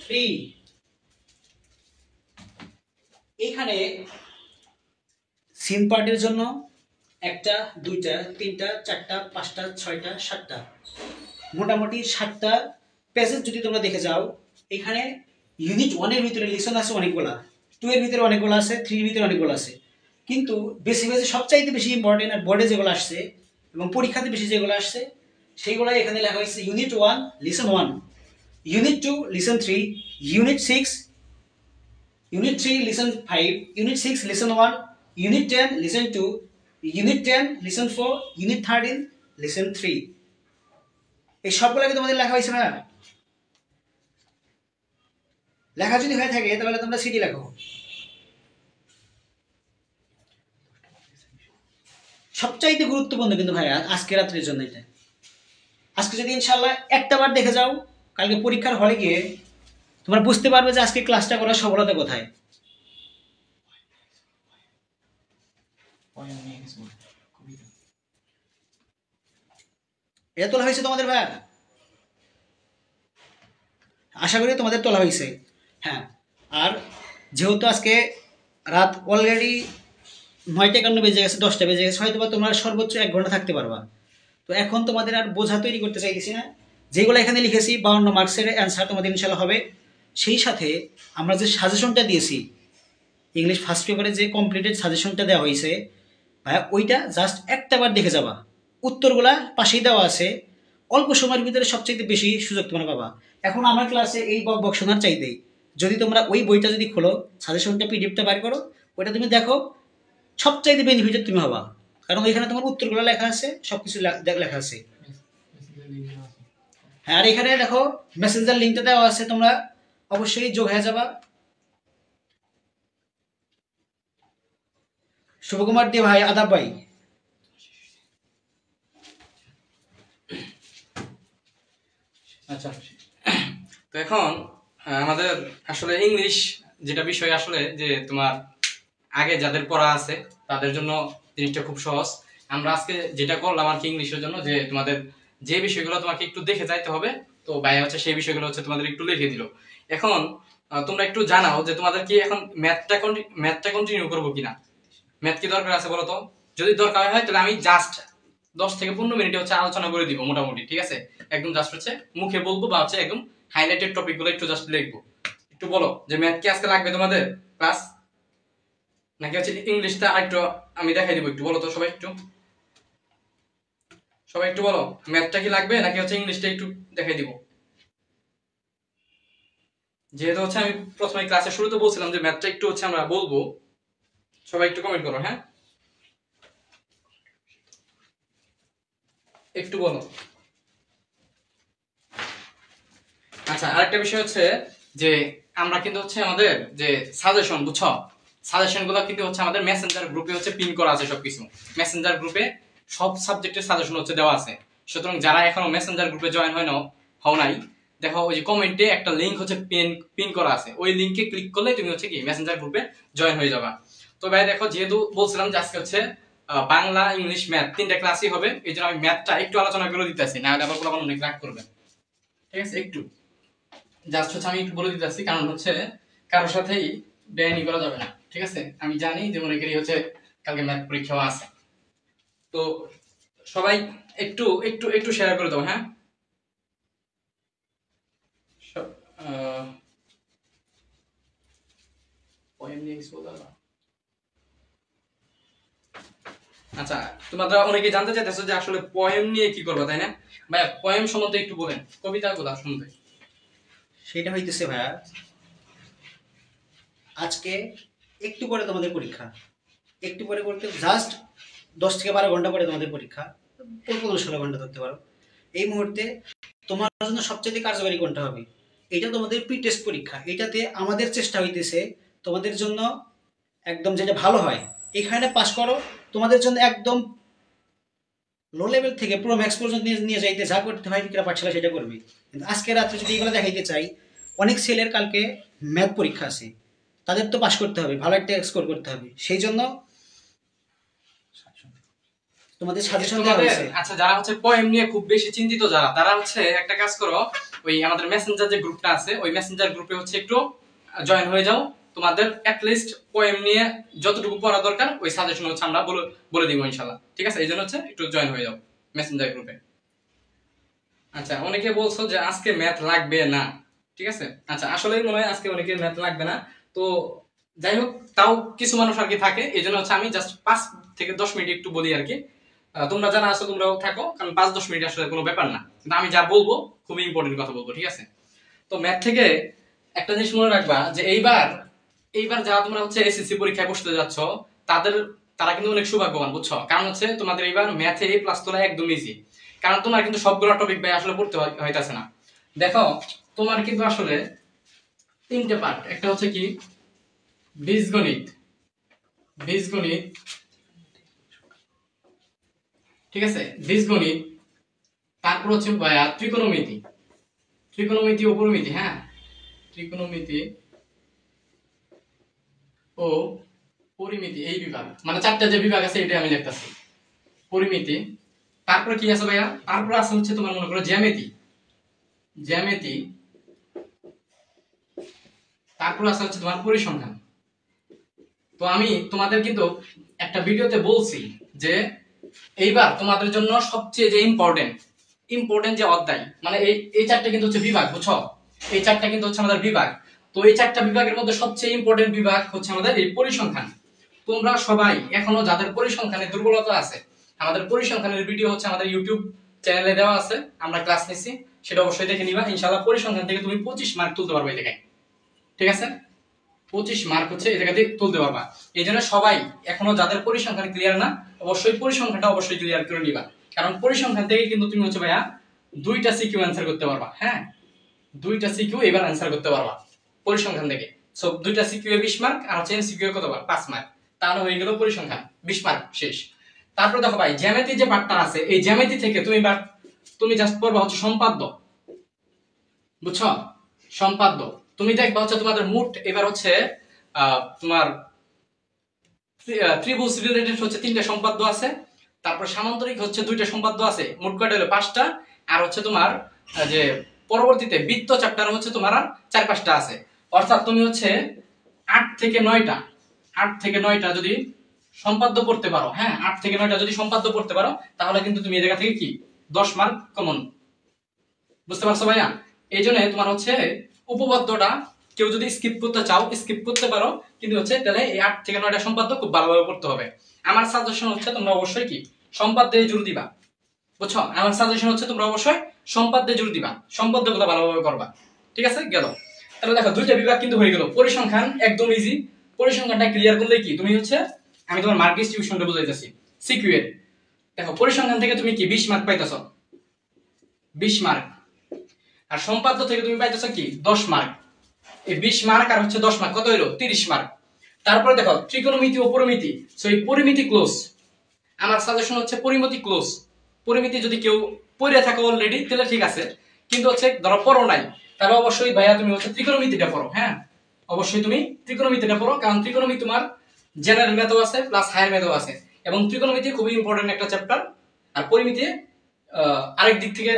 3। এইখানে সিন পার্টের জন্য 1টা 2টা 3টা 4টা 5টা 6টা 7টা, মোটামুটি 7টা পেজেস যদি তোমরা দেখে যাও। এখানে ইউনিট 1 এর ভিতরে লেসন আছে অনেকগুলা, 2 এর ভিতরে অনেকগুলো আছে, 3 এর ভিতরে অনেকগুলো আছে, কিন্তু বেশি সবচাইতে বেশি ইম্পর্টেন্ট আর বোর্ডে যেগুলো আসছে এবং পরীক্ষাতে বেশি যেগুলো আসছে সেইগুলো এখানে লেখা হয়েছে unit 1 lesson 1, unit 2 lesson 3, unit 3 lesson 5, unit 6 lesson 1, unit 10 lesson 2, unit 10 lesson 4, unit 13 lesson 3। এই সবগুলোকে তোমাদের লেখা হয়েছে না? লেখা যদি হয়ে থাকে তাহলে তোমরা সিটি লেখো। সবচাইতে গুরুত্বপূর্ণ কিন্তু ভাইয়া আজকে রাত্রের জন্য এটা। আজকে যদি ইনশাআল্লাহ একটা বার দেখে যাও, কালকে পরীক্ষার হলে গিয়ে তোমরা বুঝতে পারবে যে আজকে ক্লাসটা করার সফলতা কোথায়। এটা তোলা হয়েছে তোমাদের ভাইয়া? আশা করি তোমাদের তোলা হয়েছে। হ্যাঁ, আর যেহেতু আজকে রাত অলরেডি 9:51 বেজে গেছে, 10টা বেজে গেছে, হয়তো বা তোমরা সর্বোচ্চ 1 ঘন্টা থাকতে পারবা। তো এখন তোমাদের আর বোঝা তৈরি করতে চাইতেছি না। যেগুলো এখানে লিখেছি 52 মার্কসের অ্যান্সার তোমাদের ইনশাল্লাহ হবে। সেই সাথে আমরা যে সাজেশনটা দিয়েছি ইংলিশ ফার্স্ট পেপারে, যে কমপ্লিটেড সাজেশনটা দেওয়া হয়েছে ভাইয়া, ওইটা জাস্ট একটা বার দেখে যাবা। উত্তরগুলা পাশেই দেওয়া আছে, অল্প সময়ের ভিতরে সবচেয়ে বেশি সুযোগ তোমরা পাবা। এখন আমার ক্লাসে এই বক শোনার চাইতেই যদি তোমরা ওই বইটা যদি খোলো, সাজেশনটা পিডিএফটা বের করো, ওইটা তুমি দেখো, সবচাইতে বেনিফিটেড তুমি হবা, কারণ ওইখানে তোমার উত্তরগুলো লেখা আছে, সবকিছু লেখা আছে। হ্যাঁ, আর এখানে দেখো মেসেঞ্জার লিঙ্কটা দেওয়া আছে, তোমরা অবশ্যই যোগ হয়ে যাবা। শুভকুমার দে ভাই, আদাব ভাই।
আচ্ছা, তো এখন আমাদের আসলে ইংলিশ যেটা বিষয় আসলে যে তোমার আগে যাদের পড়া আছে তাদের জন্য জিনিসটা খুব সহজ। আমরা আজকে যেটা করলাম আর কি ইংলিশের জন্য, যে তোমাদের যে বিষয়গুলো তোমাকে একটু দেখে যাইতে হবে, তো ভাই হচ্ছে সেই বিষয়গুলো হচ্ছে তোমাদের একটু লিখে দিল। এখন তোমরা একটু জানাও যে তোমাদের কি এখন ম্যাথটা কন্টিনিউ করবো কিনা, ম্যাথ কি দরকার আছে বলো তো? যদি দরকার হয় তাহলে আমি জাস্ট 10 থেকে 15 মিনিটে হচ্ছে আলোচনা করে দিব মোটামুটি, ঠিক আছে? একদম জাস্ট হচ্ছে মুখে বলবো বা হচ্ছে একদম হাইলাইটেড টপিক গুলো একটু জাস্ট লিখবো। একটু বলো যে ম্যাথ কি আজকে লাগবে তোমাদের ক্লাস, নাকি হচ্ছে ইংলিশটা আরেকটু আমি দেখাই দিব? একটু বলো তো সবাই, একটু বলো ম্যাথটা কি লাগবে নাকি হচ্ছে ইংলিশটা একটু দেখাই দিব? যেহেতু হচ্ছে আমি প্রথমে ক্লাসের শুরুতে বলছিলাম যে ম্যাথটা একটু হচ্ছে আমরা বলবো, সবাই একটু কমেন্ট করো। হ্যাঁ, একটু বলো। আচ্ছা, আরেকটা বিষয় হচ্ছে যে আমরা কিন্তু হচ্ছে আমাদের যে সাজেশন, বুঝছো, সাজেশন গুলো কিন্তু হচ্ছে আমাদের মেসেঞ্জার গ্রুপে হচ্ছে পিন করা আছে সবকিছু। মেসেঞ্জার গ্রুপে সব সাবজেক্টের সাজেশন হচ্ছে দেওয়া আছে। সুতরাং যারা এখনো মেসেঞ্জার গ্রুপে জয়েন হও নাই, দেখো ওই যে কমেন্টে একটা লিংক হচ্ছে পিন করা আছে, ওই লিংকে ক্লিক করলে তুমি হচ্ছে কি মেসেঞ্জার গ্রুপে জয়েন হয়ে যাবা। তো ভাই দেখো, যেহেতু বলছিলাম যে আজকে হচ্ছে বাংলা, ইংলিশ, ম্যাথ 3টা ক্লাসই হবে, এই জন্য আমি ম্যাথটা একটু আলোচনা করে দিতেছি, না হলে আবার কোনো অনেক রাগ করবে, ঠিক আছে? একটু জাস্ট হচ্ছে আমি একটু বলে দিতেছি, কারণ হচ্ছে কারোর সাথেই বেআইনি করা যাবে না, ঠিক আছে? আমি জানি যে অনেকেরই হচ্ছে কালকে ম্যাথ পরীক্ষাও আছে, তো সবাই একটু একটু একটু শেয়ার করে দাও। হ্যাঁ, আচ্ছা, তোমরা অনেকে জানতে চাইতেছো যে আসলে পোয়েম নিয়ে কি করবো, তাই না? ভাইয়া পোয়েম সম্বন্ধে একটু বলেন, কবিতাগুলো সম্বন্ধে।
সেটা হইতেছে ভাইয়া, আজকে একটু পরে তোমাদের পরীক্ষা, একটু পরে বলতে জাস্ট 10 থেকে 12 ঘন্টা পরে তোমাদের পরীক্ষা, 15-16 ঘন্টা ধরতে পারো। এই মুহূর্তে তোমার জন্য সবচেয়ে কার্যকরী কোনটা হবে? এটা তোমাদের প্রি টেস্ট পরীক্ষা, এটাতে আমাদের চেষ্টা হইতেছে তোমাদের জন্য একদম যেটা ভালো হয় এখানে পাশ করো, তোমাদের জন্য একদম লো লেভেল থেকে পুরো ম্যাক্স পর্যন্ত নিয়ে যাইতে যা করতে হয় ইকরা পাঠশালা সেটা করবে। কিন্তু আজকে রাত্রে যদি এগুলো দেখাইতে চাই, অনেক ছেলের কালকে ম্যাথ পরীক্ষা আছে, তাদের তো পাশ করতে হবে, ভালো একটা স্কোর করতে হবে, সেই জন্য তোমাদের সাজেশন দেওয়া হয়েছে।
আচ্ছা, যারা হচ্ছে পোয়েম নিয়ে খুব বেশি চিন্তিত, যারা তারা হচ্ছে একটা কাজ করো, ওই আমাদের মেসেঞ্জার যে গ্রুপটা আছে ওই মেসেঞ্জার গ্রুপে হচ্ছে একটু জয়েন হয়ে যাও। তোমাদের অ্যাট লিস্ট পোয়েম নিয়ে যতটুকু পড়া দরকার ওই সাজেশন হচ্ছে আমরা বলে দিব ইনশাআল্লাহ, ঠিক আছে? এই জন্য হচ্ছে একটু জয়েন হয়ে যাও মেসেঞ্জার গ্রুপে। আচ্ছা, অনেকে বলছো যে আজকে ম্যাথ লাগবে না, ঠিক আছে? আচ্ছা, আসলেই মনে হয় আজকে অনেকের ম্যাথ লাগবে না, তো যাই হোক, তাও কিছু মানুষ আর কি থাকে, এই জন্য হচ্ছে আমি জাস্ট 5 থেকে 10 মিনিট একটু বলি আর কি। তোমরা যারা আছো তোমরাও থাকো, কারণ 5-10 মিনিট আসলে কোনো ব্যাপার না, কিন্তু আমি যা বলবো খুবই ইম্পর্টেন্ট কথা বলবো, ঠিক আছে? তো ম্যাথ থেকে একটা জিনিস মনে রাখবা, যে এইবার যারা তোমরা হচ্ছে এসএসসি পরীক্ষায় বসতে যাচ্ছ, তারা কিন্তু অনেক সৌভাগ্যবান, বুঝছো? কারণ হচ্ছে তোমাদের এইবার ম্যাথে A+ তোলা একদম ইজি, কারণ তোমার কিন্তু সবগুলো টপিক ভাই আসলে পড়তে হইতাছে না। দেখো, তোমার কিন্তু আসলে 3টে পার্ট, একটা হচ্ছে কি বীজগণিত, ঠিক আছে? বীজগণিত, তারপর হচ্ছে ভাইয়া ত্রিকোণমিতি ও পরিমিতি। হ্যাঁ, ত্রিকোণমিতি ও পরিমিতি, এই বিভাগ, মানে 4টা যে বিভাগ আছে এটা আমি লিখতেছি, পরিমিতি। তারপর কি আছে ভাইয়া? তারপর আছে হচ্ছে তোমার মনে করো জ্যামিতি, তারপর আছে হচ্ছে তোমার পরিসংখ্যান। তো আমি তোমাদের কিন্তু একটা ভিডিওতে বলছি যে এইবার তোমাদের জন্য সবচেয়ে যে ইম্পর্টেন্ট যে অধ্যায়, মানে এই 4টা কিন্তু হচ্ছে বিভাগ, বুঝছো? এই 4টা কিন্তু হচ্ছে আমাদের বিভাগ। তো এই 4টা বিভাগের মধ্যে সবচেয়ে ইম্পর্টেন্ট বিভাগ হচ্ছে আমাদের এই পরিসংখ্যান। তোমরা সবাই এখনো যাদের পরিসংখ্যানে দুর্বলতা আছে, আমাদের পরিসংখ্যানের ভিডিও হচ্ছে আমাদের ইউটিউব চ্যানেলে দেওয়া আছে, আমরা ক্লাস নিছি, সেটা অবশ্যই দেখে নিবা। ইনশাআল্লাহ পরিসংখ্যান থেকে তুমি 25 মার্ক তুলতে পারবে। দেখেন, ঠিক আছে? 25 মার্ক হচ্ছে এই জায়গাতে তুলতে পারবা। এই জন্য সবাই এখনো যাদের পরিসংখ্যান ক্লিয়ার না, অবশ্যই পরিসংখ্যানটা অবশ্যই ক্লিয়ার করে নিবা। কারণ পরিসংখ্যান থেকে কিন্তু তুমি হচ্ছে ভাইয়া 2টা সিকিউ অ্যান্সার করতে পারবা। হ্যাঁ, 2টা সিকিউ এবার অ্যান্সার করতে পারবা পরিসংখ্যান থেকে। সো 2টা সিকিউ 20 মার্ক আর হচ্ছে সিকিউ কত বার 5 মার্ক, তাহলে হয়ে গেল পরিসংখ্যান 20 মার্ক শেষ। তারপর দেখো ভাই জ্যামিতি যে পার্টটা আছে, এই জ্যামিতি থেকে তুমি জাস্ট পড়বা হচ্ছে সম্পাদ্য, বুঝছো? সম্পাদ্য তুমি দেখবা হচ্ছে তোমাদের মোট এবার হচ্ছে তোমার ত্রিভুজ রিলেটেড হচ্ছে 3টা সম্পাদ্য আছে, তারপর সামান্তরিক হচ্ছে 2টা সম্পাদ্য আছে, মোট কয়টা হলো 5টা। আর হচ্ছে তোমার যে পরবর্তীতে বৃত্ত চ্যাপ্টার হচ্ছে তোমার আর 4-5টা আছে। অর্থাৎ তুমি হচ্ছে 8 থেকে 9টা যদি সম্পাদ্য পড়তে পারো, হ্যাঁ 8 থেকে 9টা যদি সম্পাদ্য পড়তে পারো, তাহলে কিন্তু তুমি এই জায়গা থেকে কি 10 মার্ক কমন। বুঝতে পারছো ভাইয়া? এই জন্য তোমার হচ্ছে উপপাদ্যটা কেউ যদি স্কিপ করতে চাও স্কিপ করতে পারো, কিন্তু হচ্ছে তাহলে এই 8 থেকে 9টা সম্পাদ্য খুব ভালোভাবে পড়তে হবে। আমার সাজেশন হচ্ছে তোমরা অবশ্যই কি সম্পাদ্যে জোর দিবা, বুঝছো? আমার সাজেশন হচ্ছে তোমরা অবশ্যই সম্পাদ্যে জোর দিবা, সম্পাদ্যগুলো ভালোভাবে করবা। ঠিক আছে, গেল। তাহলে দেখো 2টা বিভাগ কিন্তু হয়ে গেল। পরিসংখ্যান একদম ইজি, পরিসংখ্যানটা ক্লিয়ার করলে কি তুমি হচ্ছে আমি তোমার মার্ক ডিস্ট্রিবিউশনটা বুঝাইতেছি সিকিউ এর। দেখো পরিসংখ্যান থেকে তুমি কি 20 মার্ক পাইতেছো, 20 মার্ক। আর সম্পাদ্য থেকে তুমি পাইতেছো কি 10 মার্ক। এই 20 মার্ক আর হচ্ছে 10 মার্ক কত হলো 30 মার্ক। তারপরে দেখো ত্রিকোণমিতি ও পরিমিতি, সো এই পরিমিতি ক্লোজ। আমার সাজেশন হচ্ছে পরিমিতি ক্লোজ। পরিমিতি যদি কেউ পড়ে থাকো অলরেডি তাহলে ঠিক আছে, কিন্তু হচ্ছে ধরো পড়ো নাই, তাহলে অবশ্যই ভাইয়া তুমি হচ্ছে ত্রিকোণমিতিটা পড়ো। হ্যাঁ, অবশ্যই তুমি ত্রিকোণমিতিটা পড়ো, কারণ ত্রিকোণমিতি তোমার জেনারেল ম্যাথও আছে প্লাস হায়ার ম্যাথও আছে, এবং ত্রিকোণমিতি খুবই ইম্পর্টেন্ট একটা চ্যাপ্টার। আর পরিমিতি আরেক দিক থেকে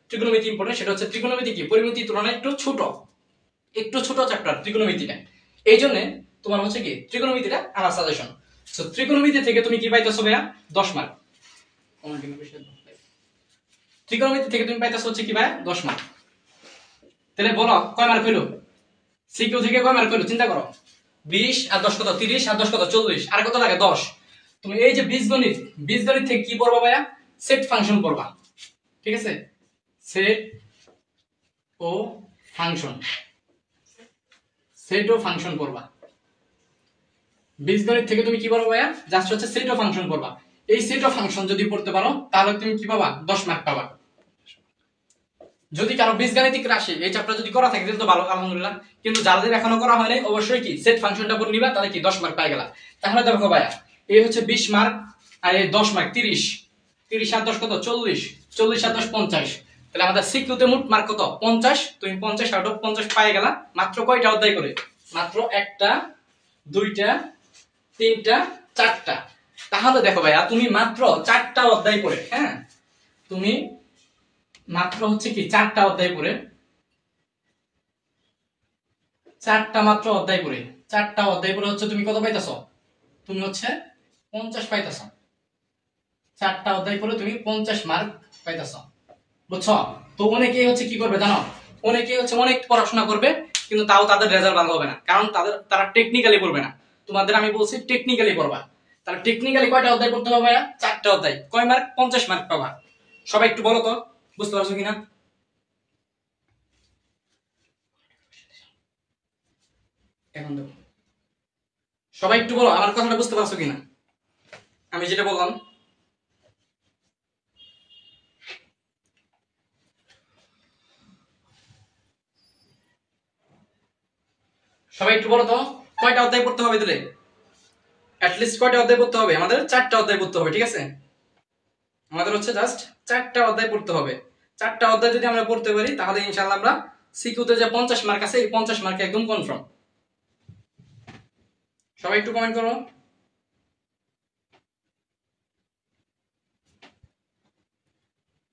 ত্রিকোণমিতি ইম্পর্টেন্ট, সেটা হচ্ছে ত্রিকোণমিতি কি পরিমিতির তুলনায় একটু ছোট চ্যাপ্টার ত্রিকোণমিতিটা। এই জন্য তোমার হচ্ছে কি ত্রিকোণমিতিটা আমার সাজেশন। সো ত্রিকোণমিতি থেকে তুমি কি পাইতেছো ভাইয়া 10 মার্ক। ত্রিকোণমিতি থেকে তুমি পাইতেছো হচ্ছে কি ভাইয়া 10 মার্ক। তাহলে বলো কয় মার্ক হইলো? সিকিউ থেকে কয় মার্ক হইলো চিন্তা করো। 20 আর 10 কত 30, আর 10 কত 40, আর কত লাগে 10। তুমি এই যে বীজগণিত থেকে কি পড়বা ভাইয়া? সেট ফাংশন পড়বা। ঠিক আছে, সেট ও ফাংশন পড়বা। বীজগণিত থেকে তুমি কি পড়বা ভাইয়া? জাস্ট হচ্ছে সেট ও ফাংশন পড়বা। এই সেট ও ফাংশন যদি পড়তে পারো তাহলে তুমি কি পাবা 10 মার্ক পাবা। যদি কারো বীজগাণিতিক রাশি এই চ্যাপ্টার যদি করা থাকে তাহলে তো ভালো, আলহামদুলিল্লাহ। কিন্তু যাদের এখনো করা হয়নি অবশ্যই কি সেট ফাংশনটা পড়ে নিবা, তাহলে কি 10 মার্ক পাই গেলা। তাহলে দেখো ভাইয়া এই হচ্ছে 20 মার্ক আর এই 10 মার্ক 30 আর 10 কত 40 আর 10 50। তাহলে আমাদের সিকিউতে মোট মার্ক কত 50। তুমি 50 আউট অফ 50 পাই গেলা। মাত্র কয়টা অধ্যায় করে? মাত্র 1টা 2টা 3টা 4টা। তাহলে দেখো ভাইয়া তুমি মাত্র 4টা অধ্যায় পড়ে, হ্যাঁ তুমি মাত্র হচ্ছে কি 4টা অধ্যায় পড়ে, 4টা মাত্র অধ্যায় পড়ে, 4টা অধ্যায় পড়ে হচ্ছে তুমি কত পাইতেছো? তুমি হচ্ছে 50 পাইতেছো। 4টা অধ্যায় পড়ে তুমি 50 মার্ক পাইতেছো, বুঝছো? তো অনেকেই হচ্ছে কি করবে জানো? অনেকেই হচ্ছে অনেক পড়াশোনা করবে কিন্তু তাও তাদের রেজাল্ট ভালো হবে না, কারণ তারা টেকনিক্যালি পড়বে না। তোমাদের আমি বলছি টেকনিক্যালি পড়বা। তাহলে টেকনিক্যালি কয়টা অধ্যায় পড়তে হবে ভাইয়া? 4টা অধ্যায়। কয় মার্ক? 50 মার্ক পাবা। সবাই একটু বলো তো, বুঝতে পারছো কিনা? এখন দেখো সবাই একটু বলো আমার কথাটা বুঝতে পারছো কিনা, আমি যেটা বললাম। সবাই একটু বলো তো কয়টা অধ্যায় পড়তে হবে তাহলে? অ্যাটলিস্ট কয়টা অধ্যায় পড়তে হবে? আমাদের 4টা অধ্যায় পড়তে হবে, ঠিক আছে? আমাদের হচ্ছে জাস্ট 4টা অধ্যায় পড়তে হবে। 4টা অধ্যায় যদি আমরা পড়তে পারি তাহলে ইনশাআল্লাহ আমরা সিকিউতে যে 50 মার্ক আছে এই 50 মার্ক একদম কনফার্ম। সবাই একটু কমেন্ট করো।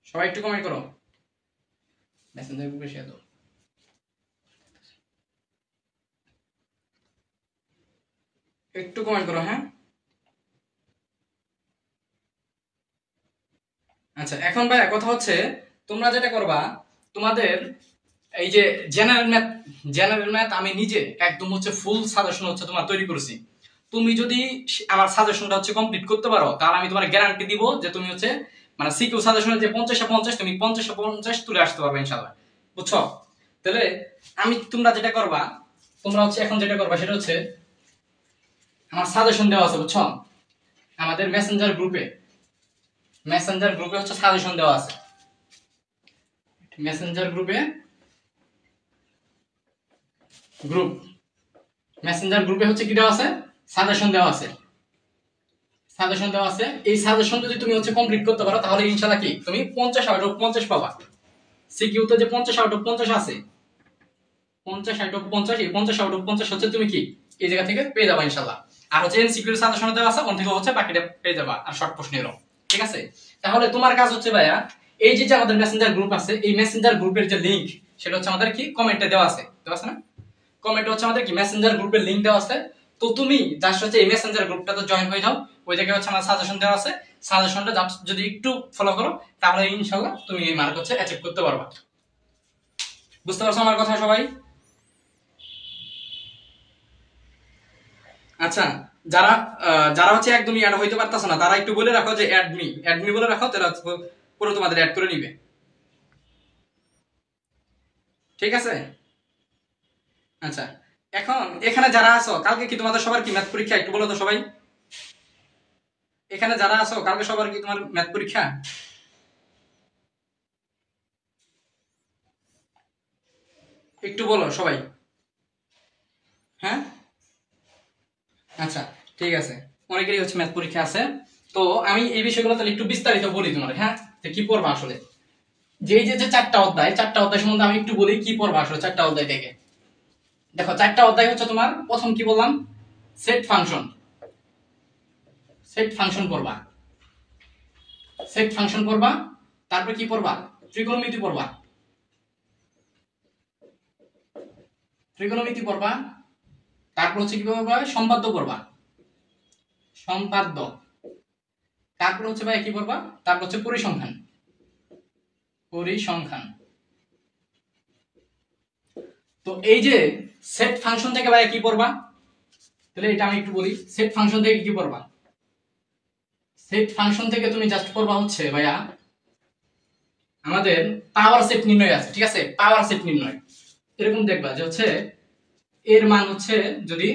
সবাই একটু কমেন্ট করো। মেসেঞ্জার গ্রুপে শেয়ার দাও। একটু কমেন্ট করো, হ্যাঁ। আচ্ছা এখন ভাই কথা হচ্ছে তোমরা যেটা করবা, তোমাদের এই যে জেনারেল ম্যাথ আমি নিজে একদম হচ্ছে ফুল সাজেশন হচ্ছে তোমার তৈরি করেছি। তুমি যদি আমার সাজেশনটা হচ্ছে কমপ্লিট করতে পারো তাহলে আমি তোমার গ্যারান্টি দিব যে তুমি হচ্ছে মানে সিকিউ সাজেশনের যে 50-50 তুমি 50-50 তুলে আসতে পারবে ইনশাআল্লাহ, বুঝছো? তাহলে তোমরা যেটা করবা তোমরা হচ্ছে এখন যেটা করবা সেটা হচ্ছে আমার সাজেশন দেওয়া আছে, বুঝছো? আমাদের মেসেঞ্জার গ্রুপে হচ্ছে সাজেশন দেওয়া আছে। মেসেঞ্জার গ্রুপে হচ্ছে কি দেওয়া আছে, সাজেশন দেওয়া আছে। এই সাজেশন যদি তুমি হচ্ছে কমপ্লিট করতে পারো তাহলে ইনশাআল্লাহ কি তুমি 50 আউট অফ 50 পাবা। সিকিউতে যে 50 আউট অফ 50 আছে, 50 আউট অফ 50, এই 50 আউট অফ 50 হচ্ছে তুমি কি এই জায়গা থেকে পেয়ে যাবা ইনশাআল্লাহ। আর হচ্ছে এমসিকিউ সাজেশন দেওয়া আছে, ওখান থেকে হচ্ছে বাকিটা পেয়ে যাবা, আর শর্ট প্রশ্নেরও। ঠিক আছে? তাহলে তোমার কাজ হচ্ছে ভাইয়া, এই যে আমাদের মেসেঞ্জার গ্রুপ আছে, এই মেসেঞ্জার গ্রুপের যে লিংক সেটা হচ্ছে আমাদের কি কমেন্টে দেওয়া আছে না? কমেন্টে হচ্ছে আমাদের কি মেসেঞ্জার গ্রুপের লিংক দেওয়া আছে। তো তুমি জাস্ট হচ্ছে এই মেসেঞ্জার গ্রুপটাতে জয়েন হয়ে যাও, ওই জায়গায় হচ্ছে আমার সাজেশন দেওয়া আছে। সাজেশনটা যদি একটু ফলো করো তাহলে ইনশাআল্লাহ তুমি এই মার্ক হচ্ছে অ্যাচিভ করতে পারবা। বুঝতে পারছো আমার কথা সবাই? আচ্ছা, যারা যারা হচ্ছে একদমই অ্যাড হইতে পারতাছ না তারা একটু বলে রাখো যে অ্যাডমি বলে রাখো, তারা পুরো তোমাদের অ্যাড করে নিবে। ঠিক আছে? আচ্ছা, এখন এখানে যারা আছো কালকে কি তোমাদের সবার কি ম্যাথ পরীক্ষা, একটু বলো তো সবাই। এখানে যারা আছো কালকে সবার কি তোমার ম্যাথ পরীক্ষা? একটু বলো সবাই। হ্যাঁ, আচ্ছা ঠিক আছে, অনেকেরই হচ্ছে ম্যাথ পরীক্ষা আছে। তো আমি এই বিষয়গুলো তাহলে একটু বিস্তারিত বলি তোমার, হ্যাঁ, যে কি পড়বা আসলে। যে চারটা অধ্যায় সম্বন্ধে আমি একটু বলি কি পড়বা আসলে চারটা অধ্যায় থেকে। দেখো, চারটা অধ্যায় হচ্ছে তোমার, প্রথম কি বললাম, সেট ফাংশন পড়বা। সেট ফাংশন পড়বা, তারপর কি পড়বা, ত্রিকোণমিতি পড়বা, তারপর হচ্ছে কি পড়বা, সম্পাদ্য পড়বা, তারপর হচ্ছে ভাই কি পড়বা, তারপর হচ্ছে পরিসংখ্যান। তো এই যে সেট ফাংশন থেকে ভাই কি পড়বা, তাহলে এটা আমি একটু বলি। সেট ফাংশন থেকে কি পড়বা, সেট ফাংশন থেকে তুমি জাস্ট পড়বা হচ্ছে ভাইয়া আমাদের পাওয়ার সেট নির্ণয় আছে। ঠিক আছে? পাওয়ার সেট নির্ণয় এরকম দেখবা যে হচ্ছে এর মান হচ্ছে যদি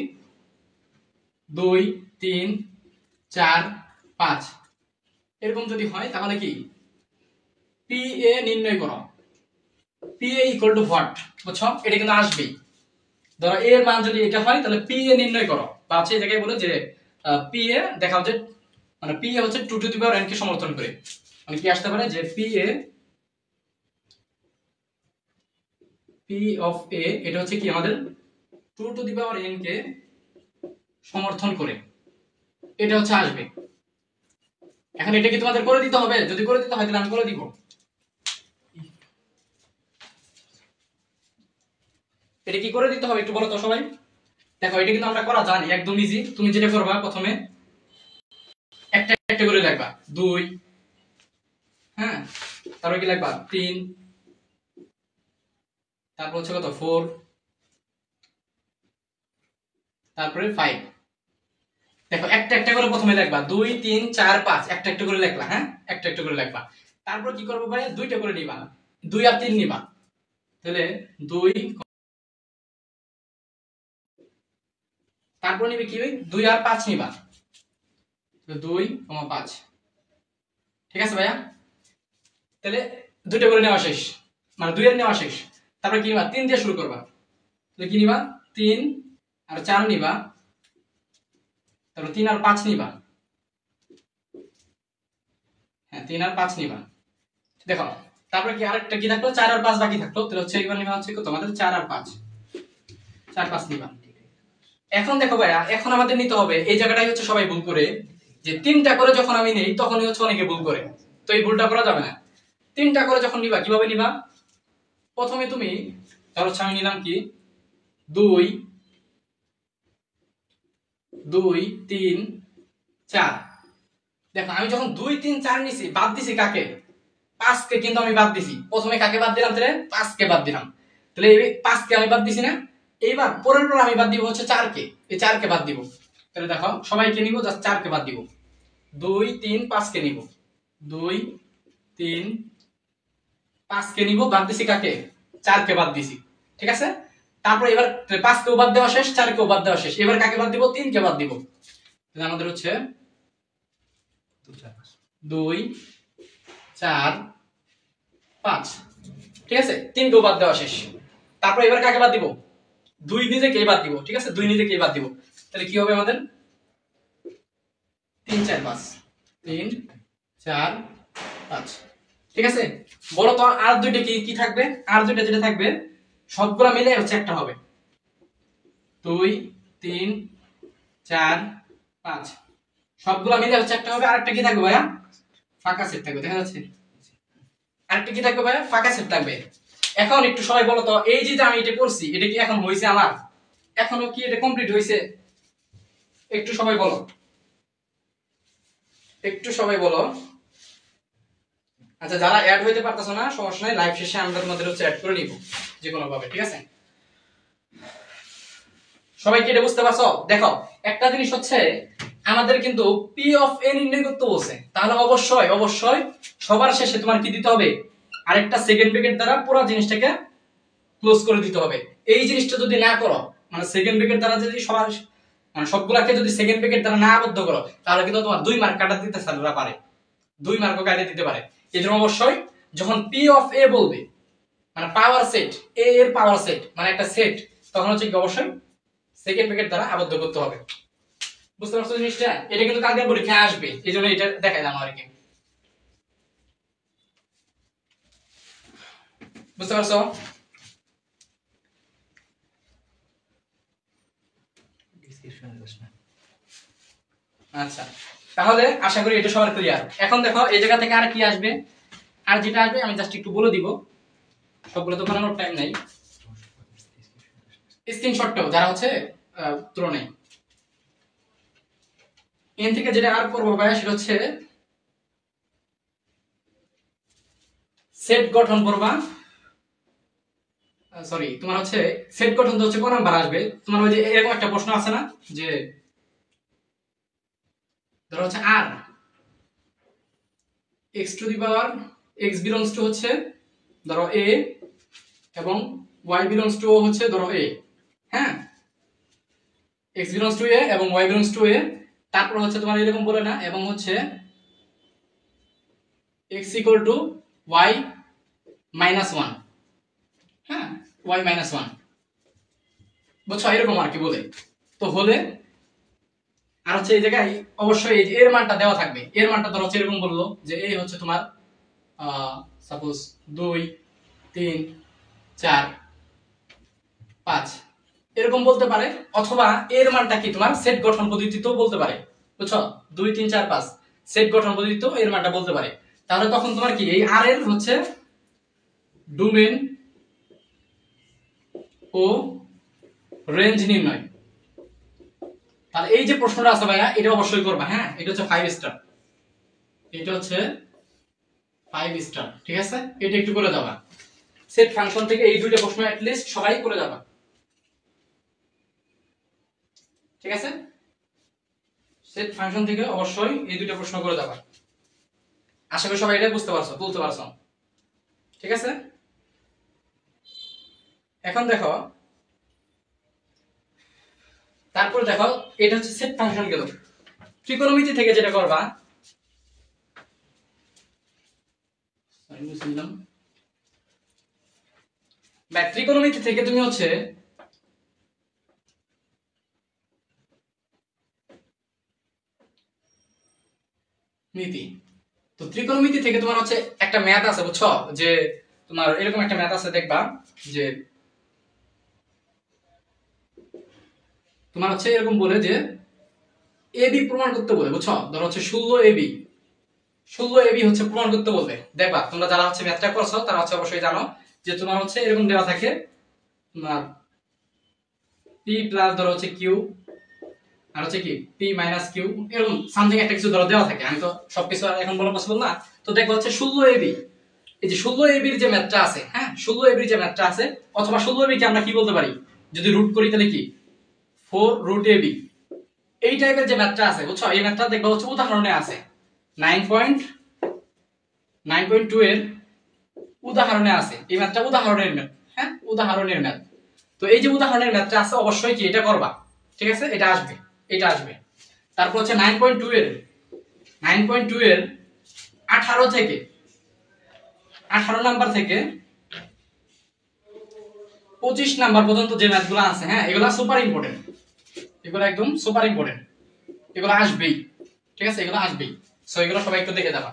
2 3 4 5 এরকম যদি হয় তাহলে কি পি এ নির্ণয় করো। P A equal to what, বুঝছো? এটা কিন্তু আসবেই। ধরো এর মান যদি এটা হয় তাহলে পি এ নির্ণয় করো, বা হচ্ছে এই জায়গায় বলে যে পি এ দেখাও যে মানে পি এ হচ্ছে 2 টু দি পাওয়ার n কে সমর্থন করে। মানে কি আসতে পারে যে পি অফ এ এটা হচ্ছে কি আমাদের 2 টু দি পাওয়ার n কে সমর্থন করে, এটা হচ্ছে আসবে। এখন এটা কি তোমাদের করে দিতে হবে? যদি করে দিতে হয় তাহলে আমি করে দিব। এটা কি করে দিতে হবে একটু বলো তো সবাই। দেখো, এটা কিন্তু আমরা করা জানি, একদম ইজি। তুমি যেটা করবা প্রথমে একটা একটা করে লিখবা 2, হ্যাঁ, তারপর কি লিখবা 3, তারপর হচ্ছে কত 4, তারপরে 5। দেখো, একটা একটা করে প্রথমে লিখবা 2 3 4 5, একটা একটা করে লিখলা, হ্যাঁ, একটা একটা করে লিখবা। তারপর কি করবে ভাই, দুইটা করে নিবা, 2 আর 3 নিবা, তাহলে 2, তারপর নিবে কি 2 আর 5 নিবা, 2, 5। ঠিক আছে ভাইয়া? তাহলে দুইটা করে নেওয়া শেষ, মানে 2 এর নেওয়া শেষ। তারপর কি নিবা, 3 দিয়ে শুরু করবা, তাহলে কি নিবা 3 আর 4 নিবা, তারপর 3 আর 5 নিবা, হ্যাঁ 3 আর 5 নিবা। দেখো, তারপর কি আরেকটা কি থাকলো, 4 আর 5 বাকি থাকলো, তাহলে হচ্ছে এবার নিবা হচ্ছে কত আমাদের 4 আর 5, 4 5 নিবা। এখন দেখো ভাইয়া, এখন আমাদের নিতে হবে, এই জায়গাটাই হচ্ছে সবাই ভুল করে, যে 3টা করে যখন আমি নেই তখনই হচ্ছে অনেকে ভুল করে। তো এই ভুলটা করা যাবে না। 3টা করে যখন নিবা কিভাবে নিবা, প্রথমে তুমি ধরো আমি নিলাম কি 2 3 4। দেখো, আমি যখন 2 3 4 নিছি, বাদ দিছি কাকে, 5 কে কিন্তু আমি বাদ দিছি। প্রথমে কাকে বাদ দিলাম, তাহলে 5 কে বাদ দিলাম, তাহলে এই 5 কে আমি বাদ দিছি না। এইবার পরের পর আমি বাদ দিব হচ্ছে 4 কে, এই 4 কে বাদ দিব। তাহলে দেখো, সবাইকে নিব, জাস্ট 4 কে বাদ দিব, 2 3 5 কে নিব, 2 3 5 কে নিব, বাদ দিছি কাকে, 4 কে বাদ দিছি। ঠিক আছে? তারপর এবার 5 কেও বাদ দেওয়া শেষ, 4 কেও বাদ দেওয়া শেষ। এবার কাকে বাদ দিব? 3 কে বাদ দিব। তাহলে আমাদের হচ্ছে 2 4 5, ঠিক আছে? 3 কেও বাদ দেওয়া শেষ। তারপর এবার কাকে বাদ দিব? 2 নিজেকে বাদ দিব, ঠিক আছে? 2 নিজেকে বাদ দিব। তাহলে কি হবে আমাদের? 3 4 5, 3 4 5, ঠিক আছে? বলো তো আর দুইটা কি কি থাকবে? আর দুইটা যেটা থাকবে সবগুলা মিলে হচ্ছে একটা হবে। 2 3 4 5, সবগুলা মিলে হচ্ছে একটা হবে। আরেকটা কি থাকবে ভাইয়া? ফাঁকা সেট থাকবে, দেখা যাচ্ছে? আরেকটা কি থাকবে ভাইয়া? ফাঁকা সেট থাকবে। এখন একটু সবাই বলো তো, এই যে আমি এটা করছি, এটা কি এখন হইছে আমার? এখনো কি এটা কমপ্লিট হইছে? একটু সবাই বলো, একটু সবাই বলো। আচ্ছা, যারা অ্যাড হইতে পারতেছ না সমস্যা নাই, লাইভ শেষে আমরা তোমাদের হচ্ছে অ্যাড করে নিব যে কোনো ভাবে, ঠিক আছে? সবাই কি এটা বুঝতে পারছো? দেখো, একটা জিনিস হচ্ছে আমাদের কিন্তু পি অফ এ নির্ণয় করতে বলছে, তাহলে অবশ্যই অবশ্যই সবার শেষে তোমার কি দিতে হবে? আরেকটা সেকেন্ড ব্র্যাকেট দ্বারা পুরো জিনিসটাকে ক্লোজ করে দিতে হবে। এই জিনিসটা যদি না করো, মানে সেকেন্ড ব্র্যাকেট দ্বারা যদি সবার মানে সবগুলাকে যদি সেকেন্ড ব্র্যাকেট দ্বারা না আবদ্ধ করো, তাহলে কিন্তু তোমার 2 মার্ক কাটা দিতে স্যাররা পারে, 2 মার্কও কাটে দিতে পারে। এজন্য অবশ্যই যখন পি অফ এ বলবে, মানে পাওয়ার সেট, এ এর পাওয়ার সেট মানে একটা সেট, তখন হচ্ছে কি অবশ্যই সেকেন্ড ব্র্যাকেট দ্বারা আবদ্ধ করতে হবে। বুঝতে পারছো জিনিসটা? এটা কিন্তু কালকে পরীক্ষায় আসবে, এইজন্য এটা দেখাইলাম আর কি। বুঝতে পারছো? আচ্ছা, তাহলে আশা করি এটা সবার ক্লিয়ার। এখন দেখো এই জায়গা থেকে আর কি আসবে, আর যেটা আসবে আমি জাস্ট একটু বলে দিব, সবগুলো তো বানানোর টাইম নাই। স্ক্রিনশটটাও যারা হচ্ছে তুলনায় এন থেকে যেটা আর করবো ভাই, সেটা হচ্ছে সেট গঠন করবা। সরি, তোমার হচ্ছে সেট গঠন তো হচ্ছে কোন নাম্বার আসবে? তোমার ওই যে এরকম একটা প্রশ্ন আছে না, যে ধরো হচ্ছে আর x to the power x belongs to হচ্ছে ধরো a এবং y বিলংস টু হচ্ছে ধরো a, হ্যাঁ? x বিলংস টু a এবং y বিলংস টু a, তারপর হচ্ছে তোমার এরকম বলে না, এবং হচ্ছে x equal to y minus 1, হ্যাঁ, y মাইনাস 1, বুঝছো? এরকম আর কি বলে। তো হলে আর হচ্ছে এই জায়গায় অবশ্যই এই যে এর মানটা দেওয়া থাকবে। এর মানটা ধরো হচ্ছে এরকম বললো যে এই হচ্ছে তোমার সাপোজ 2 3 4 5 এরকম বলতে পারে, অথবা এর মানটা কি তোমার সেট গঠন পদ্ধতিতেও বলতে পারে, বুঝছো? 2 3 4 5 সেট গঠন পদ্ধতিতেও এর মানটা বলতে পারে। তাহলে তখন তোমার কি এই আর এর হচ্ছে ডোমেন ও রেঞ্জ নির্ণয়। তাহলে এই যে প্রশ্নটা আছে ভাইয়া, এটা অবশ্যই করবা, হ্যাঁ? এটা হচ্ছে 5 স্টার, এটা হচ্ছে 5 স্টার, ঠিক আছে? এটা একটু করে যাবা। সেট ফাংশন থেকে এই দুইটা প্রশ্ন অ্যাট লিস্ট সবাই করে যাবা, ঠিক আছে? সেট ফাংশন থেকে অবশ্যই এই দুইটা প্রশ্ন করে যাবা। আশা করি সবাই এটা বুঝতে পারছো, তুলতে পারছো, ঠিক আছে? এখন দেখো, তারপর দেখো এটা হচ্ছে সেট ফাংশন গেল। ত্রিকোণমিতি থেকে যেটা করবা, ত্রিকোণমিতি থেকে তুমি হচ্ছে নীতি, তো ত্রিকোণমিতি থেকে তোমার হচ্ছে একটা ম্যাথ আছে, বুঝছো? যে তোমার এরকম একটা ম্যাথ আছে, দেখবা যে তোমার হচ্ছে এরকম বলে যে এবি প্রমাণ করতে বলে, বুঝছো? ধরো হচ্ছে 16 এবি, 16 এবি হচ্ছে প্রমাণ করতে বলবে। দেখবা তোমরা যারা হচ্ছে ম্যাথটা করছো তারা হচ্ছে অবশ্যই জানো যে তোমার হচ্ছে এরকম দেওয়া থাকে, তোমার পি প্লাস ধরো হচ্ছে কিউ, আর হচ্ছে কি পি মাইনাস কিউ, এরকম সামথিং একটা কিছু ধরো দেওয়া থাকে। আমি তো সবকিছু এখন বলা পসিবল না। তো দেখো হচ্ছে 16 এবি, এই যে 16 এবির যে ম্যাথটা আছে, হ্যাঁ, 16 এবির যে ম্যাথটা আছে, অথবা 16 এবি কে আমরা কি বলতে পারি যদি রুট করি, তাহলে কি 4 রুট এবি, এই টাইপের যে ম্যাথটা আছে, বুঝছো? এই ম্যাথটা দেখবা হচ্ছে উদাহরণে আছে 9.2 এর উদাহরণে আছে। এই ম্যাথটা উদাহরণের ম্যাথ, হ্যাঁ, উদাহরণের ম্যাথ। তো এই যে উদাহরণের ম্যাথটা আছে অবশ্যই কি এটা করবা, ঠিক আছে, এটা আসবে, এটা আসবে। তারপর হচ্ছে 9.2 এর 18 থেকে 18 নাম্বার থেকে 25 নাম্বার পর্যন্ত যে ম্যাথগুলো আছে, হ্যাঁ, এগুলা সুপার ইম্পর্টেন্ট, এগুলো একদম সুপার ইম্পর্টেন্ট, এগুলো আসবেই, ঠিক আছে, এগুলো আসবেই। সো এগুলো সবাই একটু দেখে যাবা,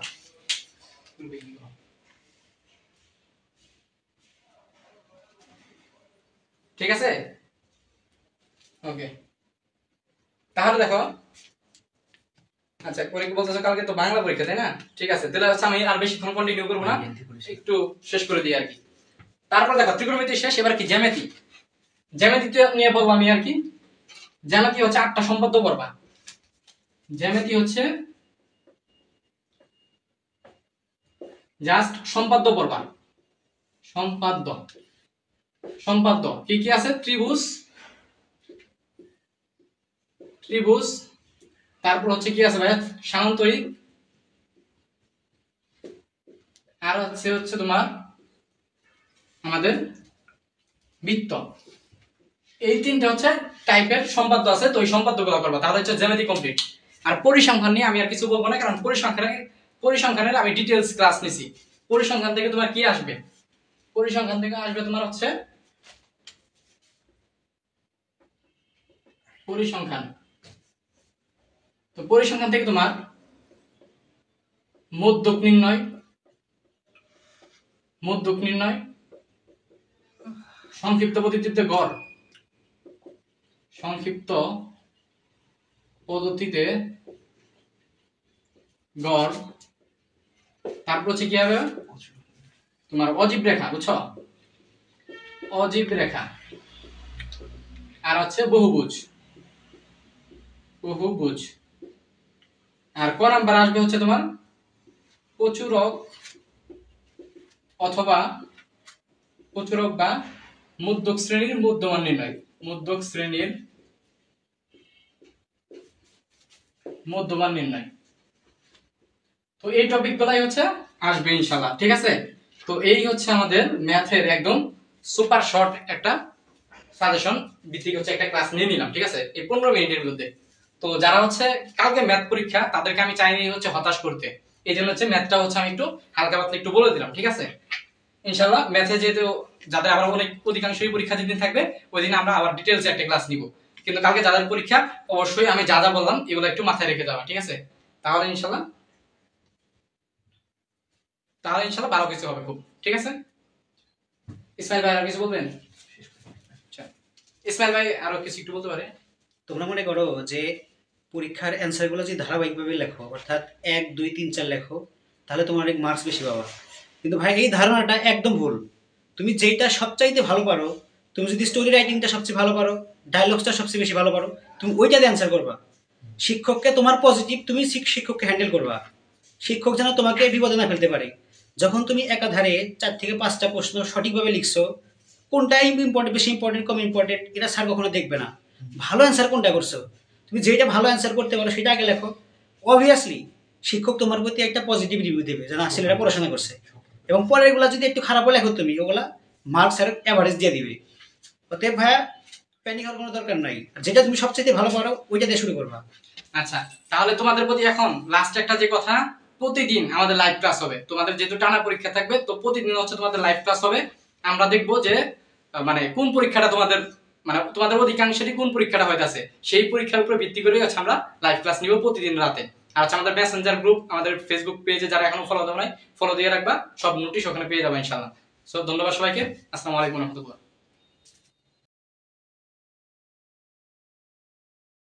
ঠিক আছে, ওকে। তাহলে দেখো, আচ্ছা পরীক্ষা বলতেছো কালকে তো বাংলা পরীক্ষা, তাই না? ঠিক আছে, তাহলে হচ্ছে আমি আর বেশিক্ষণ কন্টিনিউ করবো না, একটু শেষ করে দিই আর কি। তারপর দেখো ত্রিকোণমিতি শেষ, এবার কি জ্যামিতি। জ্যামিতি নিয়ে বলবো আমি আর কি। জ্যামিতি হচ্ছে 8টা সম্পাদ্য পড়বা। জ্যামিতি হচ্ছে জাস্ট সম্পাদ্য পড়বা, সম্পাদ্য। সম্পাদ্য কি কি আছে? ত্রিভুজ, ত্রিভুজ, তারপর হচ্ছে কি আছে ভাই, সামান্তরিক, আর হচ্ছে তোমার আমাদের বৃত্ত। এই তিনটা হচ্ছে টাইপের সম্পাদ্য আছে, তো এই সম্পাদ্যগুলো করবা, তাহলে হচ্ছে জ্যামিতি কমপ্লিট। আর পরিসংখ্যান নিয়ে আমি আর কিছু বলবো না, কারণ পরিসংখ্যানের আমি ডিটেইলস ক্লাস নিছি। পরিসংখ্যান থেকে তোমার কি আসবে? পরিসংখ্যান থেকে আসবে তোমার হচ্ছে পরিসংখ্যান। তো পরিসংখ্যান থেকে তোমার মধ্যক নির্ণয়, মধ্যক নির্ণয়, সংক্ষিপ্ত পদ্ধতিতে গড়, সংক্ষিপ্ত পদ্ধতিতে গড়, তারপর হচ্ছে কি হবে তোমার অজীব রেখা, বুঝছো, অজীব রেখা, আর হচ্ছে বহুভুজ, বহুভুজ। আর ক নাম্বার আসবে হচ্ছে তোমার প্রচুরক, অথবা প্রচুরক বা মধ্যক শ্রেণীর মধ্যমান নির্ণয়, মধ্যক শ্রেণীর মধ্যমান নির্ণয়। তো এই টপিক গুলাই হচ্ছে আসবে ইনশাআল্লাহ, ঠিক আছে। তো এই হচ্ছে আমাদের ম্যাথের একদম সুপার শর্ট একটা সাজেশন ভিত্তিক হচ্ছে একটা ক্লাস নিয়ে নিলাম, ঠিক আছে, এই 15 মিনিটের মধ্যে। তো যারা হচ্ছে কালকে ম্যাথ পরীক্ষা, তাদেরকে আমি চাইনি হচ্ছে হতাশ করতে, এই জন্য হচ্ছে ম্যাথটা হচ্ছে আমি একটু হালকা পাতলা একটু বলে দিলাম, ঠিক আছে। ইনশাআল্লাহ ম্যাথে যেহেতু যাদের আবার অনেক অধিকাংশই পরীক্ষা যেদিন থাকবে ওই দিন আমরা আবার ডিটেইলসে একটা ক্লাস নিব, কিন্তু কালকে যাদের পরীক্ষা অবশ্যই আমি যা যা বললাম এগুলো একটু মাথায় রেখে যাওয়া, ঠিক আছে। তাহলে ইনশাআল্লাহ ভালো কিছু হবে খুব, ঠিক আছে। ইসমাইল ভাই আর কিছু বলবেন? আচ্ছা, ইসমাইল ভাই আরো কিছু একটু বলতে পারে?
তোমরা মনে করো যে পরীক্ষার অ্যান্সারগুলো যদি ধারাবাহিকভাবে লেখো, অর্থাৎ 1 2 3 4 লেখো, তাহলে তোমার অনেক মার্কস বেশি পাবা। কিন্তু ভাই এই ধারণাটা একদম ভুল। তুমি যেইটা সবচাইতে ভালো পারো, তুমি যদি স্টোরি রাইটিংটা সবচেয়ে ভালো পারো, ডায়লগসটা সবচেয়ে বেশি ভালো পারো, তুমি ওইটা দিয়ে অ্যান্সার করবা। শিক্ষককে তোমার পজিটিভ, তুমি শিক্ষককে হ্যান্ডেল করবা। শিক্ষক যেন তোমাকে বিপদে না ফেলতে পারে। যখন তুমি একাধারে 4 থেকে 5টা প্রশ্ন সঠিকভাবে লিখছো, কোনটাই ইম্পর্টেন্ট, বেশি ইম্পর্টেন্ট, কম ইম্পর্টেন্ট, এটা স্যার কখনো দেখবে না। ভালো অ্যান্সার কোনটা করছো, তুমি যেটা ভালো অ্যান্সার করতে পারো সেটা আগে লেখো। অবভিয়াসলি শিক্ষক তোমার প্রতি একটা পজিটিভ রিভিউ দেবে যে না ছেলেরা পড়াশোনা করছে, এবং পরের গুলা যদি একটু খারাপও লেখো তুমি, ওগুলা মার্কস আর অ্যাভারেজ দিয়ে দিবে। অতএব ভাইয়া প্যানিক হওয়ার কোনো দরকার নাই, যেটা তুমি সবচেয়ে ভালো পারো ওইটা দিয়ে শুরু করবা।
আচ্ছা, তাহলে তোমাদের প্রতি এখন লাস্ট একটা যে কথা, প্রতিদিন আমাদের লাইভ ক্লাস হবে। তোমাদের যেহেতু টানা পরীক্ষা থাকবে, তো প্রতিদিন হচ্ছে তোমাদের লাইভ ক্লাস হবে। আমরা দেখবো যে মানে কোন পরীক্ষাটা তোমাদের, মানে তোমাদের অধিকাংশেরই কোন পরীক্ষাটা হইতাছে, সেই পরীক্ষার উপরে ভিত্তি করে হচ্ছে আমরা লাইভ ক্লাস নিব প্রতিদিন রাতে। আর হচ্ছে আমাদের মেসেঞ্জার গ্রুপ, আমাদের ফেসবুক পেজে যারা এখনো ফলো দেওয়া নাই, ফলো দিয়ে রাখবা, সব নোটিশ ওখানে পেয়ে যাবে ইনশাআল্লাহ। সো ধন্যবাদ সবাইকে, আসসালামু আলাইকুম ওয়া রাহমাতুল্লাহ।